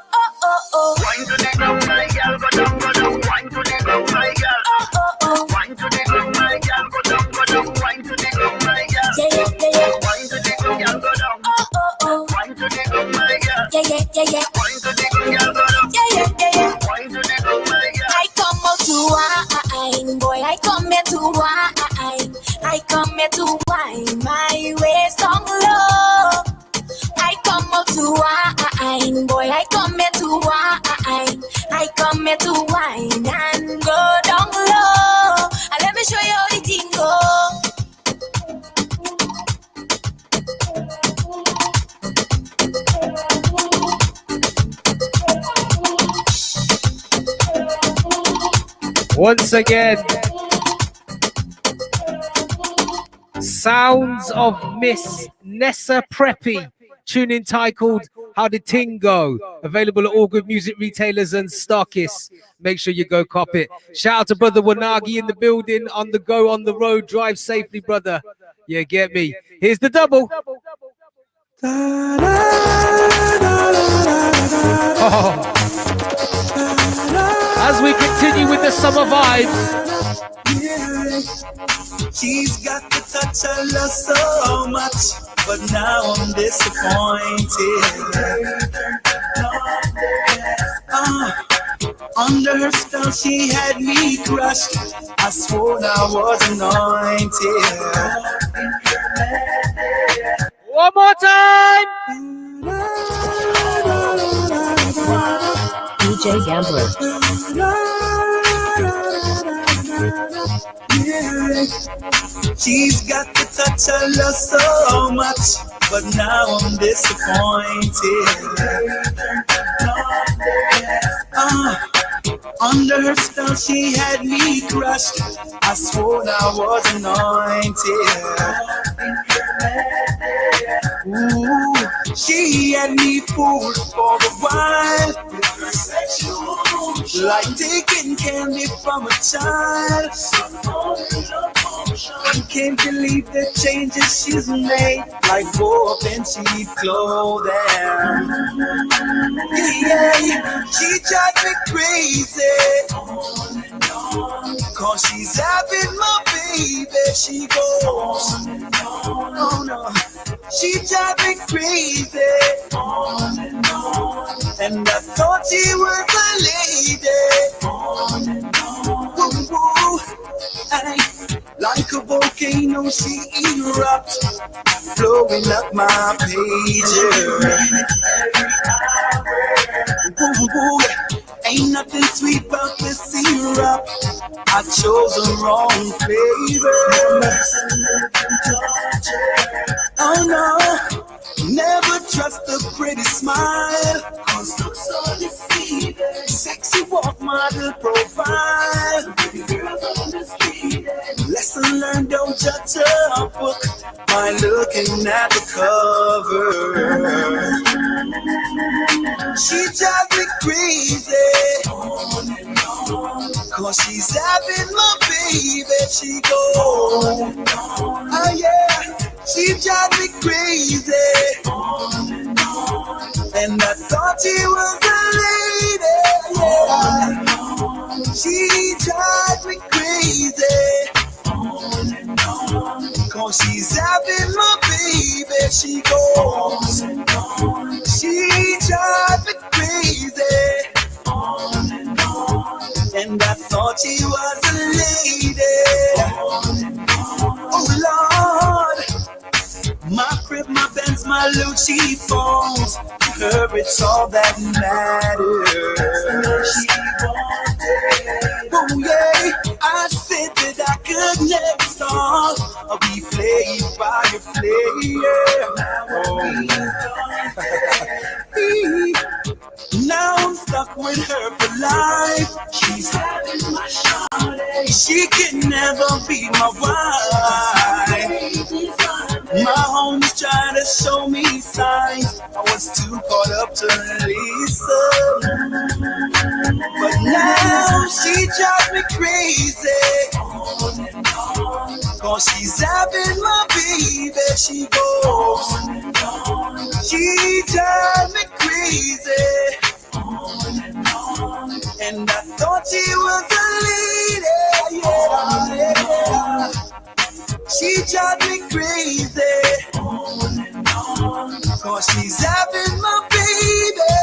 oh, oh. Wine to the ground, my girl, go down, go down. Wine to the ground, my girl. Oh, oh, oh. Wine to the ground, my girl, go down, go down. Wine to the ground, my girl. Yeah, yeah, yeah, yeah. Wine to the ground, girl, go down. Oh, oh, oh. Wine to the ground, my girl. Yeah, yeah, yeah, yeah. Wine to the ground, girl, go down. Yeah, yeah, yeah, yeah. Wine to the ground, my girl. I come out to wine, boy, I come here to wine. I come here to wine, my waist on low. I come out to wine, boy, I come here to wine. I come here to wine and go down low. And let me show you how the thing go. Once again, sounds of Miss Nessa Preppy, tune entitled How Did Ting Go? Available at all good music retailers and stockists. Make sure you go cop it. Shout out to brother Wanagi in the building, on the go, on the road. Drive safely, brother. Yeah, get me. Here's the double. Oh. As we continue with the summer vibes. Yeah. She's got the touch I love so much, but now I'm disappointed. Under her spell she had me crushed. I swore I was anointed. One more time. DJ Gambler. Yeah. She's got the touch I love so much, but now I'm disappointed. Under her spell, she had me crushed. I swore I was anointed. Ooh, she had me fooled for a while, like taking candy from a child. I can't believe the changes she's made, like rope and cheap clothing. Yeah, she drives me crazy, cause she's having my baby. She goes, oh no, she drives me crazy, and I thought she was a lady. Woo, woo. Ay, like a volcano, she erupts, blowing up my pages. Woo, woo. Ain't nothing sweet about this syrup. I chose the wrong flavor. Oh no, never trust a pretty smile, cause looks are deceiving. Sexy walk model profile. Lesson learned, don't judge a book by looking at the cover. She drives me crazy, cause she's having my baby. She goes, oh yeah, she drives me crazy, and I thought she was a lady. Yeah, she drives me crazy, cause she's having my baby. She goes, she drives me crazy, and I thought she was a lady. Oh Lord, my crib, my Benz, my Lucci phones, her it's all that matters. Oh yeah, I said that I could never stop. I'll be played by a player. Now I'm stuck with her for life. She's having my shawty. She can never be my wife. My homies trying to show me signs. I was too caught up to listen, but now she drives me crazy, cause she's having my baby. She goes, she drives me crazy, and I thought she was a lady. Yeah, she drives me crazy, cause she's having my baby.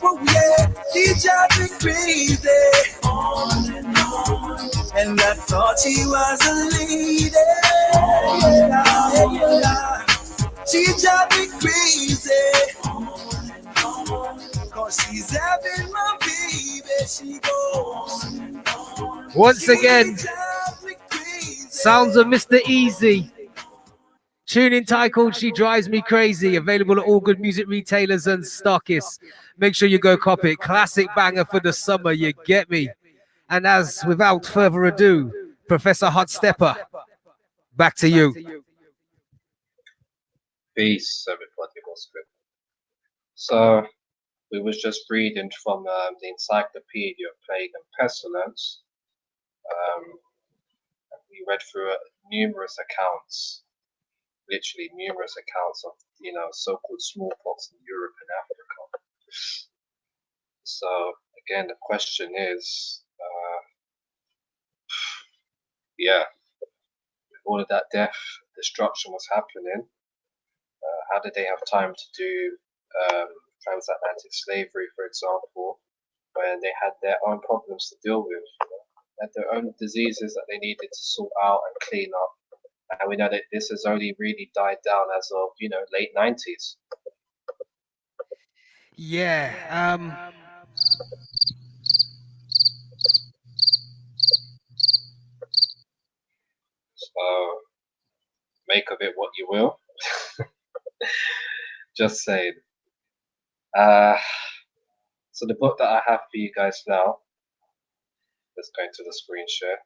Oh yeah, she drives me crazy, and I thought she was a lady. Yeah. She drives me crazy, cause she's having my baby. She goes, Once again, sounds of Mr. Easy. Tune entitled She Drives Me Crazy. Available at all good music retailers and stockists. Make sure you go copy it. Classic banger for the summer, you get me. And as without further ado, Professor Hot Stepper, back to you. Peace, everybody. What's good? So, we was just reading from the Encyclopedia of Plague and Pestilence. We read through numerous accounts, literally numerous accounts of, so-called smallpox in Europe and Africa. So, again, the question is, all of that death, destruction was happening. How did they have time to do transatlantic slavery, for example, when they had their own problems to deal with? They had their own diseases that they needed to sort out and clean up. And we know that this has only really died down as of, late 90s. Yeah. So make of it what you will. Just saying. So the book that I have for you guys now, let's go into the screen share.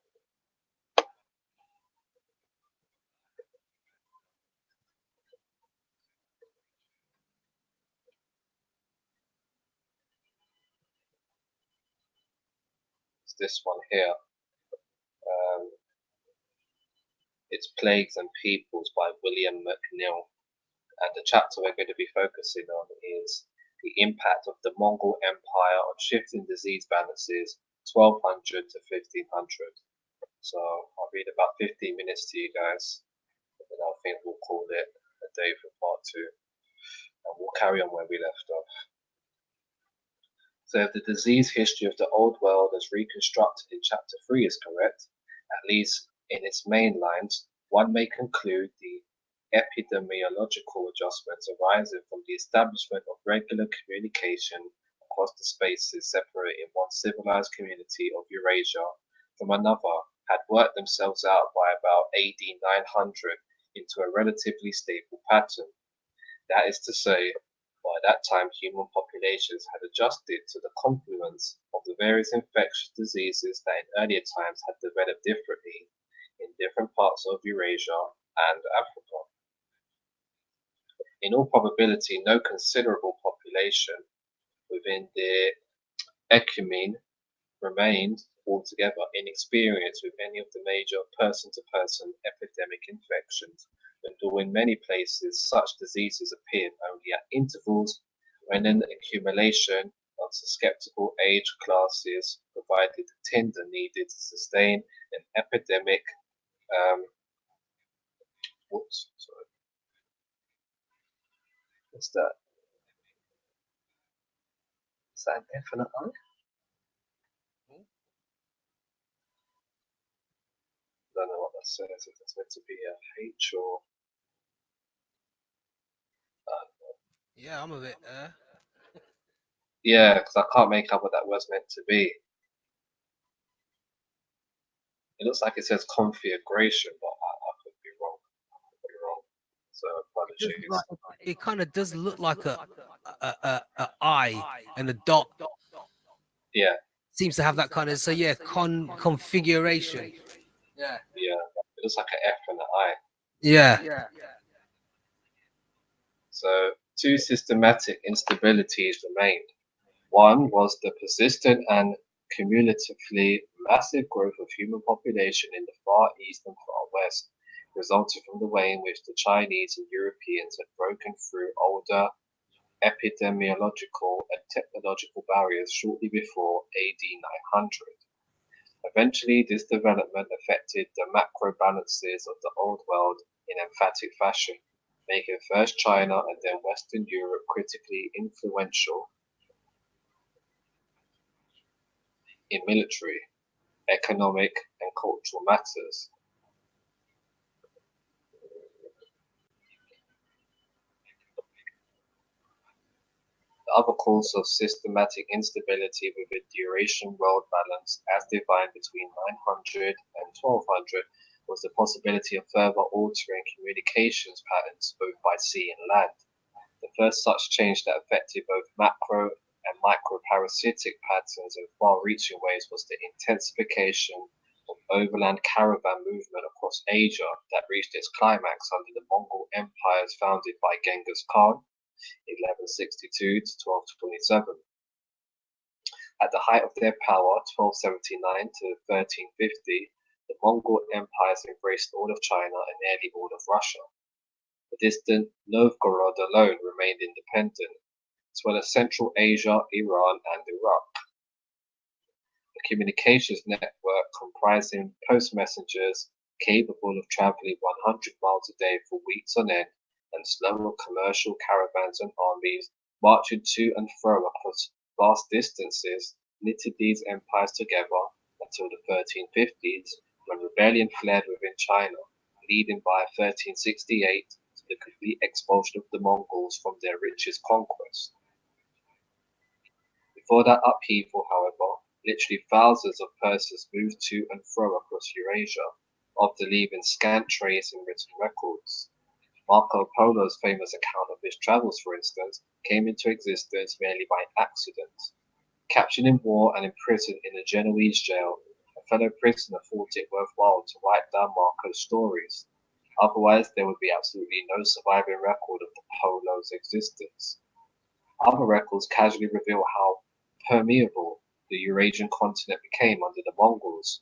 It's this one here. It's Plagues and Peoples by William McNeill. And the chapter we're going to be focusing on is the impact of the Mongol Empire on shifting disease balances 1200 to 1500. So I'll read about 15 minutes to you guys, and then I think we'll call it a day for part 2, and we'll carry on where we left off. So if the disease history of the Old World as reconstructed in chapter 3 is correct, at least in its main lines, one may conclude the epidemiological adjustments arising from the establishment of regular communication across the spaces separating one civilized community of Eurasia from another had worked themselves out by about AD 900 into a relatively stable pattern. That is to say, by that time human populations had adjusted to the confluence of the various infectious diseases that in earlier times had developed differently in different parts of Eurasia and Africa. In all probability, no considerable population within the ecumene remained altogether inexperienced with any of the major person-to-person epidemic infections, although in many places such diseases appeared only at intervals when an accumulation of susceptible age classes provided the tinder needed to sustain an epidemic. What's that? Is that an F and an I? I don't know what that says, if it's meant to be a H or... Yeah, I'm a bit Yeah, because I can't make out what that was meant to be. It looks like it says configuration, but I could be wrong. So apologies. It kind of does look like a I and a dot. Yeah. Seems to have that kind of, so yeah, configuration. Yeah. Yeah. It looks like an F and an I. Yeah. So 2 systematic instabilities remained. One was the persistent and cumulatively massive growth of human population in the Far East and Far West, resulting from the way in which the Chinese and Europeans had broken through older epidemiological and technological barriers shortly before AD 900. Eventually, this development affected the macro balances of the Old World in emphatic fashion, making first China and then Western Europe critically influential in military, economic, and cultural matters. The other cause of systematic instability within the Eurasian world balance, as defined between 900 and 1200, was the possibility of further altering communications patterns both by sea and land. The first such change that affected both macro and micro-parasitic patterns in far-reaching ways was the intensification of overland caravan movement across Asia that reached its climax under the Mongol empires founded by Genghis Khan, 1162 to 1227. At the height of their power, 1279 to 1350, the Mongol empires embraced all of China and nearly all of Russia. The distant Novgorod alone remained independent, as well as Central Asia, Iran, and Iraq. A communications network comprising post messengers capable of traveling 100 miles a day for weeks on end, and slower commercial caravans and armies marching to and fro across vast distances knitted these empires together until the 1350s, when rebellion flared within China, leading by 1368 to the complete expulsion of the Mongols from their richest conquest. Before that upheaval, however, literally thousands of persons moved to and fro across Eurasia, often leaving scant trace in written records. Marco Polo's famous account of his travels, for instance, came into existence merely by accident. Captured in war and imprisoned in a Genoese jail, a fellow prisoner thought it worthwhile to write down Marco's stories. Otherwise, there would be absolutely no surviving record of the Polo's existence. Other records casually reveal how permeable the Eurasian continent became under the Mongols.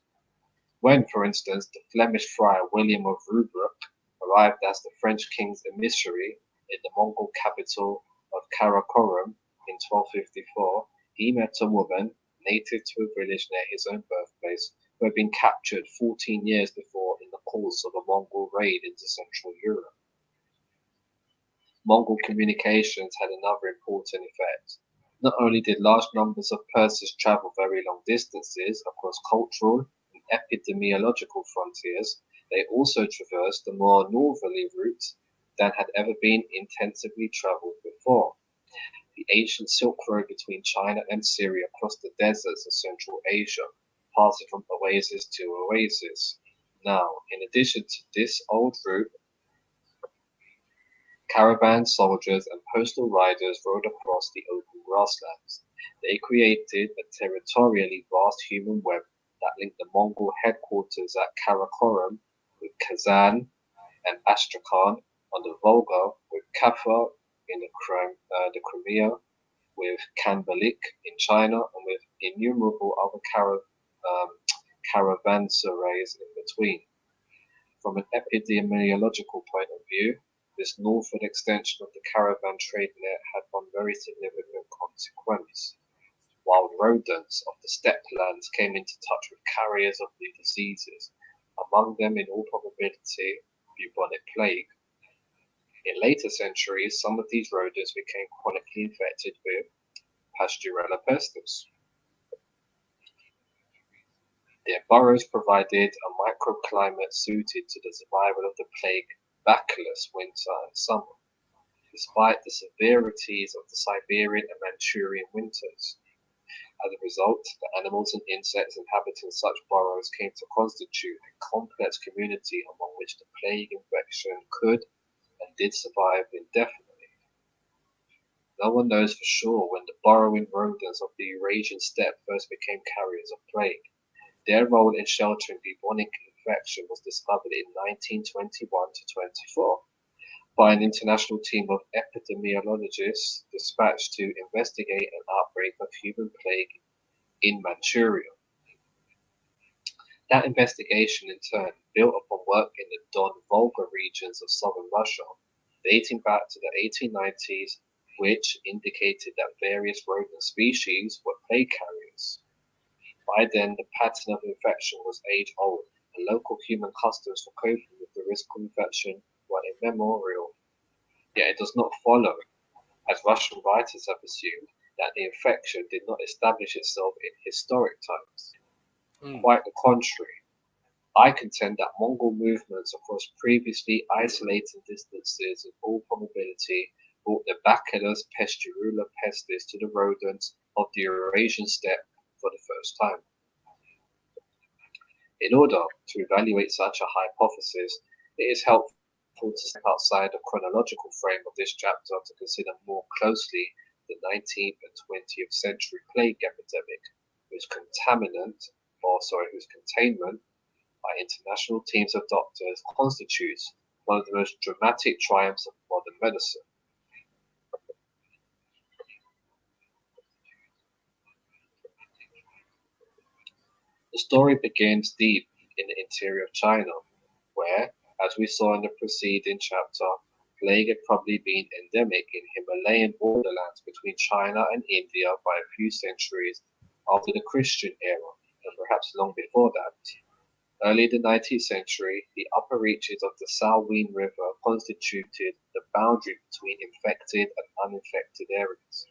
When, for instance, the Flemish friar William of Rubruck arrived as the French king's emissary in the Mongol capital of Karakorum in 1254, he met a woman native to a village near his own birthplace who had been captured 14 years before in the course of a Mongol raid into Central Europe. Mongol communications had another important effect. Not only did large numbers of persons travel very long distances across cultural and epidemiological frontiers, they also traversed a more northerly route than had ever been intensively traveled before. The ancient Silk Road between China and Syria crossed the deserts of Central Asia, passing from oasis to oasis. Now, in addition to this old route, caravan soldiers and postal riders rode across the open grasslands. They created a territorially vast human web that linked the Mongol headquarters at Karakorum with Kazan and Astrakhan on the Volga, with Kaffa in the Crimea, with Kanbalik in China, and with innumerable other caravanserais in between. From an epidemiological point of view, this northward extension of the caravan trade net had one very significant consequence. Wild rodents of the steppe lands came into touch with carriers of the diseases, among them in all probability bubonic plague. In later centuries, some of these rodents became chronically infected with Pasteurella pestis. Their burrows provided a microclimate suited to the survival of the plague bacillus winter and summer, despite the severities of the Siberian and Manchurian winters. As a result, the animals and insects inhabiting such burrows came to constitute a complex community among which the plague infection could and did survive indefinitely. No one knows for sure when the burrowing rodents of the Eurasian steppe first became carriers of plague. Their role in sheltering bubonic infection was discovered in 1921 to 24 by an international team of epidemiologists dispatched to investigate an outbreak of human plague in Manchuria. That investigation in turn built upon work in the Don-Volga regions of southern Russia, dating back to the 1890s, which indicated that various rodent species were plague carriers. By then, the pattern of infection was age-old, and local human customs for coping with the risk of infection were immemorial. Yet it does not follow, as Russian writers have assumed, that the infection did not establish itself in historic times. Quite the contrary. I contend that Mongol movements across previously isolated distances in all probability brought the Bacillus Pasteurella pestis to the rodents of the Eurasian steppe for the first time. In order to evaluate such a hypothesis, it is helpful to step outside the chronological frame of this chapter to consider more closely the 19th and 20th century plague epidemic, whose containment by international teams of doctors constitutes one of the most dramatic triumphs of modern medicine. The story begins deep in the interior of China, where, as we saw in the preceding chapter, plague had probably been endemic in Himalayan borderlands between China and India by a few centuries after the Christian era, and perhaps long before that. Early in the 19th century, the upper reaches of the Salween River constituted the boundary between infected and uninfected areas.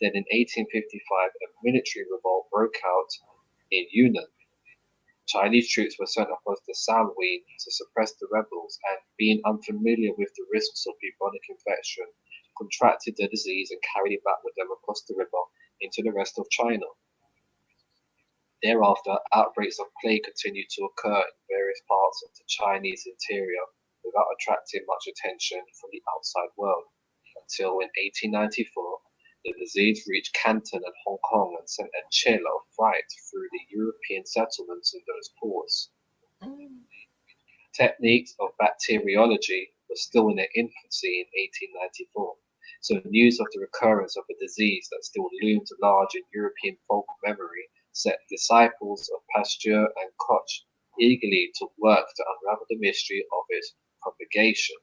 Then in 1855, a military revolt broke out in Yunnan. Chinese troops were sent across the Salween to suppress the rebels, and being unfamiliar with the risks of bubonic infection, contracted the disease and carried it back with them across the river into the rest of China. Thereafter, outbreaks of plague continued to occur in various parts of the Chinese interior without attracting much attention from the outside world, until in 1894, The disease reached Canton and Hong Kong and sent a chill of fright through the European settlements in those ports. Techniques of bacteriology were still in their infancy in 1894, so news of the recurrence of a disease that still loomed large in European folk memory set disciples of Pasteur and Koch eagerly to work to unravel the mystery of its propagation.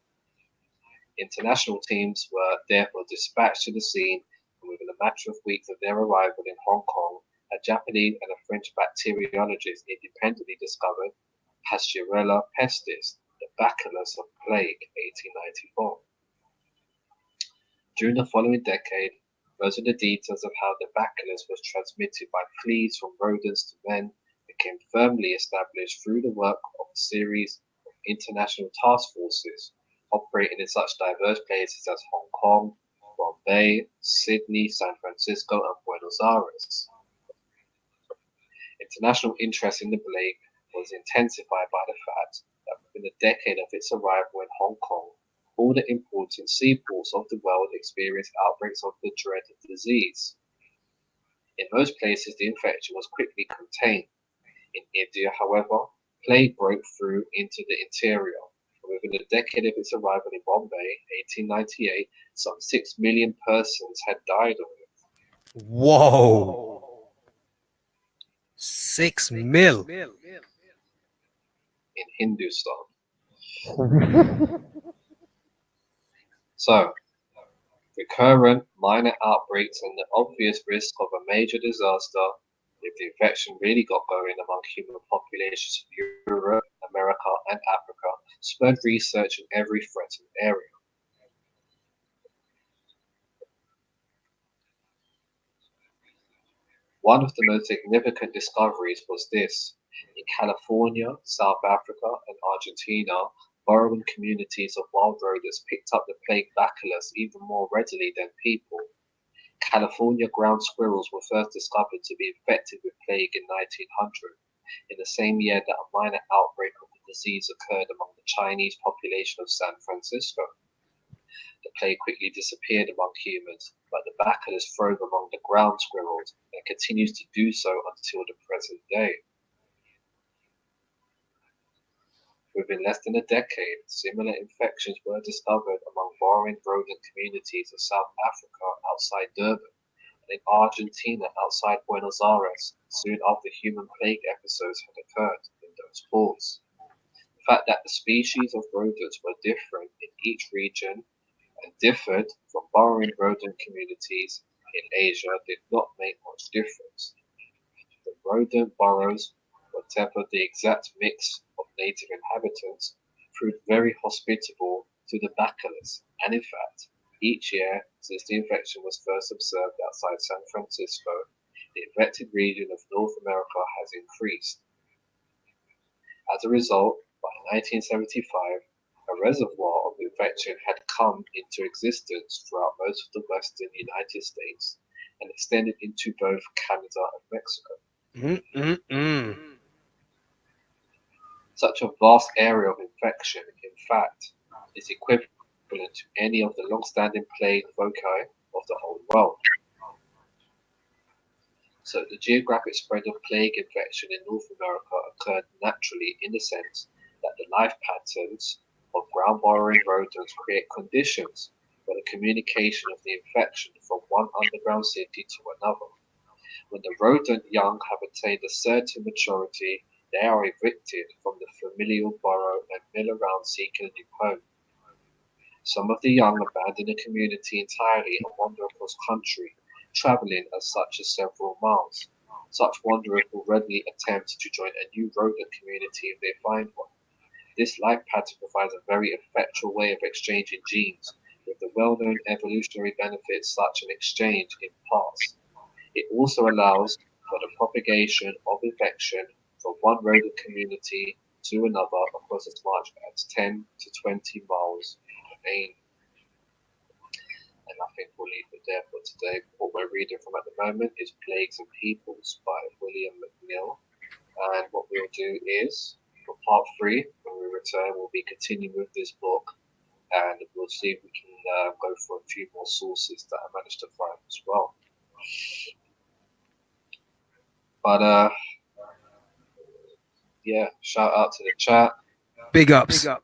International teams were therefore dispatched to the scene, and within a matter of weeks of their arrival in Hong Kong, a Japanese and a French bacteriologist independently discovered Pasteurella pestis, the bacillus of plague, 1894. During the following decade, most of the details of how the bacillus was transmitted by fleas from rodents to men became firmly established through the work of a series of international task forces operating in such diverse places as Hong Kong, Bombay, Sydney, San Francisco, and Buenos Aires. International interest in the plague was intensified by the fact that within a decade of its arrival in Hong Kong, all the important seaports of the world experienced outbreaks of the dreaded disease. In most places, the infection was quickly contained. In India, however, plague broke through into the interior. Within a decade of its arrival in Bombay, 1898, some 6 million persons had died of it. Whoa. 6 mil. In Hindustan. So, recurrent minor outbreaks and the obvious risk of a major disaster if the infection really got going among human populations of Europe, America, and Africa spurred research in every threatened area. One of the most significant discoveries was this. In California, South Africa, and Argentina, burrowing communities of wild rodents picked up the plague bacillus even more readily than people. California ground squirrels were first discovered to be infected with plague in 1900, in the same year that a minor outbreak of the disease occurred among the Chinese population of San Francisco. The plague quickly disappeared among humans, but the bacillus throve among the ground squirrels and continues to do so until the present day. Within less than a decade, similar infections were discovered among burrowing rodent communities of South Africa outside Durban, and in Argentina outside Buenos Aires, soon after human plague episodes had occurred in those ports. The fact that the species of rodents were different in each region and differed from burrowing rodent communities in Asia did not make much difference. The rodent burrows, whatever the exact mix of native inhabitants, proved very hospitable to the bacillus, and in fact, each year since the infection was first observed outside San Francisco, the infected region of North America has increased. As a result, by 1975, a reservoir of infection had come into existence throughout most of the western United States and extended into both Canada and Mexico. Such a vast area of infection, in fact, is equivalent to any of the long-standing plague foci of the whole world. So the geographic spread of plague infection in North America occurred naturally in the sense that the life patterns of ground-burrowing rodents create conditions for the communication of the infection from one underground city to another. When the rodent young have attained a certain maturity, they are evicted from the familial burrow and mill around seeking a new home. Some of the young abandon the community entirely and wander across country, traveling as such as several miles. Such wanderers will readily attempt to join a new rodent community if they find one. This life pattern provides a very effectual way of exchanging genes, with the well-known evolutionary benefits such an exchange imparts. It also allows for the propagation of infection from one rodent community to another across as much as 10 to 20 miles domain. And I think we'll leave it there for today. What we're reading from at the moment is Plagues and Peoples by William McNeill. And what we'll do is, for part 3, when we return, we'll be continuing with this book, and we'll see if we can go for a few more sources that I managed to find as well. But yeah, shout out to the chat. Big ups. Shout out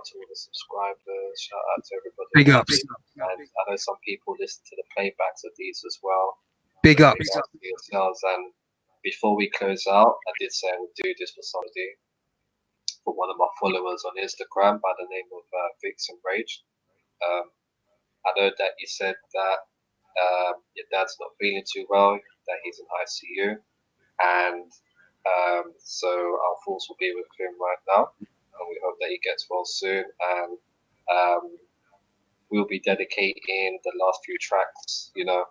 to all the subscribers. Shout out to everybody. Big ups. And I know some people listen to the playbacks of these as well. Big ups. Big ups to yourselves. And before we close out, I did say I would do this for somebody, for one of my followers on Instagram by the name of Vixen Rage. I know that you said that your dad's not feeling too well, that he's in ICU, and so our thoughts will be with him right now, and we hope that he gets well soon. And we'll be dedicating the last few tracks, you know,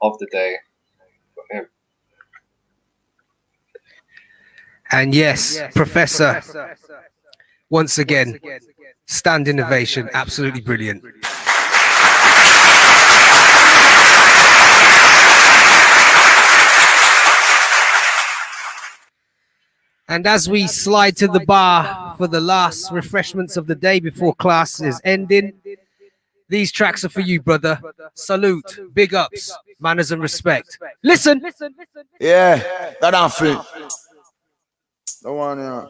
of the day for him. And yes, Professor, once again, standing ovation, absolutely brilliant. And as we slide to the bar for the last refreshments of the day before class is ending, these tracks are for you, brother. Salute, big ups, manners and respect. Listen. Yeah, that I feel. The one, yeah.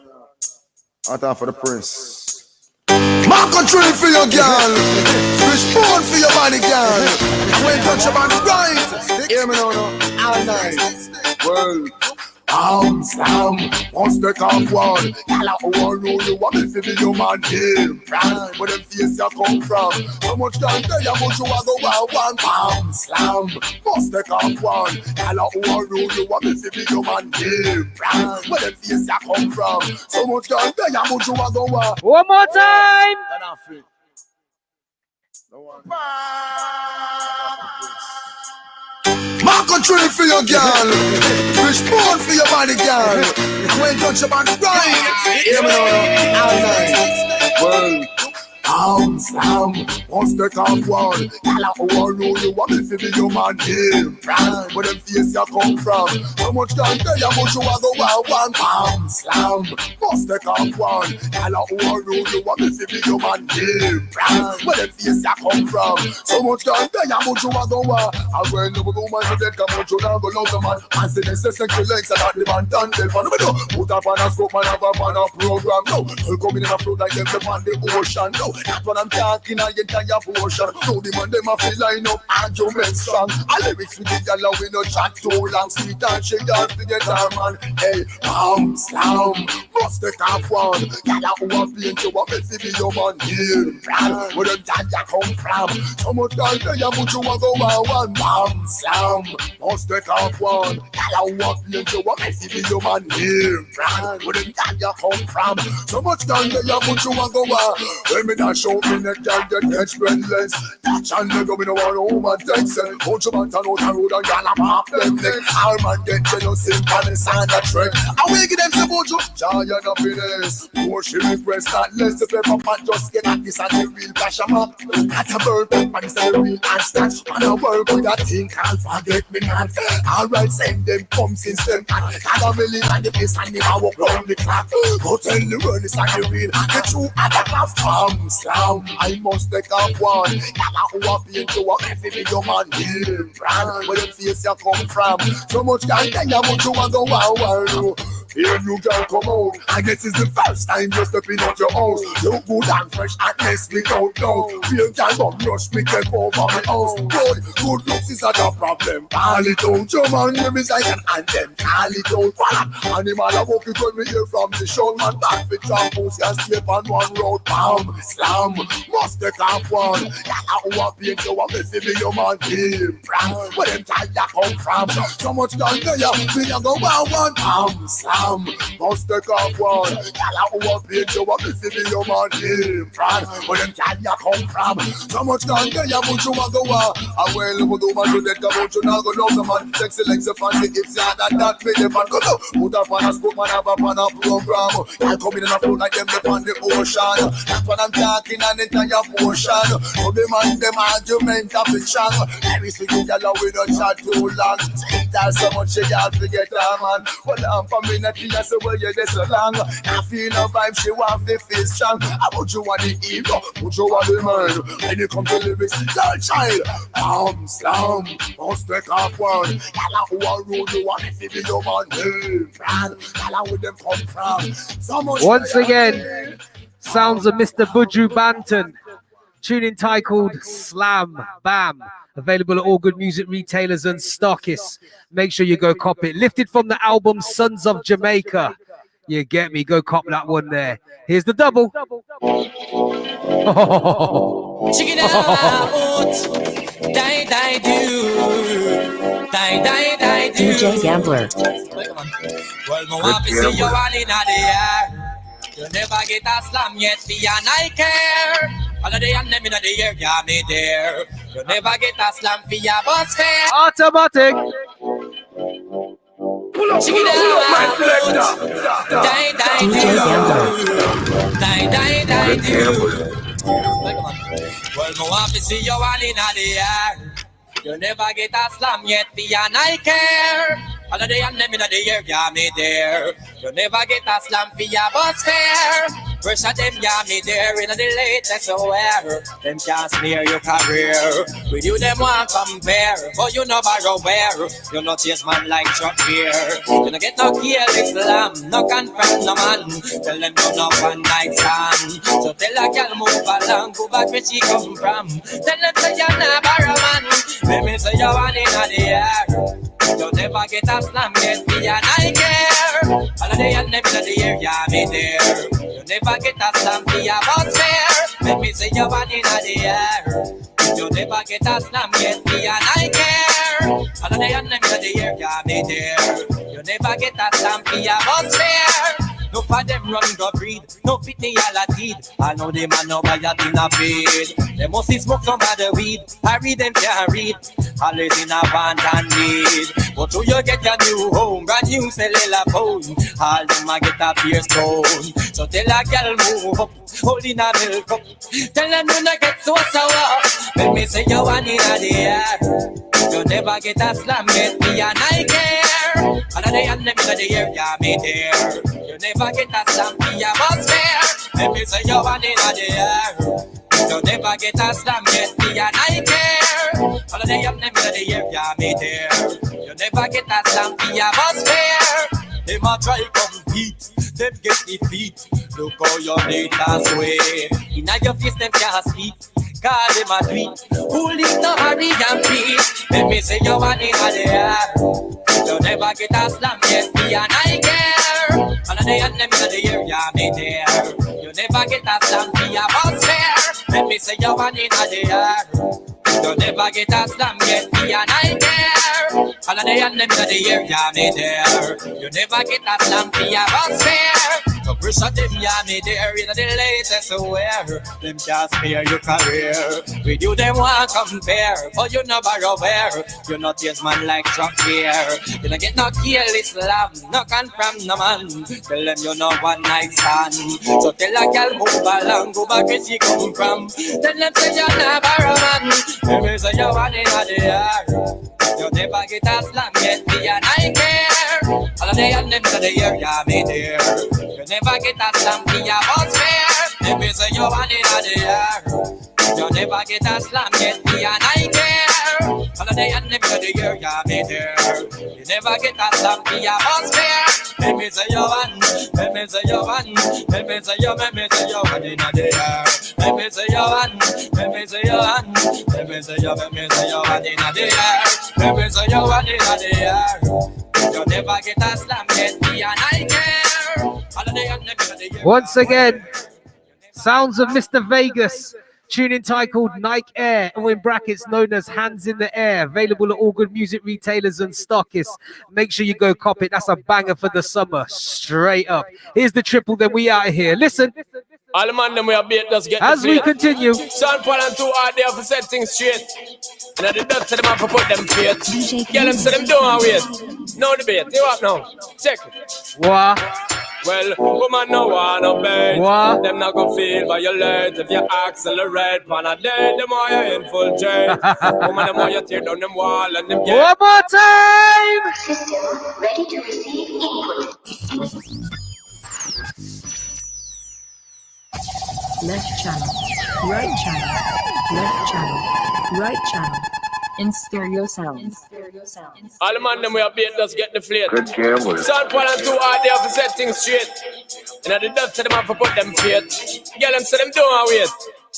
I thought for the prince. Mark control for your girl. Fish bone for your body, girl. When touch your body right. Hear me now, all night. Well. Slam, once they come one, y'all all know you want me to be your man game. Where them face you come from, how much time they you much you are the one. Slam, once they come one, y'all all know you want me to be your man game. Where them face you come from, so much time they you much you are the one. One more time. Mark a tree for your girl. Fish bone for your body, girl. When touch your body right. Hear me now, all night. Well, slam, once they come one, y'all all know you want me to be your man game. Where them face you come from, how much time they you much you are the one. Slam, once they come one, y'all all know you want me to be your man game. Where them face you come from, so much time they you much you are the one. And when the woman to dead come out, you now go love the man. And say they say sexual legs and not the man done tell man. Put up on a scope and have up on a program. No, you come in a float like them on the ocean. No, that's what I'm talking about, entire portion. No, the man them a feel line up arguments strong. I lyrics with the yellow, we no chat too long. Sweet and she yard to get her man. Hey, slam, must take off one. Yalla who a paint you want me to be your man here. Where them tanya come from? So much time they a put you a go one. Slam, must take off one. Yalla who a paint you want me to be your man here. Where them tanya come from? So much time they a put you a go one. Let me not show me neck and get catch friendless. Touch and leg up in a one home and text. Hold your man to out the road and y'all a pop them neck. Our man get jealous in palace and a trek. I will give them some bojo. Joy and happiness. More she request that less the paper pot just get at this and the real cash em up. That's a bird and this and the real instant. And I work with that thing can't forget me not. Alright, send them come since them. Got a million and the place and I walk round the clock. Go tell the world it's not the real. The true and the craft. Slam, I must take up one. Yalla who a paint you a every be your man here. Where the face you come from, so much time then you want to go wow. Here you can come out. I guess it's the first time you're stepping out your house. You good and fresh and nice without doubt. Feel can come rush me take over my house. Boy, good looks is not a problem. Call it out, your man name is like an anthem. Call it out, animal I walk it when me hear from the show. Man back with trampoos can step on one road. Slam, must take off one. Yalla who a paint you a messy be your man game. Where them tire come from? So much time there you me a go one. Slam, must take off one. Yalla who a paint you a messy be your man game. Where them tire come from? So much time there you much you a go one. And when you do man you dead come out you now go love the man. Sexy legs you fancy hips ya that make the man go no. Put up on a scope and have up on a program. I come in a flow like them on the ocean. That's what I'm talking and entire portion. No the man them argument of the channel. Every single yellow we don't chat too long. Sweet y'all so much, y'all forget her, man. Well, I'm from in the tea, so where you get so long. I feel no vibe, she want to feel strong. I put you on the ego, put you on the mind. When you come to lyrics, girl child, slam, must take off one. Y'all who are rude, you want to be your man. Y'all where them come from. So much Once again, sounds of Mr. Buju Banton. Tune entitled Slam Bam. Available at all good music retailers and stockists. Make sure you go cop it. Lifted from the album Sons of Jamaica. You get me? Go cop that one there. Here's the double. Check it out. Die, die, do. Die, die, die, do. DJ Gambler. Well, my wife is see you all in the air. You never get a slam yet, me and I care. All of the and them in the air, yeah, me there. You never get a slam for your bus fare. Automatic. Check it out. Die, die, do. Die, die, die, do. Well, my wife is see you all in the air. You never get a slam yet, me and I care. All of the and them in the air, yeah, me there. You never get a slam for your bus fare. First of them, yeah, me there in the latest wear. Them can't smear your career. With you, them want compare. But you know borrow where. You not chase man like truck here. You don't get no careless slam. No confront no man. Tell them you no one night stand. So tell a girl move along. Go back where she come from. Tell them say you're not borrow man. Let me say you're one in the air. You never get a slam yet, me and I care. All of the and them in the air, yeah, me there. You never get a slam, me a bus fare. Let me say you're one in the air. You never get a slam yet, me and I care. All of the and them in the air, yeah, me there. You never get a slam, me a bus fare. No for them run go breed, no fit me all a teed. I know them and no buy a thing a feed. They must see smoke some other weed. I read them can't read. Always in a want and need. But do you get your new home, brand new cellular phone? All them a get a beer stone. So tell a girl move up, hold in a milk cup. Tell them you not get so sour. Let me say you one in the air. You never get a slam yet, me and I care. All of the and them in the air, yeah, me there. You never get a slam, me a bus fare. Let me say you one in the air. You never get a slam yet, me and I care. All of the and them in the air, yeah, me there. You never get a slam, me a bus fare. Them a try compete, them get defeat. Look how you need to sway. In your face, them can't speak. Call them a tweet. Who live no hurry and peace? Let me say you one in the air. You never get a slam yet, me and I care. All of the and them in the air, yeah, me there. You never get a slam, me a bus fare. Let me say you one in the air. You never get a slam yet, me and I care. All of the and them in the air, yeah, me there. You never get a slam, me a bus fare. So push at them, yeah, me there in the latest wear. Them can't spare your career. With you, them want compare. But you no borrow where. You not yes man like truck here. You don't get no careless slam. No confirm no man. Tell them you no one night stand. So tell a girl move along. Go back where she come from. Tell them say you not borrow man. Let me say you one in the air. You never get a slam yet, me and I care. All of the and them in the air, yeah, me there. You never get a slam, me a bus fare. Let me say you one in the air. You never get a slam yet, me and I care. All of the and them in the air, yeah, me there. You never get a slam, me a bus fare. Let me say you one, let me say you one, let me say you one in the air. Let me say you one, let me say you one, let me say you one in the air. Let me say you one in the air. You never get a slam yet, me and I care. All of the and them in the air. Once again, sounds of Mr. Vegas. Tune entitled Nike Air, or in brackets known as Hands in the Air. Available at all good music retailers and stockists. Make sure you go cop it. That's a banger for the summer. Straight up. Here's the triple, then we out of here. Listen. All the man them we are beat just get as we continue. Sean Paul and 2 are there for set things straight. And the doctor them have to put them feet. Get them so them don't wait. No debate. You up now. Check it. What? Well, woman no wanna bait. What? Them not gonna feel violate if you accelerate. Pan a day, the more you infiltrate. Woman, the more you tear down them wall and them get. One more time. System ready to receive input. Left channel, right channel, left channel, right channel. In stereo sounds. All the man them we have bait just get the flate. Good camera. Sound one and two hard there for set things straight. And at the depth of them have to put them fate. Get them so them don't wait.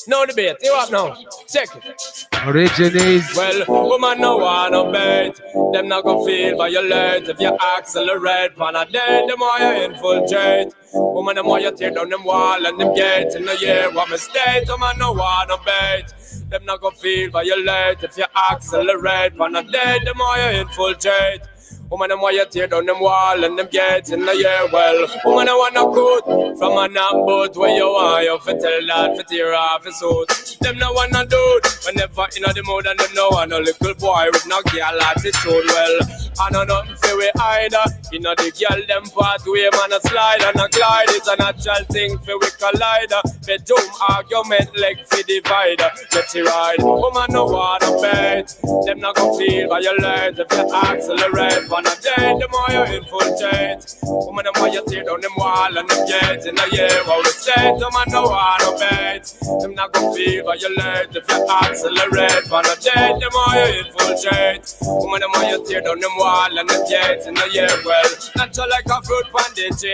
No debate. You up now? Check it. Origines. Well, woman no wanna bait. Them not gonna feel violate if you accelerate. Pan a day, the more you infiltrate. Woman, the more you tear down them wall and them gates. In the year, what mistake? Woman no wanna bait. Them not gonna feel violate if you accelerate. Pan a day, the more you infiltrate. Woman, them why you tear down them wall and them gates in the year. Well, woman, I want no good from a knock boat where you want you fi tell that fi tear off his suit. Them no want no dude whenever in the mood and them no want no little boy with no girl attitude. Well, I know nothing fi we either. You know the girl them pathway man a slide and a glide. It's a natural thing fi we collide. Bedroom argument leg fi divide. Get you right. Woman no want no bait. Them not gonna feel violate if you accelerate. On a day, the more you infiltrate. Woman, the more you tear down them wall and them gates in the year. What we say, the man no want no bait. Them not gonna feel violate if you accelerate. On a day, the more you infiltrate. Woman, the more you tear down them wall and them gates in the year. Well, not so like a fruit bandage.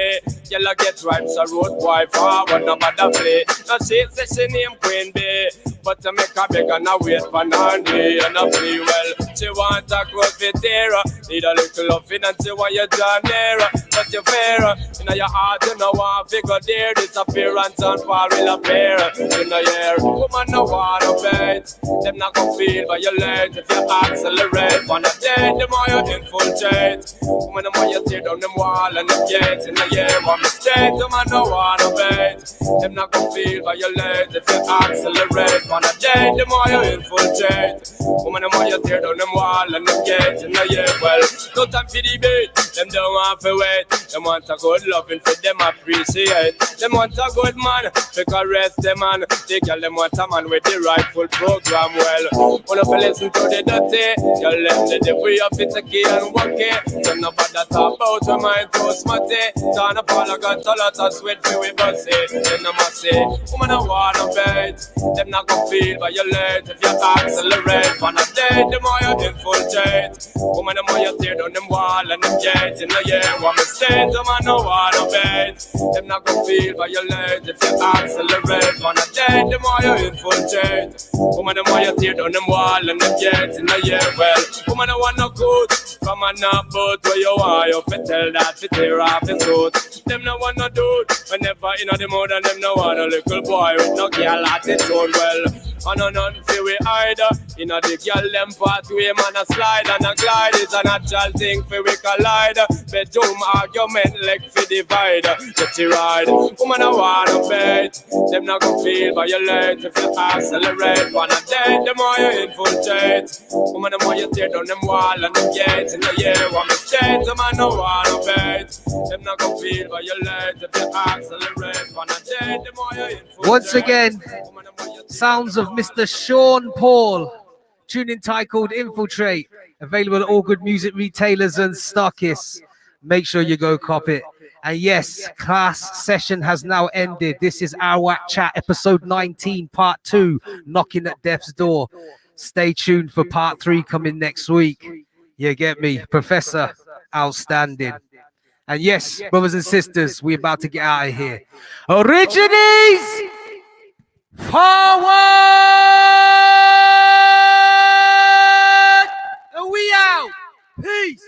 Yellow get ripe, so road boy forward, no matter play. No she say she name Queen Bee, but to make a beg and a wait for Nandi and a free well. She want a growth fit there. Need a little loving and see why you draw nearer. But you're fair, in your heart you know want figure there. Disappearance and fall will appear. In the year, woman no want to bait. Them not gonna feel violate if you accelerate. On a day, the more you infiltrate. Woman, the more you tear down them wall and them gates. In the year, one mistake, the man no want to bait. Them not gonna feel violate if you accelerate. On a day, the more you infiltrate. Woman, the more you tear down them wall and them gates. In the year, well, no time for debate. Them don't want to wait. Them want a good loving for them appreciate. Them want a good man to caress them man. They girl them want a man with the rightful program. Well, when you listen to the dirty, you let the way up it's a key and walk it. Them no bother talk about your mind too smutty. Turn up all I got a lot of sweat for we bust it. Then I must say, woman I wanna bait. Them not gonna feel violate if you accelerate. On a day, the more you infiltrate. Woman, the more you tear down them wall and them gates in the year. One mistake, the man no wanna bait. Them not gonna feel violate if you accelerate. On a day, the more you infiltrate. Woman, the more you tear down them wall and them gates in the year. Well, woman, I want no good from a knock boat where you are. You fit tell that fit tear off his suit. Them no want no dude whenever in the mood and them no want a little boy with no girl attitude. Well, I know nothing for we either. You know the girl them pathway man a slide and a glide. It's a natural thing for we collide. Bedroom argument leg for divide. Get you right. Woman I wanna bait. Them not gonna feel violate if you accelerate. On a day, the more you infiltrate. Woman the more you tear down them wall and them gates in the year. One mistake, the man no wanna bait. Them not gonna feel violate if you accelerate. On a day, the more you infiltrate. Once again, sounds of Mr. Sean Paul. Tune entitled Infiltrate. Available at all good music retailers and stockists. Make sure you go cop it. And yes, class session has now ended. This is Arawak Chat, episode 19, part 2, knocking at death's door. Stay tuned for part 3 coming next week. You get me? Professor, outstanding. And yes, brothers and sisters, we're about to get out of here. Origines! Forward! And we out! Peace!